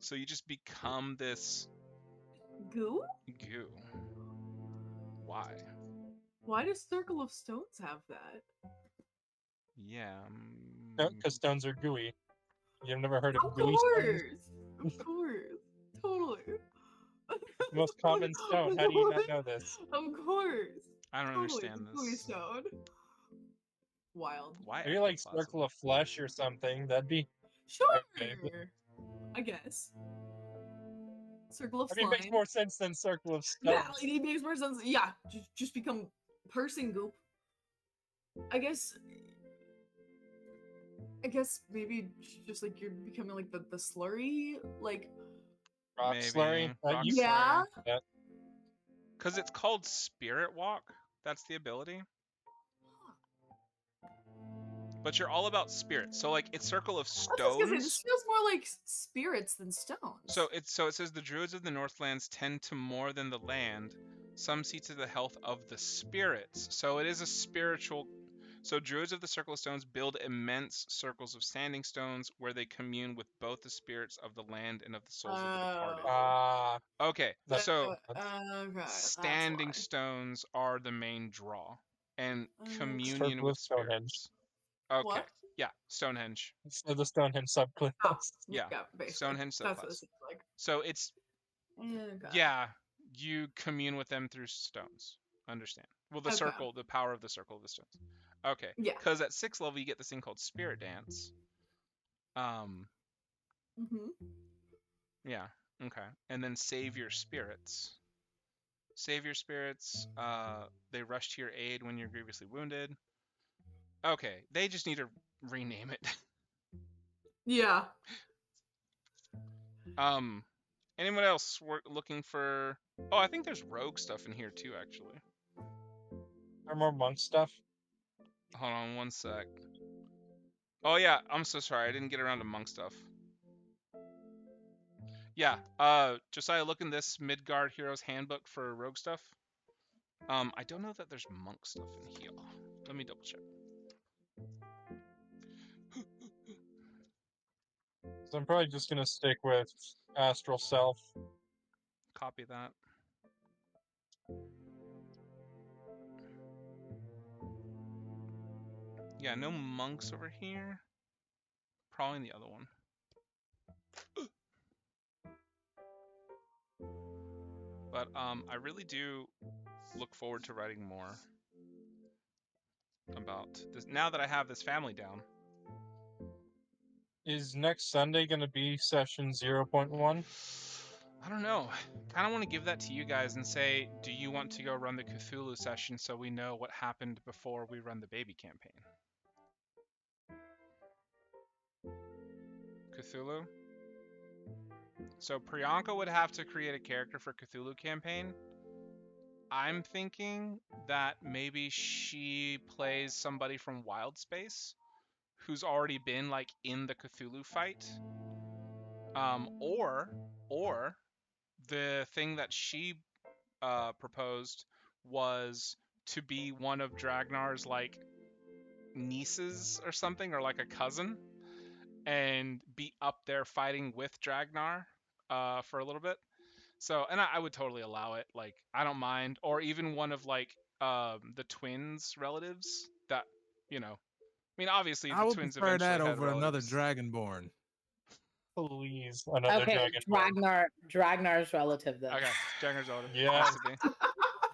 So you just become this Goo? goo. Why? Why does Circle of Stones have that? Yeah. Because stones are gooey. You've never heard of Of gooey stones? course. Of course. Totally. The most common stone. How do you not know this? Of course. I don't Totally. understand The gooey this. stone. Wild. Why? Maybe like ectoplasm? circle of flesh or something. That'd be. Sure. Okay. I guess. Circle of I mean, it makes slime. more sense than circle of stones. Yeah, like, it makes more sense. Yeah, just become person goop. I guess maybe just like you're becoming like the slurry, like Rock Maybe. slurry. Rock You- yeah. Because it's called Spirit Walk. That's the ability. But you're all about spirits. So like it's Circle of I was just gonna say, Stones. this feels more like spirits than stones. So it says the druids of the Northlands tend to more than the land. Some see to the health of the spirits. So it is a spiritual. So druids of the Circle of Stones build immense circles of standing stones where they commune with both the spirits of the land and of the souls of the departed. Okay, That's- so okay, standing that's stones are the main draw, and Okay. communion Circle with of Stonehenge. spirits. Okay, What? yeah, Stonehenge. So the Stonehenge subclass. Oh, Yeah, basically. Stonehenge That's what it subclass. seems like. So it's Okay. yeah, you commune with them through stones. Understand? Well, the Okay. circle, the power of the Circle of the Stones. Okay. Yeah. Because at 6th level you get this thing called Spirit Dance. Yeah. Okay. And then Save Your Spirits. Save Your Spirits. They rush to your aid when you're grievously wounded. Okay. They just need to rename it. Yeah. Anyone else looking for? Oh, I think there's rogue stuff in here too, actually. Or more monk stuff. Hold on one sec. Oh yeah, I'm so sorry. I didn't get around to monk stuff. Yeah, Josiah, look in this Midgard Heroes Handbook for rogue stuff. I don't know that there's monk stuff in here. Let me double check. So I'm probably just gonna stick with Astral Self. Copy that. Yeah, no monks over here. Probably in the other one. But I really do look forward to writing more about this now that I have this family down. Is next Sunday gonna be session 0.1? I don't know. Kind of want to give that to you guys and say, do you want to go run the Cthulhu session so we know what happened before we run the baby campaign? Cthulhu? So Priyanka would have to create a character for Cthulhu campaign. I'm thinking that maybe she plays somebody from Wild Space who's already been like in the Cthulhu fight. Or the thing that she proposed was to be one of Dragnar's like nieces or something, or like a cousin, and be up there fighting with Dragnar for a little bit. So, and I would totally allow it. Like, I don't mind. Or even one of like the twins' relatives that, you know. I mean, obviously I the would twins prefer eventually that had over another relatives. Dragonborn. Please, another Okay, dragon. Dragnar's relative then. Okay, Dragnar's relative. Yes. Has to be.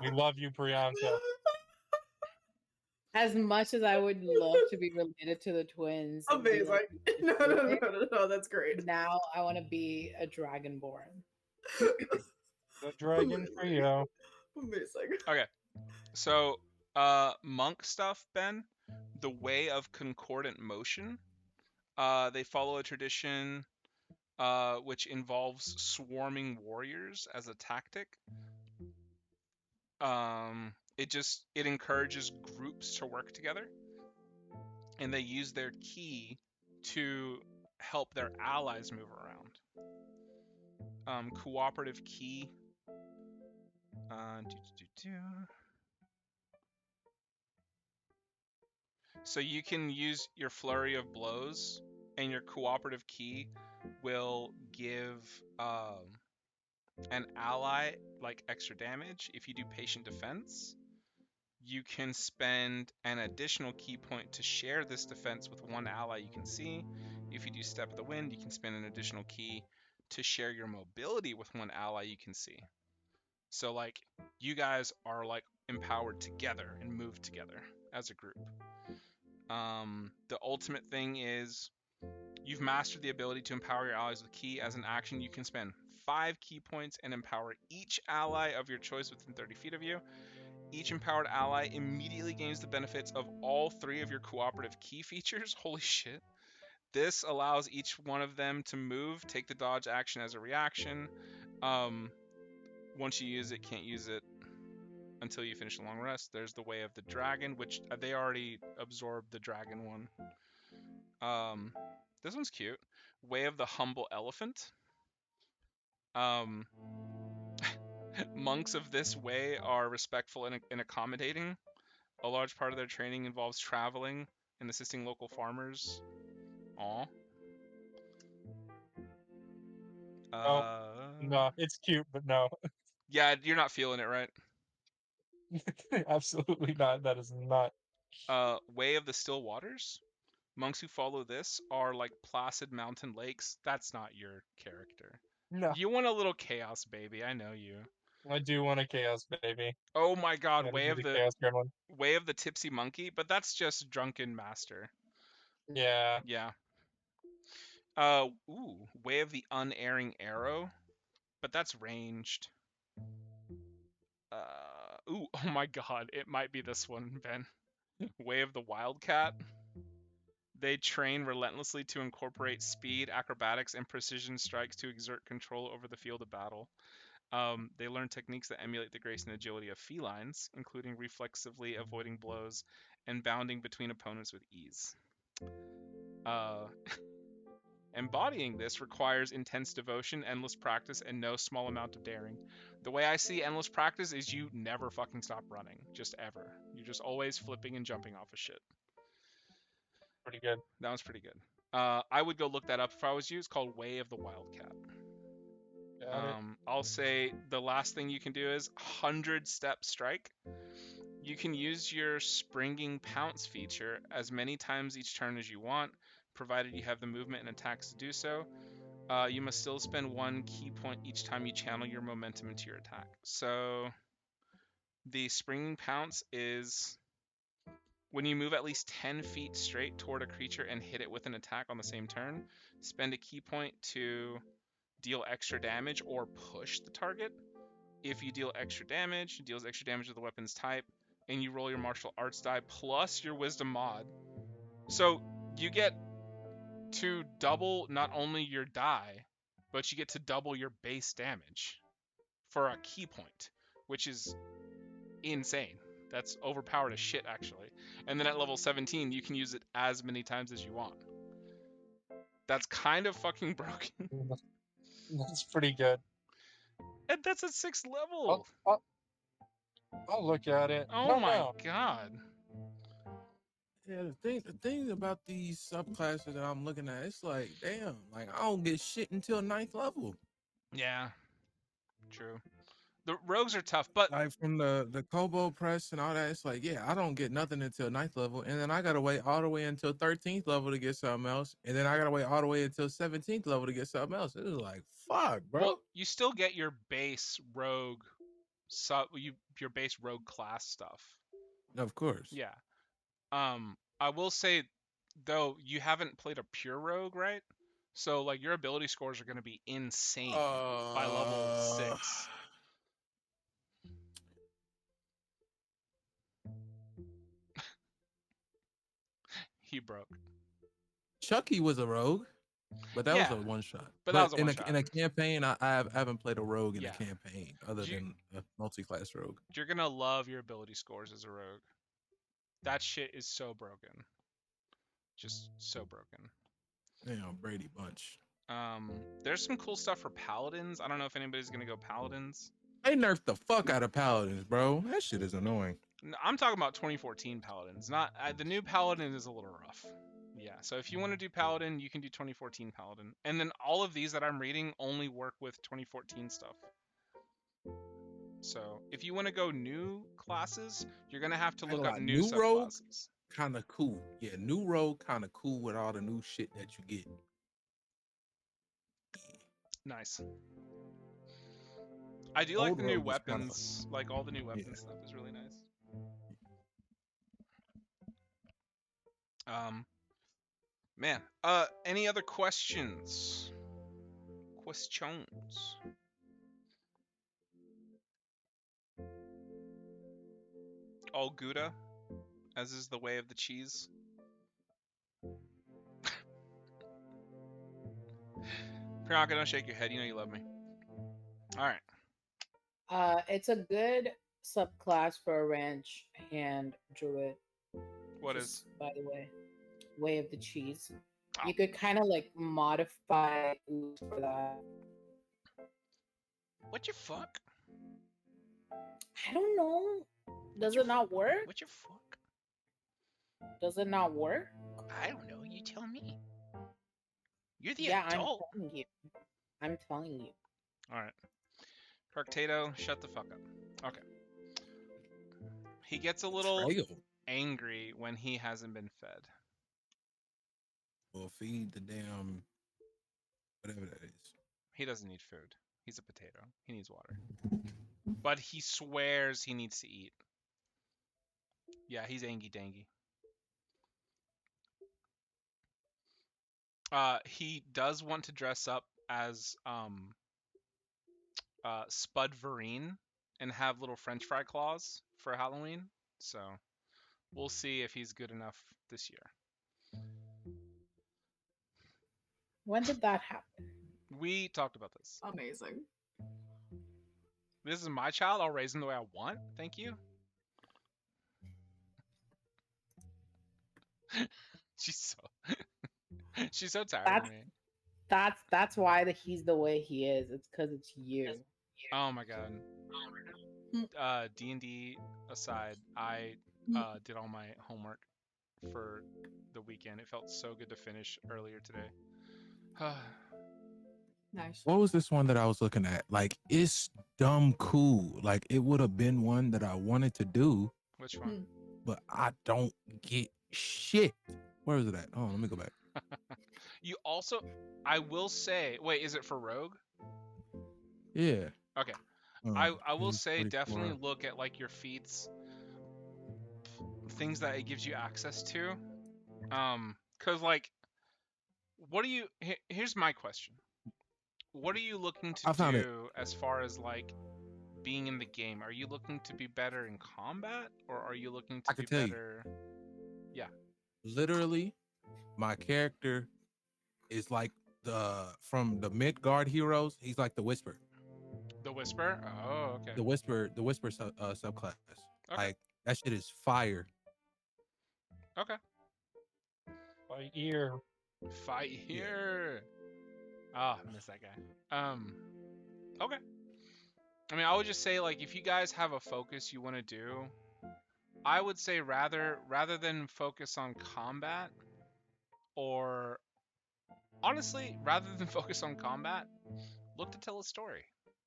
We love you, Priyanka. As much as I would love to be related to the twins. and be Amazing. like, No, that's great. now I want to be a Dragonborn. The dragon trio. Amazing. Okay, so monk stuff, Ben. The way of concordant motion. They follow a tradition which involves swarming warriors as a tactic. It encourages groups to work together, and they use their ki to help their allies move around. Cooperative ki. So you can use your flurry of blows, and your cooperative ki will give an ally like extra damage if you do patient defense. You can spend an additional ki point to share this defense with one ally you can see. If you do Step of the Wind, you can spend an additional ki to share your mobility with one ally you can see. So like you guys are like empowered together and move together as a group. The ultimate thing is you've mastered the ability to empower your allies with ki. As an action, you can spend 5 ki points and empower each ally of your choice within 30 feet of you. Each empowered ally immediately gains the benefits of all 3 of your cooperative ki features. Holy shit. This allows each one of them to move, take the dodge action as a reaction. Once you use it, can't use it until you finish a long rest. There's the Way of the Dragon, which they already absorbed the dragon one. This one's cute. Way of the Humble Elephant. Monks of this way are respectful and accommodating. A large part of their training involves traveling and assisting local farmers. Aw. No, it's cute, but no. Yeah, you're not feeling it, right? Absolutely not. That is not. Way of the Still Waters. Monks who follow this are like placid mountain lakes. That's not your character. No. You want a little chaos, baby. I know you. I do want a chaos baby. Oh my god, Way of the Way of the Tipsy Monkey, but that's just Drunken Master. Yeah. Yeah. Way of the Unerring Arrow, but that's ranged. Oh my god, it might be this one, Ben. Way of the Wildcat. They train relentlessly to incorporate speed, acrobatics, and precision strikes to exert control over the field of battle. They learn techniques that emulate the grace and agility of felines, including reflexively avoiding blows and bounding between opponents with ease. Embodying this requires intense devotion, endless practice, and no small amount of daring. The way I see endless practice is you never fucking stop running, just ever. You're just always flipping and jumping off of shit. Pretty good. That one's pretty good. I would go look that up if I was you. It's called Way of the Wildcat. I'll say the last thing you can do is 100-step strike. You can use your springing pounce feature as many times each turn as you want, provided you have the movement and attacks to do so. You must still spend 1 ki point each time you channel your momentum into your attack. So the springing pounce is when you move at least 10 feet straight toward a creature and hit it with an attack on the same turn, spend a ki point to deal extra damage or push the target. If you deal extra damage, it deals extra damage to the weapon's type, and you roll your martial arts die plus your wisdom mod. So you get to double not only your die, but you get to double your base damage for a key point, which is insane. That's overpowered as shit, actually. And then at level 17, you can use it as many times as you want. That's kind of fucking broken. That's pretty good. And that's at 6th level. I'll look at it. I Oh don't my know. god. Yeah, the thing about these subclasses that I'm looking at, it's like, damn, like I don't get shit until 9th level. Yeah, true. The rogues are tough, but Like from the Kobo press and all that, it's like, yeah, I don't get nothing until 9th level, and then I gotta wait all the way until 13th level to get something else, and then I gotta wait all the way until 17th level to get something else. It was like, fuck, bro. well, you still get your base rogue your base rogue class stuff. Of course. Yeah. I will say though, you haven't played a pure rogue, right? So like your ability scores are going to be insane by level 6. He broke. Chucky was a rogue, but that Yeah, was a one shot. but that was a in one-shot. in a campaign, I haven't played a rogue in Yeah. a campaign other You- than a multi-class rogue. You're going to love your ability scores as a rogue. That shit is so broken. Just so broken. Damn, Brady Bunch. There's some cool stuff for paladins. I don't know if anybody's going to go paladins. They nerfed the fuck out of paladins, bro. That shit is annoying. I'm talking about 2014 paladins. Not the new paladin is a little rough. Yeah, so if you want to do paladin, you can do 2014 paladin. And then all of these that I'm reading only work with 2014 stuff. So if you want to go new classes, you're gonna have to look up new rogue, subclasses. kind of cool. Yeah, new rogue, kind of cool with all the new shit that you get. Nice. I do like Old the new rogue was kinda- weapons. Like all the new weapons stuff is really nice. Man. Any other questions? Questions. All Gouda, as is the way of the cheese. Priyanka, don't shake your head. You know you love me. All right. It's a good subclass for a ranch hand druid. What Just, is? by the way of the cheese. Oh. You could kind of like modify ooze for that. What your fuck? I don't know. Does it not work? What your fuck? Does it not work? I don't know. You tell me. You're the Yeah, adult. I'm telling you. I'm telling you. All right. Carctato, shut the fuck up. Okay. He gets a little Betrayal. angry when he hasn't been fed. Well, feed the damn whatever that is. He doesn't need food. He's a potato. He needs water. But he swears he needs to eat. Yeah, he's angy dangy. He does want to dress up as Spud Vereen and have little French fry claws for Halloween. So we'll see if he's good enough this year. When did that happen? We talked about this. Amazing. This is my child. I'll raise him the way I want. Thank you. She's so tired of me. That's why he's the way he is. It's because it's you. Oh my god. D&D aside, I did all my homework for the weekend. It felt so good to finish earlier today. Nice. What was this one that I was looking at? Like, it's dumb cool. Like, it would have been one that I wanted to do, Which one? but I don't get shit. Where is it at? Oh, let me go back. You also, I will say, wait, is it for Rogue? Yeah. Okay. I will it's say 44. definitely look at like your feats, things that it gives you access to. Cause like, what do you? Here's my question: what are you looking to I found it. do as far as like being in the game? Are you looking to be better in combat, or are you looking to I can be tell you. better? Yeah. Literally, my character is like from the Midgard heroes. He's like the Whisper, The Whisper? Oh, okay. the Whisper subclass. Okay. Like that shit is fire. Okay. By ear. Fight here. Ah, I miss that guy. Okay. I mean, I would just say like if you guys have a focus you want to do, I would say rather than focus on combat, or honestly, rather than focus on combat, look to tell a story.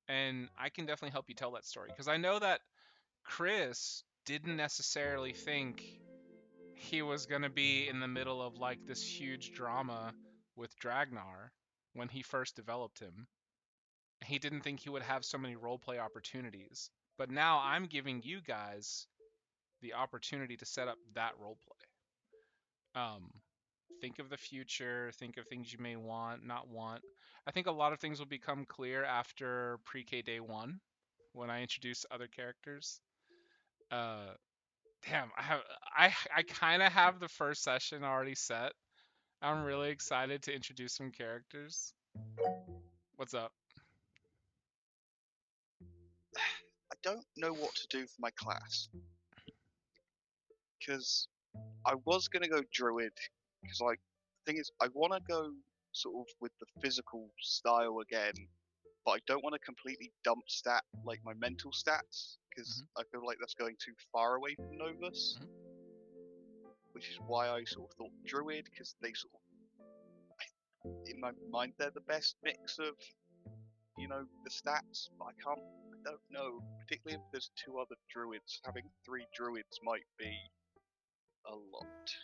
And I can definitely help you tell that story because I know that Chris didn't necessarily think he was going to be in the middle of like this huge drama with Dragnar when he first developed him. He didn't think he would have so many roleplay opportunities. But now I'm giving you guys the opportunity to set up that roleplay. Think of the future, think of things you may want, not want. I think a lot of things will become clear after pre-K day 1 when I introduce other characters. Damn, I kind of have the first session already set. I'm really excited to introduce some characters. What's up? I don't know what to do for my class. Because I was going to go druid. Because, like, the thing is, I want to go sort of with the physical style again. But I don't want to completely dump like my mental stats. Because I feel like that's going too far away from Novus. Which is why I sort of thought druid. Because they sort of, in my mind, they're the best mix of, you know, the stats. But I don't know. Particularly if there's 2 other druids. Having 3 druids might be a lot.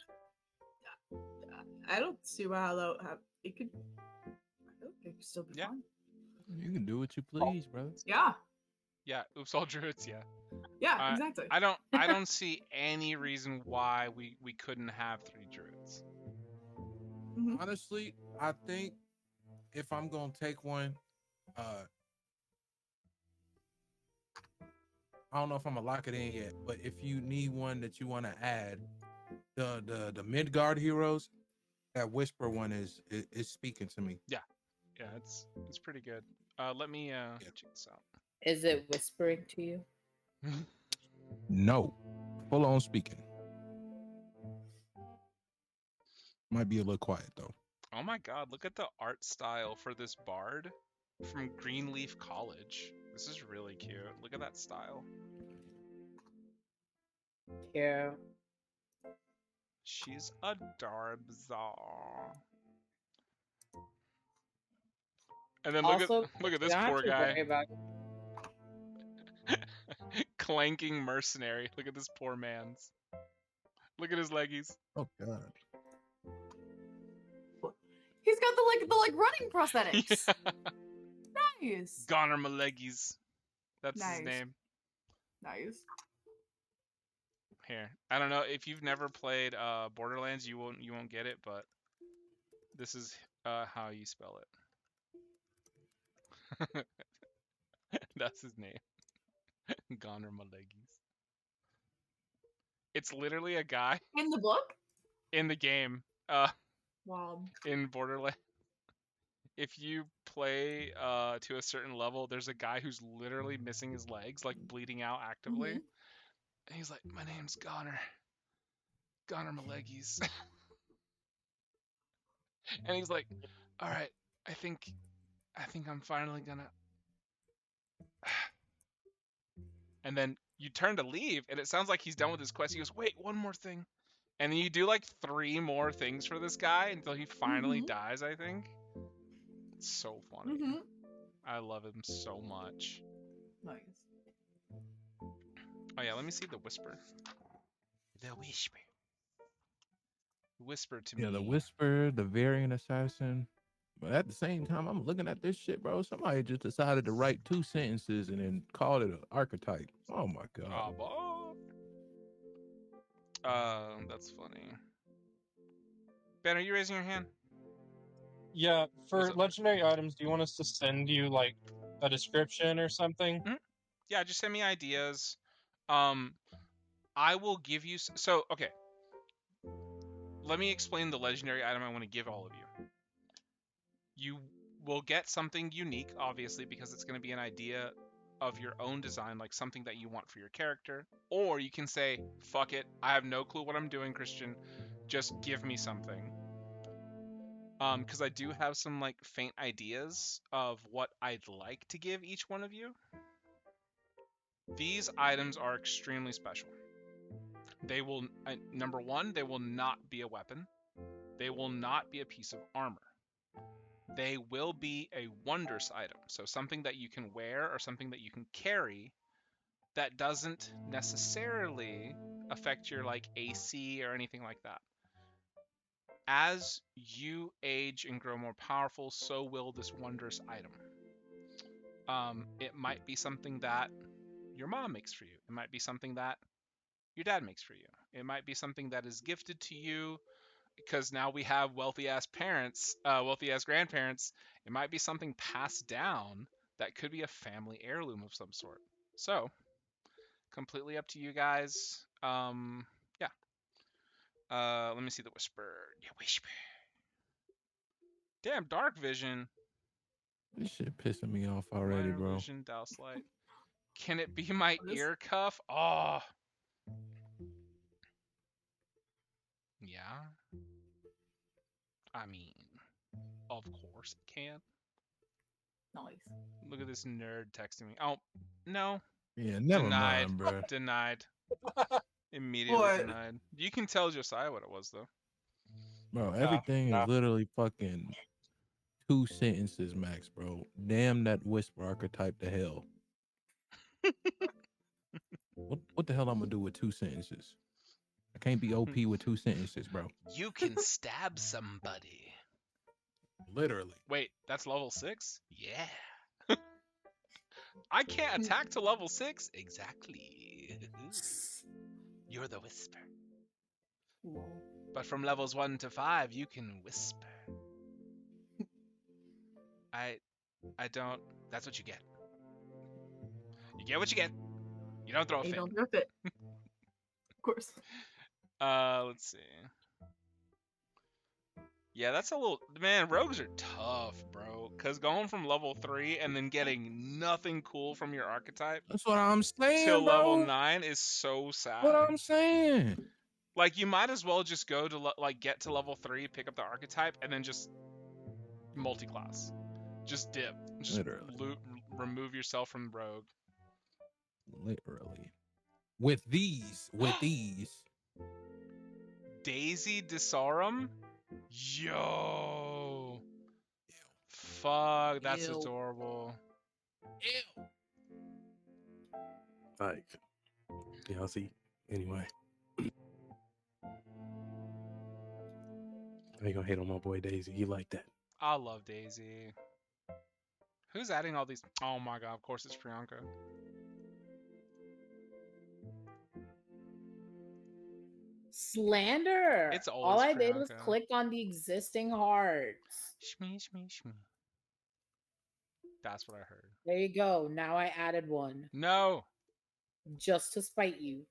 I don't see why it could. I think it could still be Yeah. fun. You can do what you please, brother. Yeah. Yeah, oops all druids, yeah. Yeah, exactly. I don't see any reason why we couldn't have 3 druids. Mhm. Honestly, I think if I'm gonna take one, I don't know if I'm gonna lock it in yet, but if you need one that you want to add, the Midgard heroes, that Whisper one is speaking to me. Yeah, it's pretty good. Let me check this out. Is it whispering to you? No, full on speaking. Might be a little quiet though. Oh my god, look at the art style for this bard from Greenleaf College. This is really cute. Look at that style. Yeah. She's adorable. And then look Also, at you this don't have poor to guy. worry about- Clanking mercenary. Look at this poor man's. Look at his leggies. Oh god. He's got the running prosthetics. Yeah. Nice. Goner my leggies. That's Nice. his name. Nice. Here. I don't know if you've never played Borderlands, you won't get it, but this is how you spell it. That's his name. Goner my leggies. It's literally a guy In the book? in the game. Wow. In Borderlands. If you play to a certain level, there's a guy who's literally missing his legs, like bleeding out actively. Mhm. And he's like, "My name's Goner. Goner my leggies." And he's like, "All right, I think I'm finally gonna." And then you turn to leave, and it sounds like he's done with his quest. He goes, "Wait, one more thing." And then you do like 3 more things for this guy until he finally dies, I think. It's so funny. Mhm. I love him so much. Nice. Oh yeah, let me see the whisper. The whisper. Whisper to me. Yeah, the Whisper, the Variant Assassin. But at the same time, I'm looking at this shit, bro. Somebody just decided to write 2 sentences and then called it an archetype. Oh my god. That's funny. Ben, are you raising your hand? Yeah, for What's up? legendary items, do you want us to send you like a description or something? Yeah, just send me ideas. I will give you. So, okay. Let me explain the legendary item I want to give all of you. You will get something unique, obviously, because it's going to be an idea of your own design, like something that you want for your character. Or you can say, fuck it, I have no clue what I'm doing, Christian. Just give me something. Because I do have some like faint ideas of what I'd like to give each one of you. These items are extremely special. They will, number one, they will not be a weapon. They will not be a piece of armor. They will be a wondrous item. So something that you can wear or something that you can carry that doesn't necessarily affect your like AC or anything like that. As you age and grow more powerful, so will this wondrous item. It might be something that your mom makes for you. It might be something that your dad makes for you. It might be something that is gifted to you because now we have wealthy ass parents, wealthy ass grandparents. It might be something passed down that could be a family heirloom of some sort. So, completely up to you guys. Yeah. Let me see the whisper. Yeah, whisper. Damn, dark vision. This shit pissing me off already, Minor bro. illusion, douse light. Can it be my What is- ear cuff? Oh. Yeah. I mean, of course it can. Nice. Look at this nerd texting me. Oh, no. Yeah, never Denied. mind, bro. Denied. Immediately What? denied. You can tell Josiah what it was, though. Bro, everything no. is literally fucking 2 sentences max, bro. Damn that whisper archetype to hell. What the hell I'm gonna do with 2 sentences? I can't be OP with 2 sentences, bro. You can stab somebody. Literally. Wait, that's level 6? Yeah. I can't attack to level 6? Exactly. You're the whisper. But from levels 1 to 5, you can whisper. I don't. That's what you get. You get what you get. You don't throw a You fit. don't do it. Of course. Let's see. Yeah, that's a little. Man, rogues are tough, bro. Because going from level 3 and then getting nothing cool from your archetype That's what I'm saying, till level bro. 9 is so sad. What I'm saying. Like, you might as well just go to, like, get to level 3, pick up the archetype, and then just multi-class. Just dip. Just Literally. remove yourself from rogue. Literally. With these. Daisy Disarum? Yo. Fuck, that's Ew. adorable. Ew. Like, y'all see. Anyway, I ain't gonna hate on my boy Daisy. He like that. I love Daisy. Who's adding all these? Oh my god, of course it's Priyanka. Slander. It's All always I did was Priyanka. click on the existing hearts. Shmee, shmee, shmee. That's what I heard. There you go. Now I added one No! just to spite you.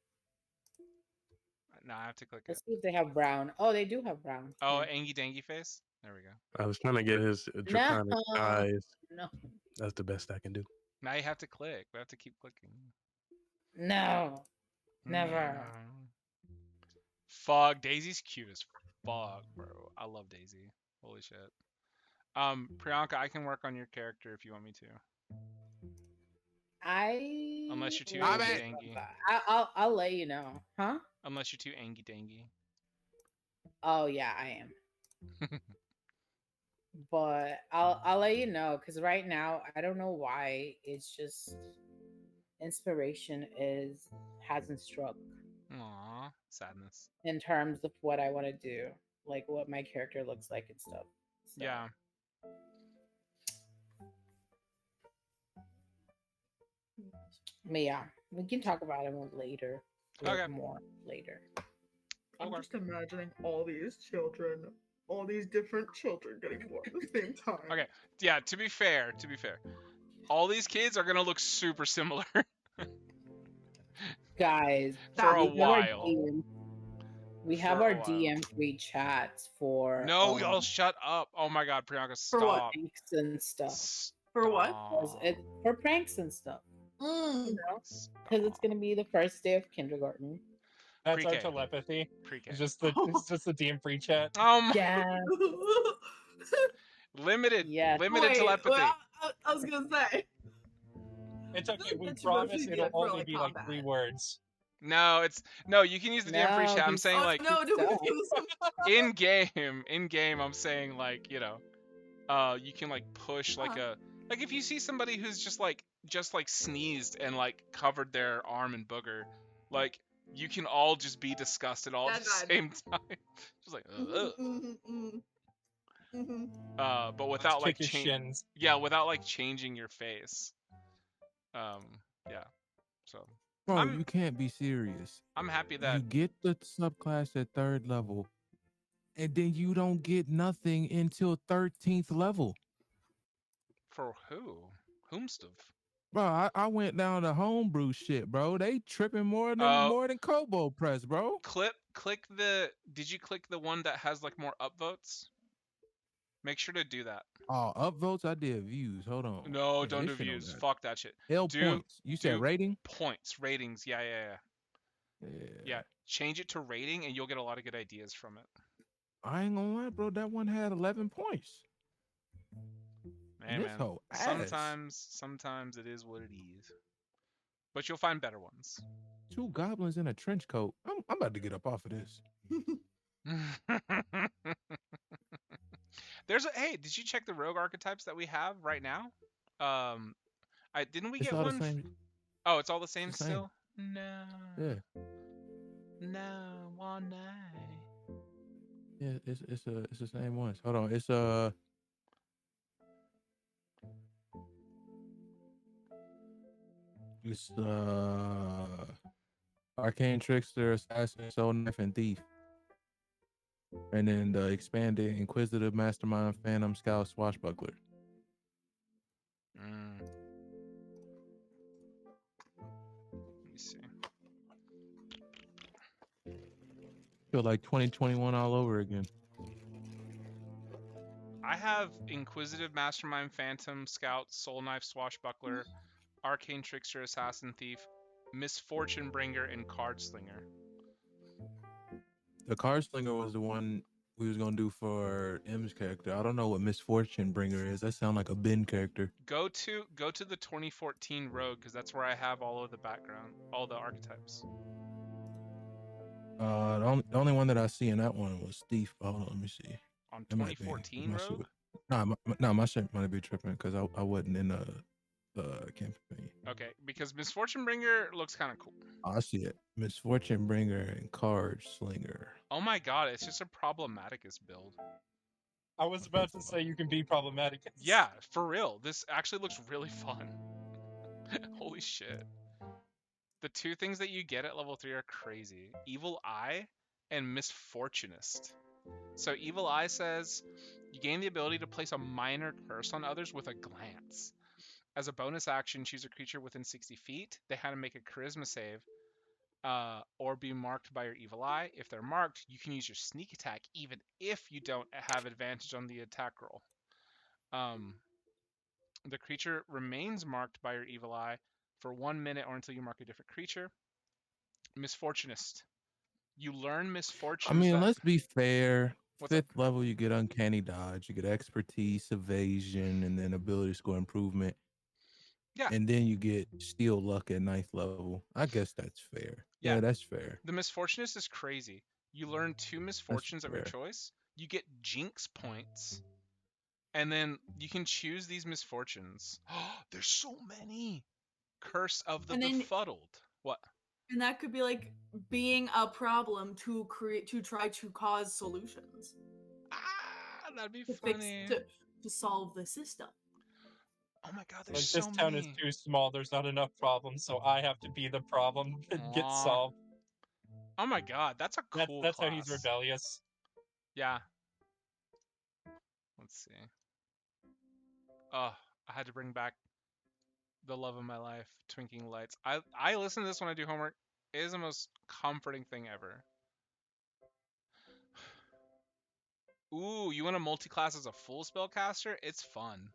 Now I have to click it. Let's see if they have brown. Oh, they do have brown. Oh, Yeah. Angie Dangy face? There we go. I was trying to get his draconic No. eyes. No. That's the best I can do. Now you have to click. We have to keep clicking. No. Never. Fuck, Daisy's cute as fuck, bro. I love Daisy. Holy shit. Priyanka, I can work on your character if you want me to. Unless you're too will- angy dangy. I'll let you know. Huh? Unless you're too angy dangy. Oh yeah, I am. But I'll let you know because right now I don't know why it's just inspiration hasn't struck Aww, sadness. in terms of what I want to do, like what my character looks like and stuff. So, Yeah. but yeah, we can talk about it later. Okay. More later. I'm Okay. just imagining all these children all these different children getting born at the same time. Okay, yeah. To be fair, all these kids are gonna look super similar Guys, for a we have our while. We have For our a while. DM3 chats for No, y'all shut up. Oh my god, Priyanka, stop. For what? pranks and stuff. For what? For pranks and stuff. Mm. You know, because it's gonna be the first day of kindergarten. That's our Pre-K. telepathy. Pre-K. It's just the DM free chat. Oh my. Yeah. Limited. Yeah. Limited Wait, telepathy. well, I was gonna say. It's okay. We That should promise mostly be it'll like for, only like, be like combat. 3 words. No, you can use the DM free No, chat. I'm he's- saying like no, do Stop. in game I'm saying like, you can like push like Uh-huh. like if you see somebody who's just like sneezed and like covered their arm in booger, like you can all just be disgusted all at That the vibe. same time. Just like but Let's without like kick your shins. without like changing your face. Yeah. So Bro, I'm- you can't be serious. I'm happy You that get the subclass at 3rd level, and then you don't get nothing until 13th level. for whomstuff. Bro, I went down to homebrew shit, bro. They tripping more than Kobo Press, bro. Did you click the one that has like more upvotes? Make sure to do that. Oh, upvotes, I did views. Hold on. No, Yeah, don't this do shit don't views. got- Fuck that shit. L Do- points. You said do rating? Points, ratings. Yeah. Yeah. Yeah. Change it to rating and you'll get a lot of good ideas from it. I ain't gonna lie, bro. That one had 11 points. Hey, This man. whole ass. Sometimes it is what it is. But you'll find better ones. 2 goblins in a trench coat. I'm about to get up off of this. Hey, did you check the rogue archetypes that we have right now? Didn't we It's get all one? the same. Oh, it's all the same the same. still? No. Yeah. No, one night. Yeah, it's the same ones. Hold on. It's Arcane Trickster, Assassin, Soul Knife, and Thief. And then the expanded Inquisitive, Mastermind, Phantom, Scout, Swashbuckler. Let me see. Feel like 2021 all over again. I have Inquisitive, Mastermind, Phantom, Scout, Soul Knife, Swashbuckler, Arcane Trickster, Assassin, Thief, Misfortune Bringer, and Card Slinger. The Card Slinger was the one we was gonna do for M's character. I don't know what Misfortune Bringer is. That sound like a Ben character. Go to the 2014 Rogue because that's where I have all of the background, all the archetypes. The only one that I see in that one was Thief. Hold on, let me see. On It might be. 2014 My shit Rogue? would- my shit might be tripping because I wasn't in the campaign. Okay, because Misfortune Bringer looks kind of cool. I see it. Misfortune Bringer and Card Slinger. Oh my god, it's just a Problematicus build. I was about to say you can be problematic. Yeah, for real. This actually looks really fun. Holy shit. The 2 things that you get at level 3 are crazy. Evil Eye and Misfortunist. So Evil Eye says, you gain the ability to place a minor curse on others with a glance. As a bonus action, choose a creature within 60 feet. They had to make a charisma save or be marked by your Evil Eye. If they're marked, you can use your sneak attack even if you don't have advantage on the attack roll. The creature remains marked by your Evil Eye for 1 minute or until you mark a different creature. Misfortunist. You learn misfortunes. I mean, let's be fair. What's 5th level, you get Uncanny Dodge, you get Expertise, Evasion, and then Ability Score Improvement. Yeah. And then you get Steel Luck at 9th level. I guess that's fair. Yeah. Yeah, that's fair. The Misfortunist is crazy. You learn 2 misfortunes of your fair. choice. You get Jinx points. And then you can choose these misfortunes. There's so many. Curse of the And then- Befuddled. What? And that could be like being a problem to try to cause solutions That'd be to funny. to solve the system. Oh my god, Like, there's this so town many. is too small. There's not enough problems, so I have to be the problem that gets Aw. solved. Oh my god, that's a cool That's how he's class. rebellious. Yeah. Let's see. Oh, I had to bring back the love of my life, Twinkling Lights. I listen to this when I do homework. It is the most comforting thing ever. Ooh, you want to multi-class as a full spellcaster? It's fun.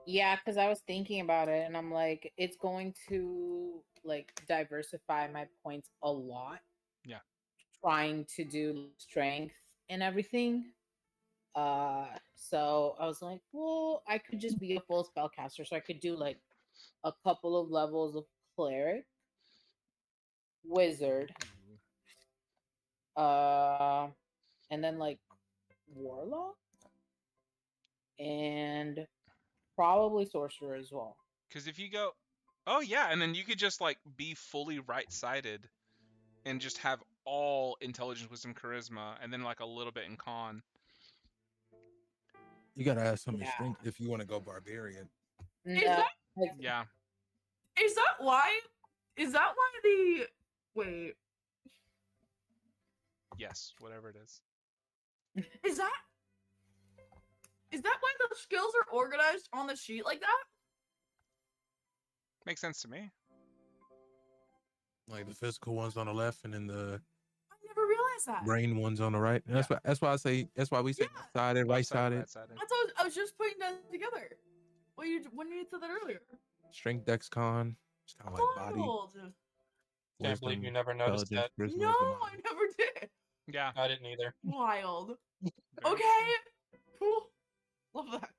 Yeah, because I was thinking about it, and I'm like, it's going to like diversify my points a lot. Yeah. Trying to do strength and everything. So I was like, well, I could just be a full spellcaster, so I could do like a couple of levels of cleric, wizard, and then like warlock, and probably sorcerer as well. Because if you go, oh yeah, and then you could just like be fully right-sided and just have all intelligence, wisdom, charisma, and then like a little bit in con. You gotta have some Yeah. strength if you want to go barbarian. Is No, that Yeah. is that why? Is that why the wait? Yes, whatever it is. Is that why the skills are organized on the sheet like that? Makes sense to me. Like the physical ones on the left, and then the I never realized that. brain ones on the right. And that's why I say that's why we say Yeah. left-sided, Left-sided, right-sided. right-sided. That's what I was just putting that together. When you said that earlier. Strength, dex, con. It's kind of like body. Wild. Can't believe you wisdom, never noticed that. intelligence, charisma No, is the I mind. never did. Yeah. I didn't either. Wild. Very Okay. Cool. Love that.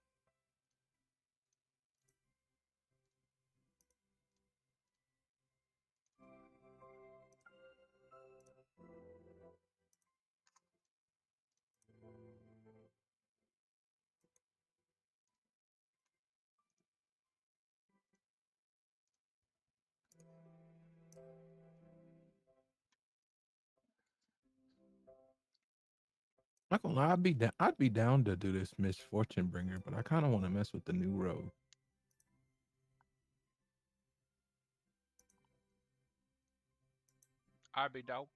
Not gonna lie, I'd be down to do this misfortune bringer, but I kind of want to mess with the new rogue. I'd be dope.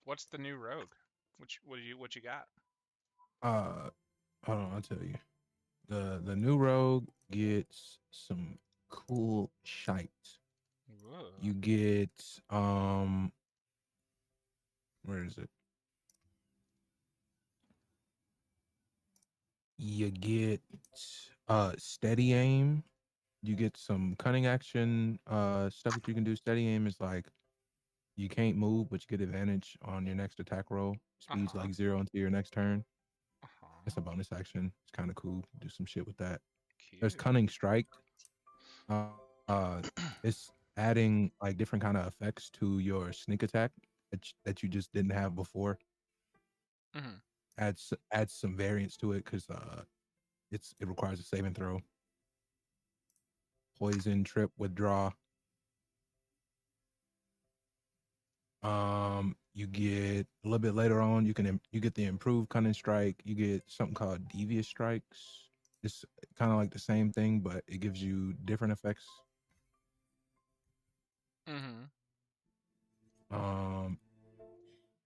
What's the new rogue? What you got? Hold on, I'll tell you. The new rogue gets some cool shite. Whoa. You get where is it? You get steady aim. You get some cunning action stuff that you can do. Steady aim is like you can't move, but you get advantage on your next attack roll. Speed's Uh-huh. like 0 until your next turn. Uh-huh. It's a bonus action. It's kind of cool. Do some shit with that. There's Cute. cunning strike. It's adding like different kind of effects to your sneak attack that you just didn't have before. Mhm. Adds some variance to it because it requires a saving throw. Poison, trip, withdraw. You get a little bit later on. You get the improved cunning strike. You get something called devious strikes. It's kind of like the same thing, but it gives you different effects. Mhm.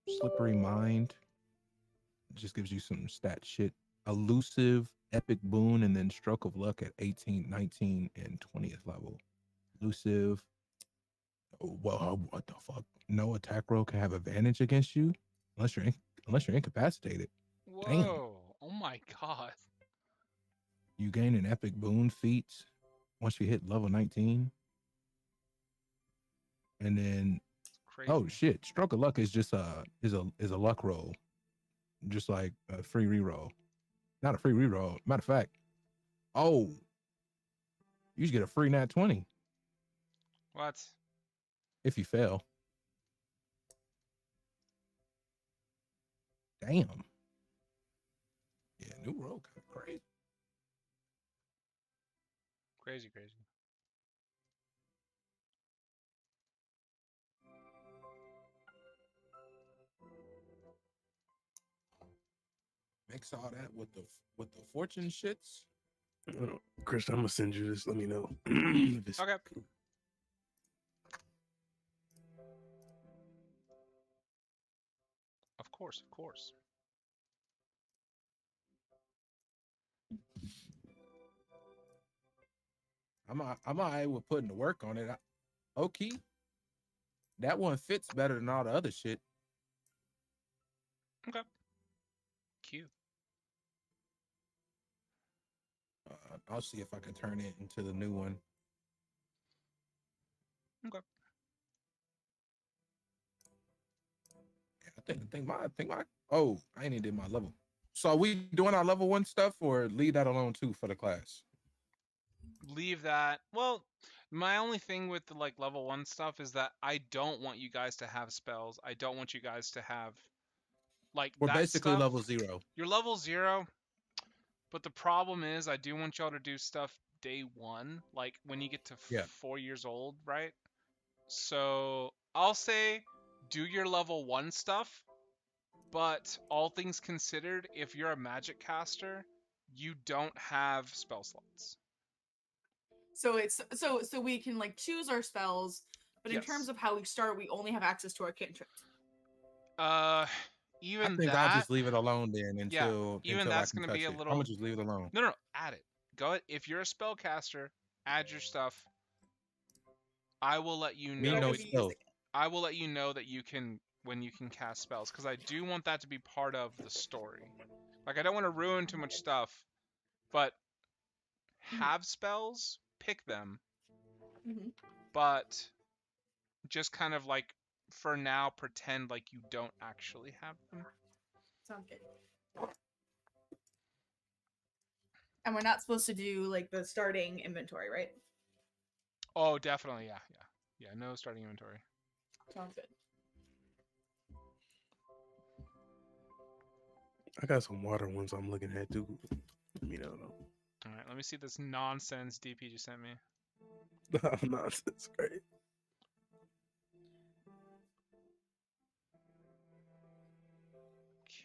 Slippery mind just gives you some stat shit. Elusive, epic boon, and then stroke of luck at 18, 19, and 20th level. Elusive. Well, what the fuck? No attack roll can have advantage against you unless you're incapacitated. Whoa. Damn. Oh my god. You gain an epic boon feat once you hit level 19. And then Crazy. oh shit, stroke of luck is just is a luck roll. Just like a free reroll. Not a free reroll. Matter of fact, oh, you just get a free nat 20 What? if you fail. Damn. Yeah, new roll kind of crazy. Crazy, crazy. Mix all that with the fortune shits. Chris, I'm gonna send you this. Let me know. Okay. course, of course. I'm alright with putting the work on it. Okay, that one fits better than all the other shit. Okay. Cute. I'll see if I can turn it into the new one. Okay. I think my. Oh, I ain't even did my level. So are we doing our level 1 stuff or leave that alone too for the class? Leave that. Well, my only thing with the like level 1 stuff is that I don't want you guys to have spells. I don't want you guys to have like We're that basically stuff. level 0. You're level 0, but the problem is I do want y'all to do stuff day 1, like when you get to Yeah. 4 years old, right? So I'll say do your level 1 stuff, but all things considered, if you're a magic caster, you don't have spell slots. So it's so we can like choose our spells, but in Yes. terms of how we start, we only have access to our cantrips. Even I think that, I'll just leave it alone then until even I that's can gonna touch be a it. little. I'm gonna just leave it alone. No, add it. Go if you're a spellcaster, add your stuff. I will let you Me know. no Maybe spell. using it. I will let you know that you can when you can cast spells, because I do want that to be part of the story. Like I don't want to ruin too much stuff, but have spells, pick them, Mhm. but just kind of like for now pretend like you don't actually have them. Sounds good. And we're not supposed to do like the starting inventory, right? Oh, definitely, yeah. No starting inventory. Sounds good. I got some water ones I'm looking at too. You know, All right, let me see this nonsense DP just sent me. nonsense, great.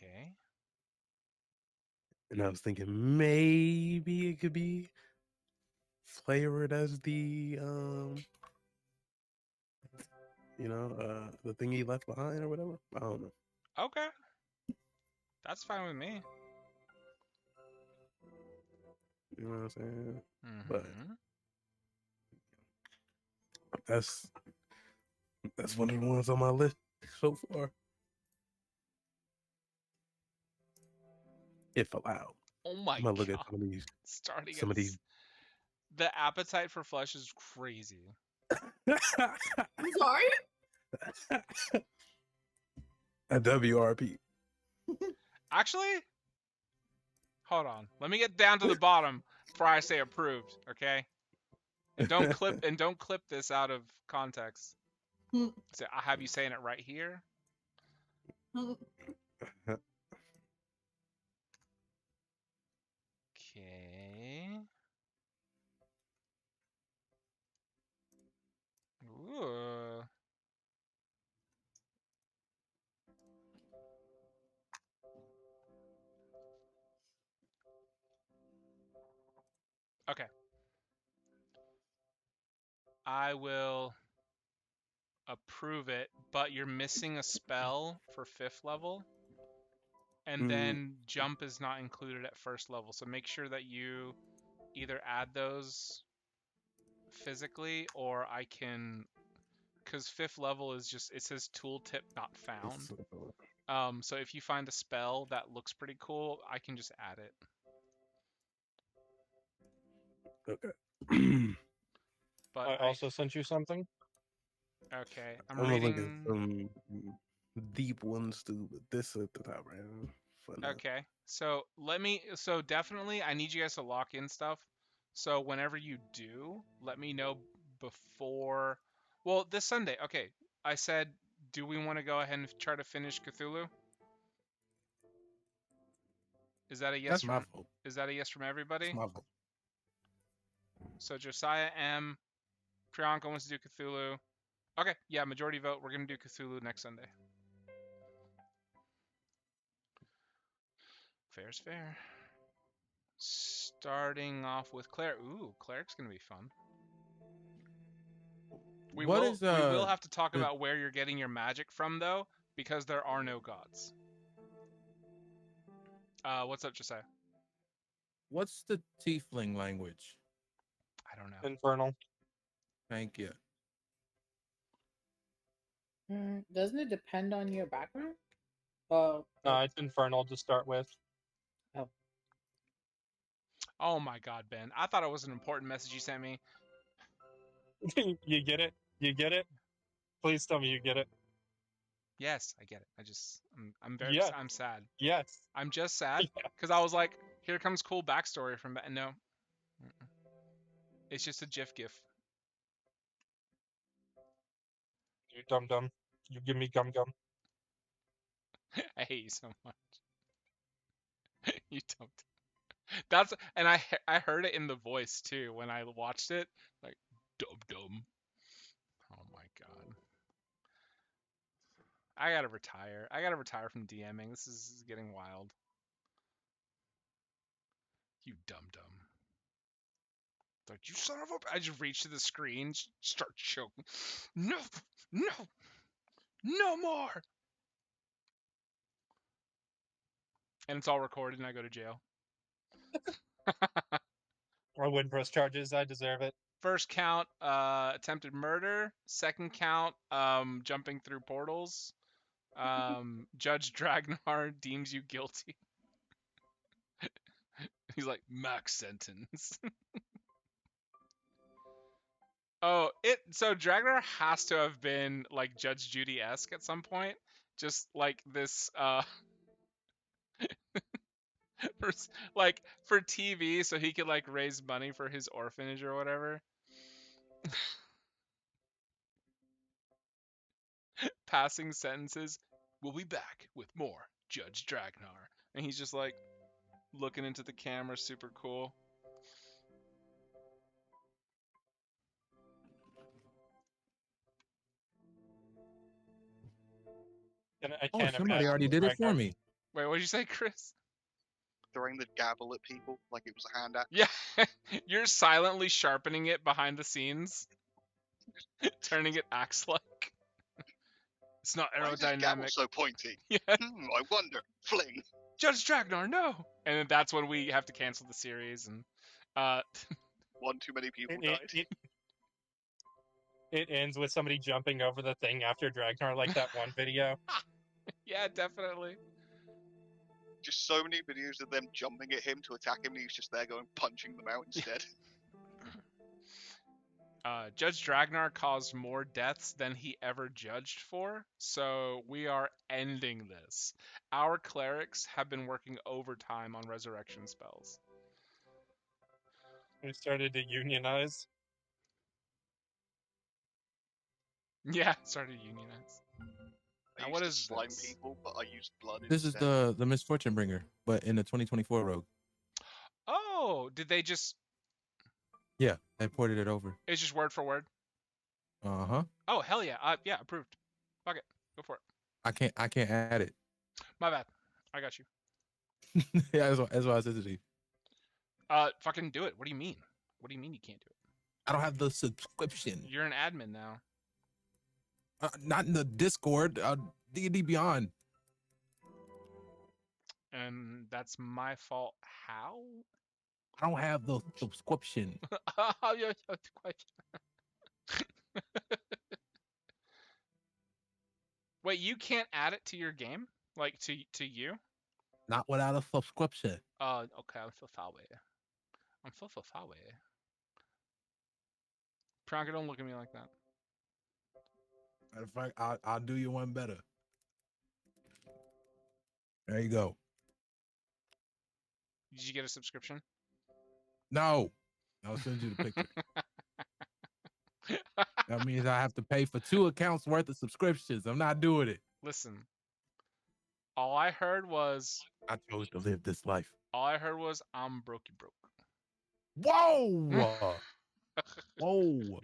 Okay. And I was thinking maybe it could be flavored as the the thing he left behind or whatever. I don't know. Okay. That's fine with me. You know what I'm saying? Mm-hmm. But that's one of the ones on my list so far. If allowed. Oh my I'm gonna look god. at some of these. Starting Some of these. The appetite for flesh is crazy. I'm sorry. A WRP. Actually, hold on. Let me get down to the bottom before I say approved, okay? And don't clip this out of context. So I have you saying it right here. Okay. Ooh. Okay. I will approve it, but you're missing a spell for 5th level. And then jump is not included at 1st level. So make sure that you either add those physically or I can, because 5th level is just, it says tooltip not found. So if you find a spell that looks pretty cool, I can just add it. Okay. But I also sent you something. Okay, I'm gonna look at reading. some deep ones too, but this at the top right now. Okay, so definitely I need you guys to lock in stuff. So whenever you do, let me know before. Well, this Sunday. Okay, I said, do we want to go ahead and try to finish Cthulhu? Is that a yes? That's my vote. Is that a yes from everybody? That's my vote. So Josiah M. Priyanka wants to do Cthulhu. Okay, yeah, majority vote. We're gonna do Cthulhu next Sunday. Fair's fair. Starting off with Claire. Ooh, Cleric's gonna be fun. We will have to talk about where you're getting your magic from, though, because there are no gods. What's up, Josiah? What's the tiefling language? I don't know. Infernal. Thank you. Doesn't it depend on your background? Oh, It's infernal to start with. Oh my God, Ben! I thought it was an important message you sent me. You get it? You get it? Please tell me you get it. Yes, I get it. I'm very, Yes. I'm sad. Yes. I'm just sad because I was like, here comes cool backstory from Ben. No, Mm-mm. It's just a GIF. You dum dum. You give me gum gum. I hate you so much. You don't. That's and I heard it in the voice too when I watched it. Like dum dum. Oh my God. I gotta retire. I gotta retire from DMing. This is getting wild. You dum dum. Like you son of a. I just reach to the screen, start choking. No, no, no more. And it's all recorded, and I go to jail. I wouldn't press charges. I deserve it. First count, attempted murder. Second count, jumping through portals. Judge Dragnar deems you guilty. He's like, max sentence. So Dragnar has to have been like Judge Judy-esque at some point. Just like this, like for TV, so he could like raise money for his orphanage or whatever. Passing sentences. We'll be back with more Judge Dragnar, and he's just like looking into the camera, super cool. I Oh, can't somebody imagine already did it for Ragnar- me. Wait, what did you say, Chris? Throwing the gavel at people like it was a hand axe. Yeah, you're silently sharpening it behind the scenes, turning it axe-like. It's not Why is this gavel aerodynamic. so pointy? Yeah. I wonder. Fling. Judge Dragnar, no! And then that's when we have to cancel the series, and One too many people It, died. it ends with somebody jumping over the thing after Dragnar, like that one video. yeah, definitely. Just so many videos of them jumping at him to attack him, and he's just there going punching them out instead. Judge Dragnar caused more deaths than he ever judged for, so we are ending this. Our clerics have been working overtime on resurrection spells. We started to unionize. Yeah, started to unionize. I Now, used what to is slime this? people, but I used blood This is instead. the misfortune bringer, but in the 2024 rogue. Oh, did they just? Yeah, they ported it over. It's just word for word. Uh-huh. Oh hell yeah! Yeah, approved. Fuck it, go for it. I can't add it. My bad. I got you. Yeah, that's why I said to you. Fucking do it. What do you mean? What do you mean you can't do it? I don't have the subscription. You're an admin now. Not in the Discord. D&D Beyond. And that's my fault. How? I don't have the subscription. Oh, yeah, that's quite- Wait, you can't add it to your game? Like to you? Not without a subscription. Okay, I'm so sorry. I'm so sorry. Pranka, don't look at me like that. Matter of fact, I'll do you one better. There you go. Did you get a subscription? No. I'll send you the picture. That means I have to pay for 2 accounts worth of subscriptions. I'm not doing it. Listen. All I heard was I chose to live this life. I'm brokey broke. Whoa! Whoa!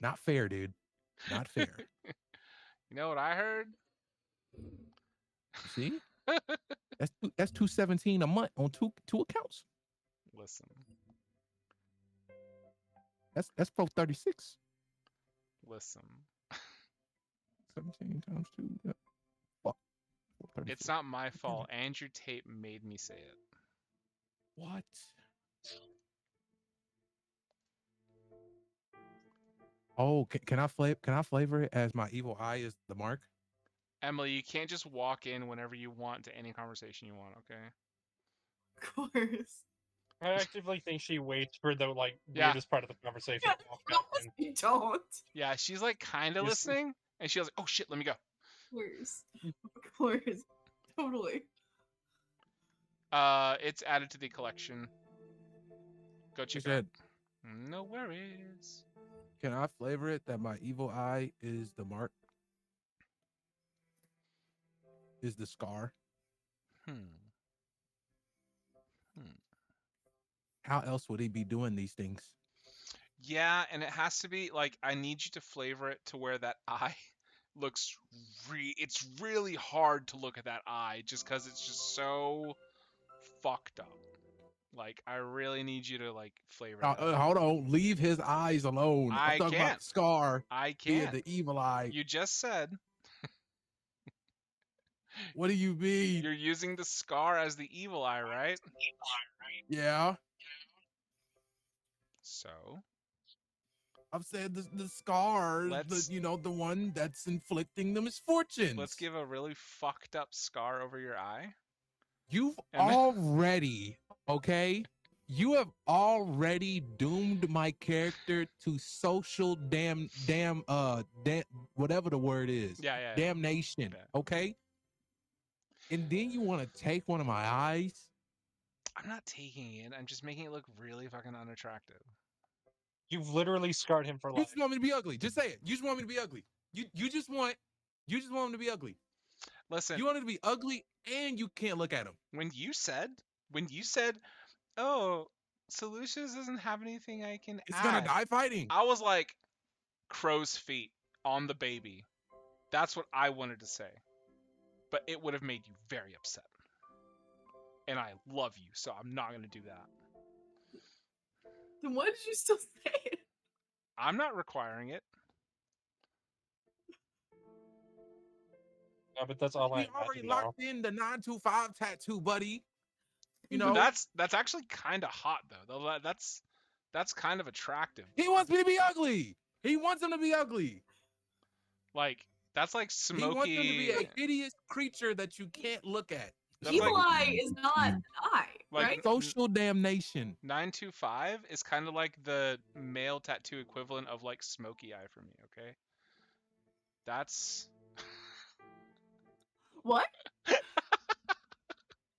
Not fair, dude. Not fair. You know what I heard? See? That's $217 a month on two accounts. Listen. That's $436. Listen. 17 times 2. Yeah. Fuck. It's not my fault. Andrew Tate made me say it. What? Oh, can I flavor it as my evil eye is the mark? Emily, you can't just walk in whenever you want to any conversation you want, okay? Of course. I actively think she waits for the Yeah. weirdest part of the conversation to walk back in. You don't. Yeah, she's like kind of Yes. listening, and she was like, "Oh shit, let me go." Of course. Of course. Totally. It's added to the collection. Go She check it out. said, No worries. can I flavor it that my evil eye is the mark? Is the scar? How else would he be doing these things? Yeah, and it has to be like I need you to flavor it to where that eye looks it's really hard to look at that eye just cuz it's just so fucked up. Like I really need you to like flavor that. Hold on, leave his eyes alone. I I'm talking about can't. the scar I being can't. the evil eye. You just said What do you mean? you're using the scar as the evil eye, right? Yeah, So, I've said the scar, Let's- the one that's inflicting the misfortunes. let's give a really fucked up scar over your eye. You've And then- already, okay? You have already doomed my character to social whatever the word is. Yeah. Damnation, Yeah. okay? And then you want to take one of my eyes? I'm not taking it. I'm just making it look really fucking unattractive. You've literally scarred him for You life. just want me to be ugly. Just say it. You just want me to be ugly. You just want him to be ugly. Listen, You want him to be ugly and you can't look at him. when you said, "Oh, Solutions doesn't have anything I can It's add," gonna die fighting. I was like, crow's feet on the baby. That's what I wanted to say. But it would have made you very upset. And I love you, so I'm not going to do that. Then why did you still say it? I'm not requiring it. Yeah, but that's all I We already imagine now. locked in the 925 tattoo, buddy. You But know, that's actually kind of hot though. That's kind of attractive. he wants me to be ugly. He wants him to be ugly. Like that's like He wants him to be smoky. a hideous creature that you can't look at. That's Evil like- Eye is not an eye, Like- right? Social damnation. 925 is kind of like the male tattoo equivalent of like smoky eye for me. Okay. That's What?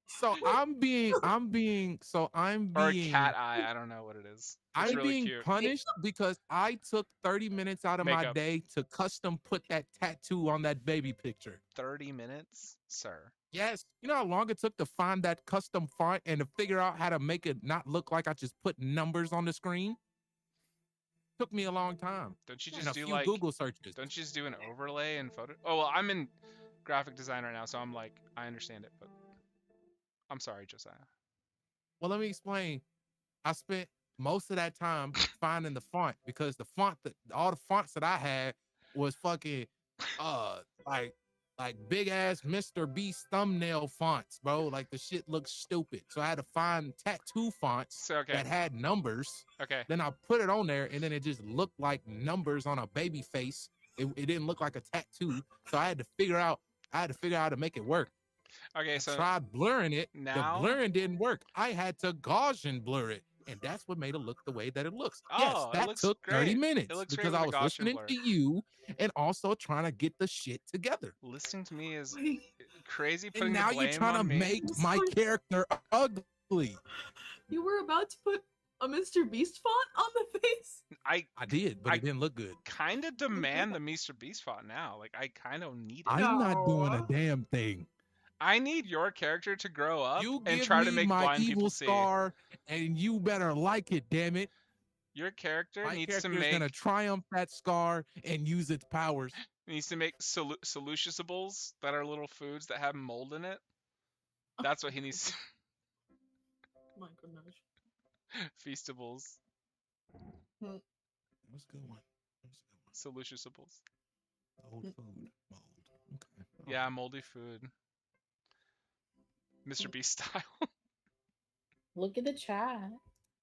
So I'm being or cat eye. I don't know what it is. It's I'm really being cute. punished because I took 30 minutes out of my Makeup. day to custom put that tattoo on that baby picture. 30 minutes, sir. Yes. You know how long it took to find that custom font and to figure out how to make it not look like I just put numbers on the screen? Took me a long time. Don't you And just a do few like Google searches. Don't you just do an overlay in photo? Oh well, I'm in graphic design right now, so I'm like I understand it, but I'm sorry, Josiah. Well, let me explain. I spent most of that time finding the font because the font that all the fonts that I had was fucking like big ass Mr. Beast thumbnail fonts, bro. Like the shit looks stupid. So I had to find tattoo fonts So okay, that had numbers. okay, Then I put it on there and then it just looked like numbers on a baby face. It didn't look like a tattoo. So I had to figure out how to make it work. okay. I So tried blurring it. now- The blurring didn't work. I had to Gaussian blur it. And that's what made it look the way that it looks. Yes, Oh, it that looks took 30 great. minutes It looks great because with I the was Gaussian listening blur. to you and also trying to get the shit together. listening to me is Wait, crazy. And Putting now the blame you're trying to on me. make my character ugly. you were about to put a Mr. Beast font on the face? I I did, but I- it didn't look good. kind of demand the Mr. Beast font now. Like I kind of need it. I'm not doing a No. damn thing. I need your character to grow up You and give try me to make my blind evil people see. scar, and you better like it, damn it. Your character My needs to character is make gonna triumph that scar and use its powers. solutions that are little foods that have mold in it. That's what he needs. My goodness. Feastables, What's good one? What's good one? solutions. Old food, mold. Okay. Yeah, moldy food. Mr. Beast style. Look at the chat.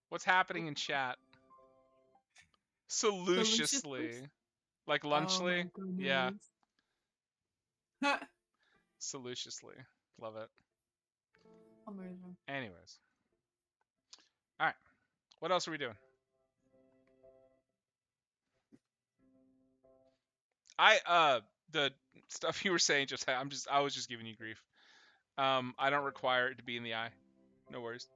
What's happening in chat? Saluciously. Like Oh my lunchly? Yeah, goodness. saluciously. Love it. Amazing. Anyways. Alright. What else are we doing? The stuff you were saying just I was just giving you grief. I don't require it to be in the eye. No worries.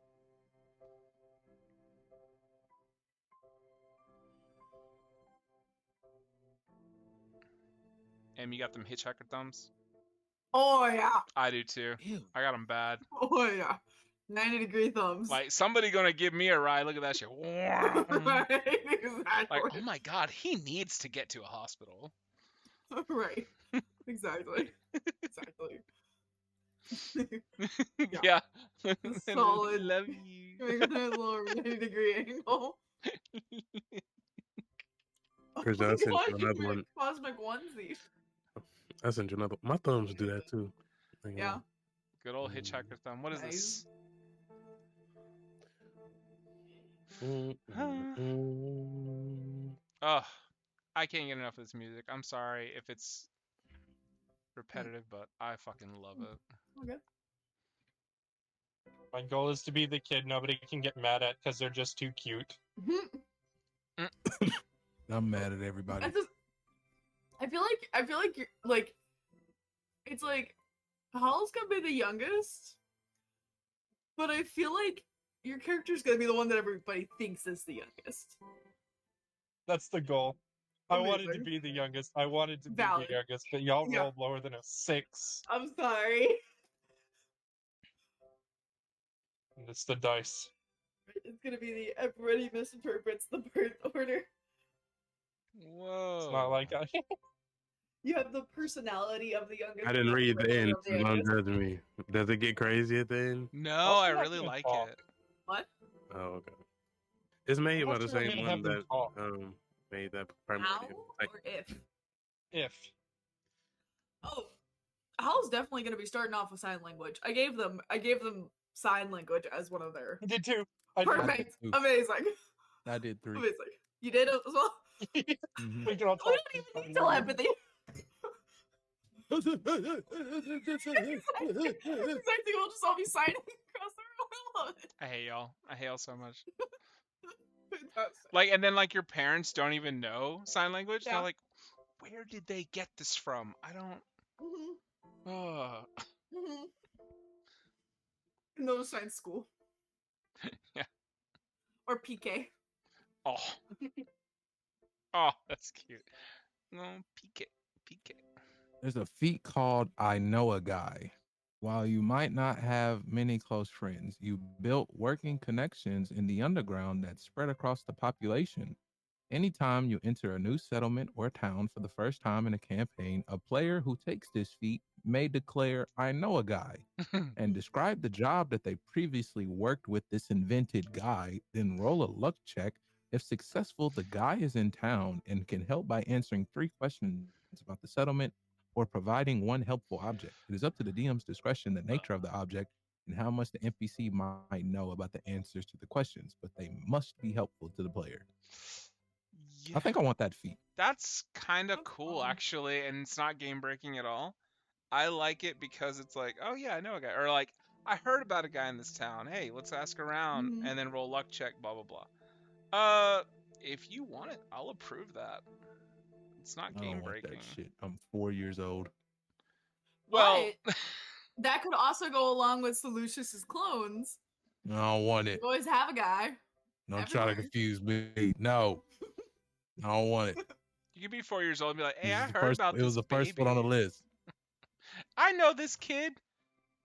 And you got them hitchhiker thumbs? Oh yeah. I do too. Ew. I got them bad. Oh yeah. 90-degree thumbs. Like somebody gonna give me a ride. Look at that shit. Right. Exactly. Like, oh my god, he needs to get to a hospital. Right. Exactly. Exactly. Yeah. Solid. Love you. Make a nice little 90-degree angle. Chris, Oh my I sent God, you another one. Cosmic onesie. I sent you another. My thumbs do that too. Hang Yeah. on. Good old hitchhiker thumb. What is this? Ugh. I can't get enough of this music. I'm sorry if it's repetitive, but I fucking love it. Okay. My goal is to be the kid nobody can get mad at because they're just too cute. I'm mad at everybody. I feel like you're like, it's like, Hall's gonna be the youngest, but I feel like your character's gonna be the one that everybody thinks is the youngest. That's the goal. I wanted to Amazing. be the youngest. I wanted to be Valid. the youngest, but y'all Yeah. rolled lower than a 6. I'm sorry. And it's the dice. It's gonna be the everybody misinterprets the birth order. Whoa. It's not like I. You have the personality of the youngest. I didn't and read the birth order end. of the So don't youngest. judge me. Does it get crazy at the end? No, Also, I not really gonna like talk. it. What? Oh, okay. It's made by the What's your same name? one Have them that talk. made that How primary. or if? If. Oh, Howl's definitely gonna be starting off with sign language. I gave them sign language as one of their. I did too. I did. Perfect. too. Amazing. I did 3. Amazing. You did it as well. Mhm. We can all We talk. don't even need telepathy. Exactly. We'll just all be signing across the room. I love it. I hate y'all. I hate y'all so much. Fantastic. Like, and then like your parents don't even know sign language. Yeah. They're like, where did they get this from? I don't. Mhm. Oh. Mhm. No sign school. Yeah. Or PK. Oh. Oh, that's cute. No, PK. PK. There's a feat called I Know a Guy. While you might not have many close friends, you built working connections in the underground that spread across the population. Anytime you enter a new settlement or town for the first time in a campaign, a player who takes this feat may declare, I know a guy, and describe the job that they previously worked with this invented guy, then roll a luck check. If successful, the guy is in town and can help by answering 3 questions about the settlement or providing 1 helpful object. It is up to the DM's discretion the nature of the object and how much the NPC might know about the answers to the questions, but they must be helpful to the player. Yeah, I think I want that feat. that's kind of That's cool fun. actually, and it's not game breaking at all. I like it because it's like, oh yeah, I know a guy, or like I heard about a guy in this town. Hey, let's ask around, Mhm. and then roll luck check, blah blah blah. If you want it, I'll approve that. It's not I game don't want breaking. that shit. I'm 4 years old. Well, But that could also go along with Solucius's clones. I don't want You it. always have a guy. Don't try to everywhere. confuse me. No, I don't want it. you could be 4 years old and be like, hey, This I is the heard first- about it this was the first one on the baby. list. I know this kid.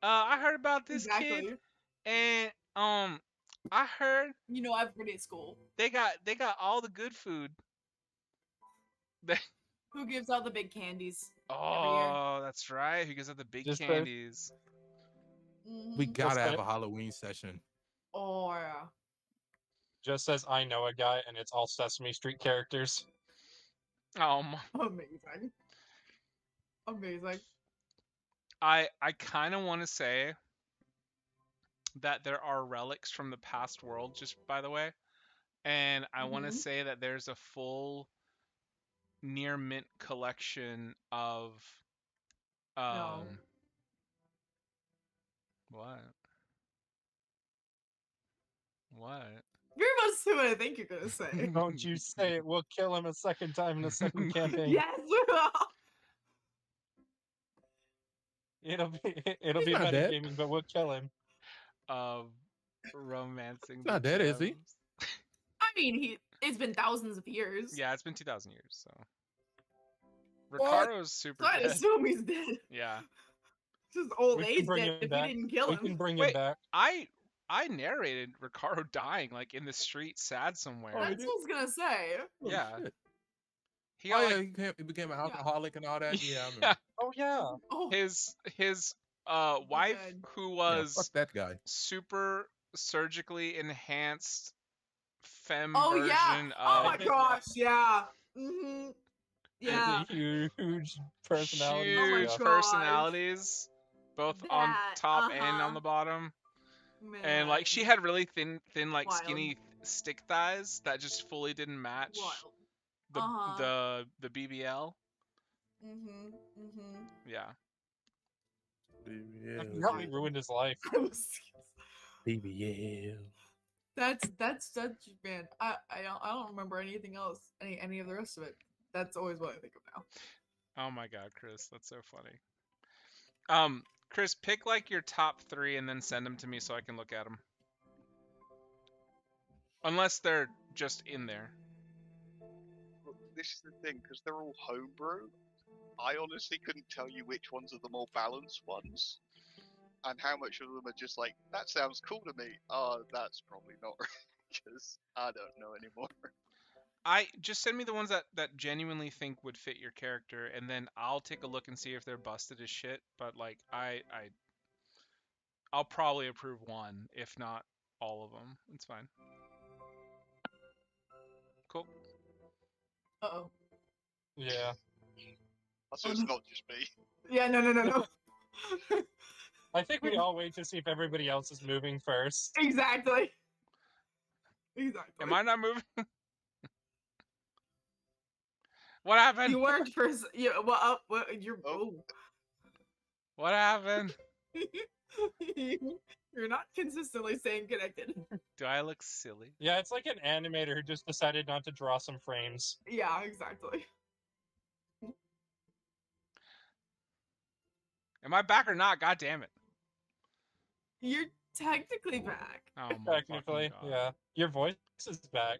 I heard about this Exactly. kid, and I heard You know everybody at school. they got all the good food. They, Who gives out the big candies? oh, that's right. Who gives out the big Just the- candies? We Mhm. gotta have it. a Halloween session. Oh yeah. Just says I know a guy, and it's all Sesame Street characters. Amazing. Amazing. I kind of want to say that there are relics from the past world, just by the way. And I want to Mhm. say that there's a full near mint collection of No. what? What? You're about to say what I think you're gonna say. Don't you say it. We'll kill him a second time in the second campaign. Yes, we will. It'll be He's not dead. metagaming, but we'll kill him. Romancing He's not the dead, is he? gems. I mean, it's been thousands of years. Yeah, it's been 2,000 years, so. What? Ricaro's super So I dead. assume he's dead. Yeah. Just old We can age bring dead him if back. we didn't kill We him. can bring Wait. him back. I narrated Ricaro dying like in the street, sad somewhere. Oh, That's what I was gonna say. Oh, Yeah. shit. He got, Oh, like, yeah, he became an alcoholic and all that. Yeah, I remember. yeah, Oh yeah. Oh, his Oh, wife, God. who Yeah, was fuck that guy. super surgically enhanced femme oh version yeah. Oh of my gosh, yeah. Mm-hmm. Yeah. The huge personality. Oh my huge gosh. personalities, both on That, top and on uh-huh. the bottom. Man. And like she had really thin like Wild. skinny stick thighs that just fully didn't match Wild. the Uh-huh. the BBL. Mm-hmm. Mm-hmm. Yeah. I forgot we ruined his life. BBL. That's man. I don't remember anything else. Any of the rest of it. That's always what I think of now. Oh my god, Chris, that's so funny. Chris, pick like your top 3 and then send them to me so I can look at them. Unless they're just in there. Well, this is the thing, because they're all homebrew. I honestly couldn't tell you which ones are the more balanced ones, and how much of them are just like, that sounds cool to me. That's probably not right, because I don't know anymore. I just send me the ones that genuinely think would fit your character, and then I'll take a look and see if they're busted as shit. But like I'll probably approve one, if not all of them. It's fine. Cool. Uh-oh. Yeah. So it's not just me. Yeah, no. I think we all wait to see if everybody else is moving first. Exactly. Exactly. Am I not moving? What happened? You weren't first. Yeah. Well, you're. Oh. Oh. What happened? You're not consistently staying connected. Do I look silly? Yeah, it's like an animator who just decided not to draw some frames. Yeah, exactly. Am I back or not? God damn it. You're technically back. Oh my Technically, fucking God. yeah. Your voice is back.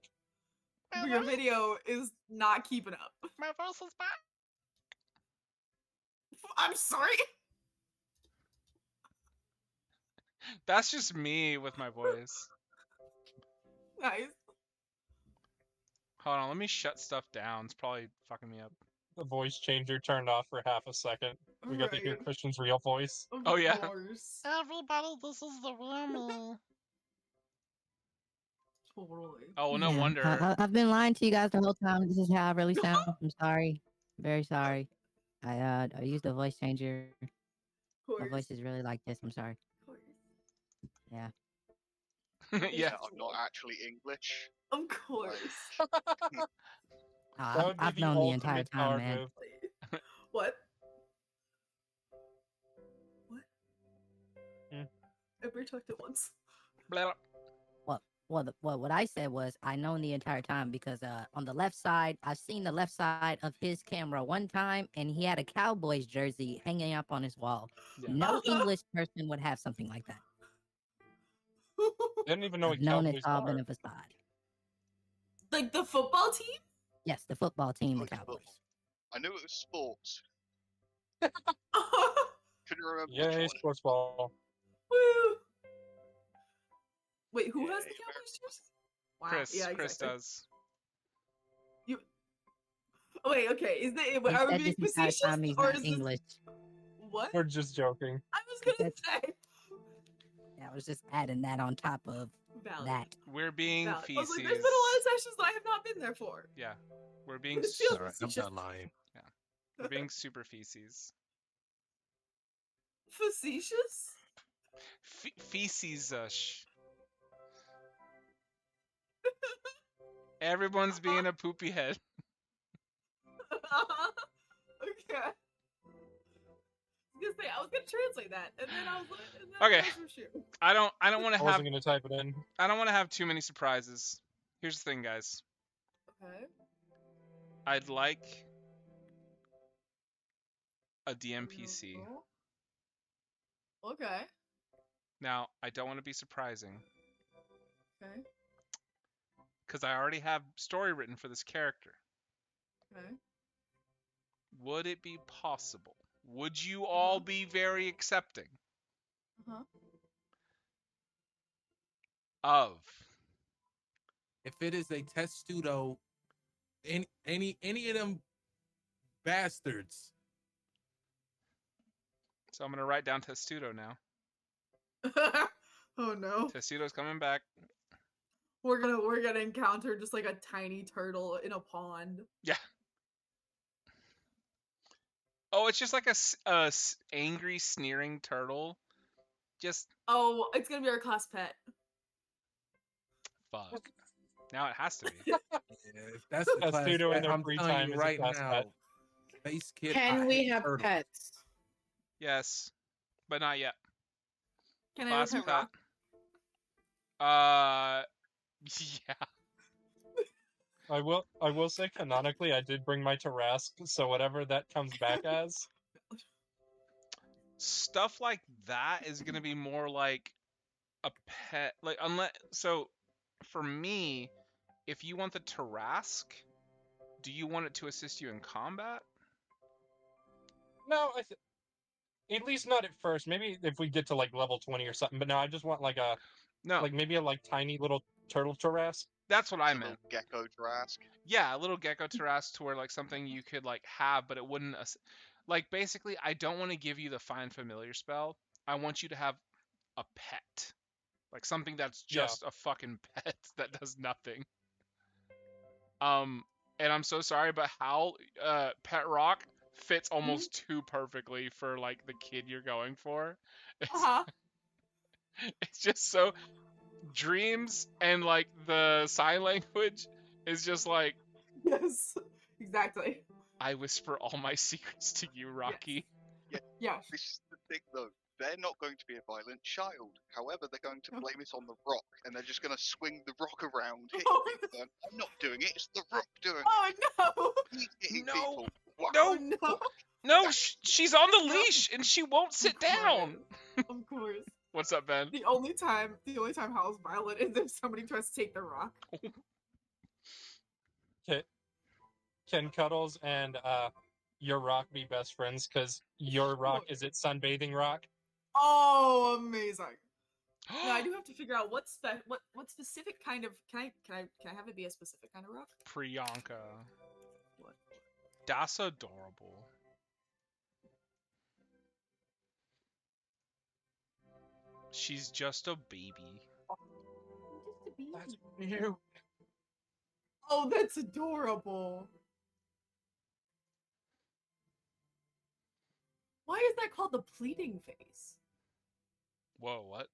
But your video is not keeping up. My voice is back. I'm sorry. That's just me with my voice. Nice. Hold on, let me shut stuff down. It's probably fucking me up. The voice changer turned off for half a second. We got to hear Right. Christian's real voice. Of Oh, yeah. course. Everybody, this is the real. Totally. Oh, well, no Yeah, wonder. I've been lying to you guys the whole time. This is how I really sound. I'm sorry. Very sorry. I used a voice changer. Of My course. voice is really like this. I'm sorry. Of course. Yeah. Yeah. I'm not actually English. Of course. That would be I've the known the ultimate entire power time, man. move. What? What? Hmm. I talked it once. Blah, blah. What I said was I known the entire time because on the left side, I've seen the left side of his camera one time, and he had a Cowboys jersey hanging up on his wall. Yeah. No English person would have something like that. They didn't even know I've what known Cowboys it's all are. been a facade. Like the football team? Yes, the football team, the Like Cowboys. football. I knew it was sports. Woo! Couldn't remember which Yay, one. sports ball. Wait, who has the Yay, Cowboys jersey? Wow. Chris, Yeah, Chris exactly. does. Oh, wait, okay. Is it? He Are we said being this entire facetious, time he's or not is this English. what? We're just joking. I was gonna say. Yeah, I was just adding that on top of Valid. that. We're being Valid. I feces. was like, there's been a lot of sessions that I have not been there for. Yeah. We're being It feels All right, I'm facetious. not lying. we're being super feces. Facetious? Feces. Everyone's being a poopy head. Okay. I was gonna translate that, and then I was like, Okay. that's for sure. I don't want to I have. wasn't gonna type it in. I don't want to have too many surprises. Here's the thing, guys. Okay. I'd like a DMPC. Okay. Now, I don't want to be surprising Okay. because I already have story written for this character. Okay. Would it be possible? Would you all be very accepting Uh-huh. of If it is a testudo, any of them bastards. So I'm gonna write down Testudo now. Oh no. Testudo's coming back. We're gonna encounter just like a tiny turtle in a pond. Yeah. Oh, it's just like a angry, sneering turtle. Just Oh, it's gonna be our class pet. fuck. Now it has to be. Yeah, if that's the class Testudo in pet, their I'm free telling time you is a right class now. pet. Face kid. Can we have turtles. pets? Yes, but not yet. Can I Class have pet. Rock? Yeah. I will say canonically I did bring my Tarask, so whatever that comes back as. Stuff like that is gonna be more like a pet, like unless. So, for me, if you want the Tarask, do you want it to assist you in combat? No, at least not at first. Maybe if we get to like level 20 or something. But no, I just want like a No, like maybe a like tiny little turtle Tarask. that's what I Little meant. gecko Drask. Yeah, a little gecko Tarask to where like something you could like have, but it wouldn't. Like basically, I don't want to give you the find familiar spell. I want you to have a pet, like something that's just a fucking pet that does nothing. And I'm so sorry, but how Pet Rock fits almost too perfectly for like the kid you're going for. Uh-huh. It's just so dreams and like the sign language is just like Yes. Exactly. I whisper all my secrets to you, Rocky. Yeah. This is the thing, though. They're not going to be a violent child. However, they're going to blame it on the rock, and they're just going to swing the rock around, hitting people. Going, I'm not doing it. It's the rock doing it. Oh no. He's hitting No. people. Wow. No, Oh no. no, she's on the leash and she won't sit down. Of course. What's up, Ben? The only time Hal's violent is if somebody tries to take the rock. Can Cuddles and your rock be best friends? Because your rock is it sunbathing rock? Oh, amazing. Now I do have to figure out what specific kind of can I have it be a specific kind of rock? Priyanka. What? That's adorable. She's just a baby. That's you. Oh, that's adorable. Why is that called the pleading face? Whoa, what?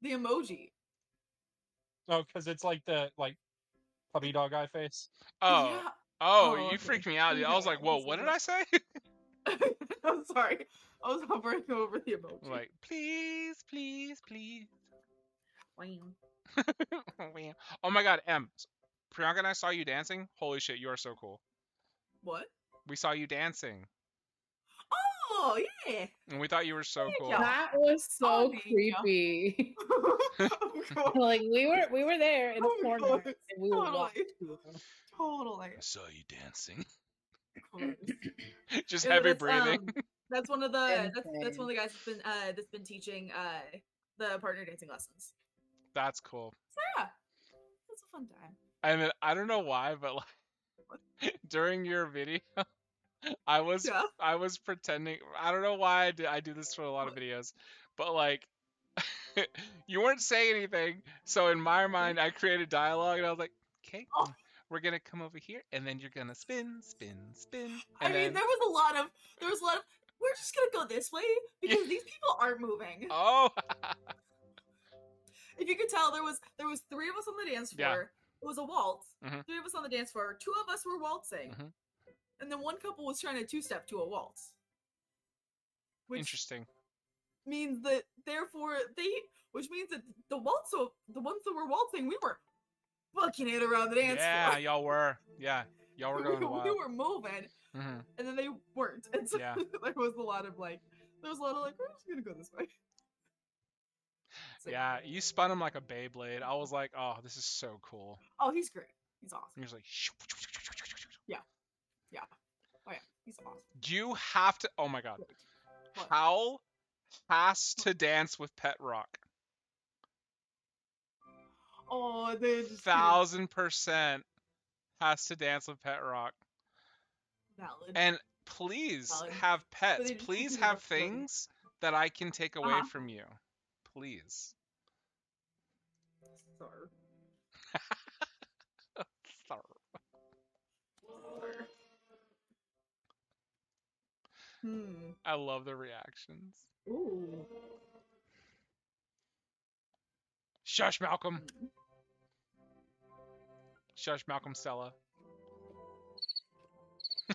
The emoji. Oh, because it's like the puppy dog eye face. Oh, Yeah. oh, Oh, you okay. freaked me out. Dude. I was like, whoa, what did I say? I'm sorry. I was hovering over the emoji. Like, please, please, please. Wow. Oh my God, M. Priyanka and I saw you dancing. Holy shit, you are so cool. What? We saw you dancing, Oh yeah. and we thought you were so cool. y'all. That was so Oh, thank you. creepy. Of course. Like we were there in a Of corner course. and we were Totally. watching. Totally. I saw you dancing. Of course. Just Yeah, heavy that's, breathing. That's one of the that's one Insane. of the guys that's been teaching the partner dancing lessons. That's cool. So yeah, it's a fun time. And then, I don't know why, but like during your video, I was pretending. I don't know why I do this for a lot of videos, but like you weren't saying anything. So in my mind, I created dialogue, and I was like, okay, Oh. we're gonna come over here, and then you're gonna spin, spin, spin, I and mean, then there was a lot of we're just gonna go this way because these people aren't moving. Oh. If you could tell, there was 3 of us on the dance floor. Yeah. It was a waltz. Mhm. 3 of us on the dance floor. 2 of us were waltzing, Mhm. and then one couple was trying to 2-step to a waltz. Which Interesting. means that therefore which means that the ones that were waltzing, we were bucking it around the dance Yeah, floor. y'all were. Yeah, y'all were going we wild. were moving, Mm-hmm. and then they weren't, and so Yeah. there was a lot of like, we're just gonna go this way. So, Yeah, you spun him like a Beyblade. I was like, oh, this is so cool. Oh, he's great. He's awesome. He was like, Yeah. Oh yeah, he's awesome. you have to. Oh my god, What? Howl has to dance with Pet Rock. Oh, they just 1000% has to dance with Pet Rock. valid. And please Valid. have pets. they just Please keep it have up to them. things that I can take away Uh-huh. from you. Please. Sorry. Sorry. I love the reactions. Ooh. Shush, Malcolm. Shush, Malcolm Stella.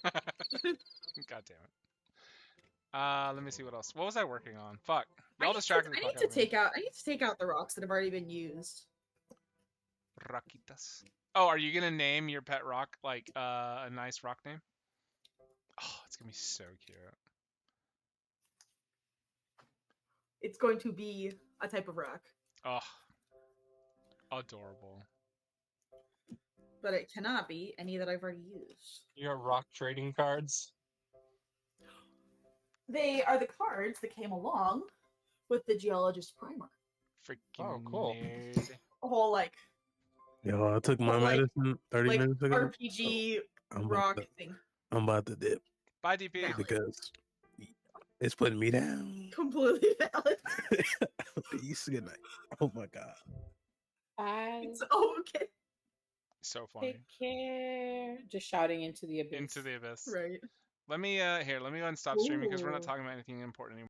God damn it. Let me see what else. What was I working on? Fuck. Y'all distracted the I fuck need to out of me. take out the rocks that have already been used. Rockitas. Oh, are you gonna name your pet rock like a nice rock name? Oh, it's gonna be so cute. It's going to be a type of rock, Oh, adorable. but it cannot be any that I've already used. You got rock trading cards. They are the cards that came along with the Geologist Primer. Freaking Oh, cool. nerd. A whole like Yo, I took my Well, like- medicine 30 like minutes ago. RPG I'm about rock to- thing. I'm about to dip Bye, DP. Valid. because it's putting me down. Completely valid. Peace. Good night. Oh my god. Bye. It's okay. So funny. Take care. Just shouting into the abyss. Into the abyss. Right. Let me here. Let me go and stop streaming because we're not Ooh. talking about anything important anymore.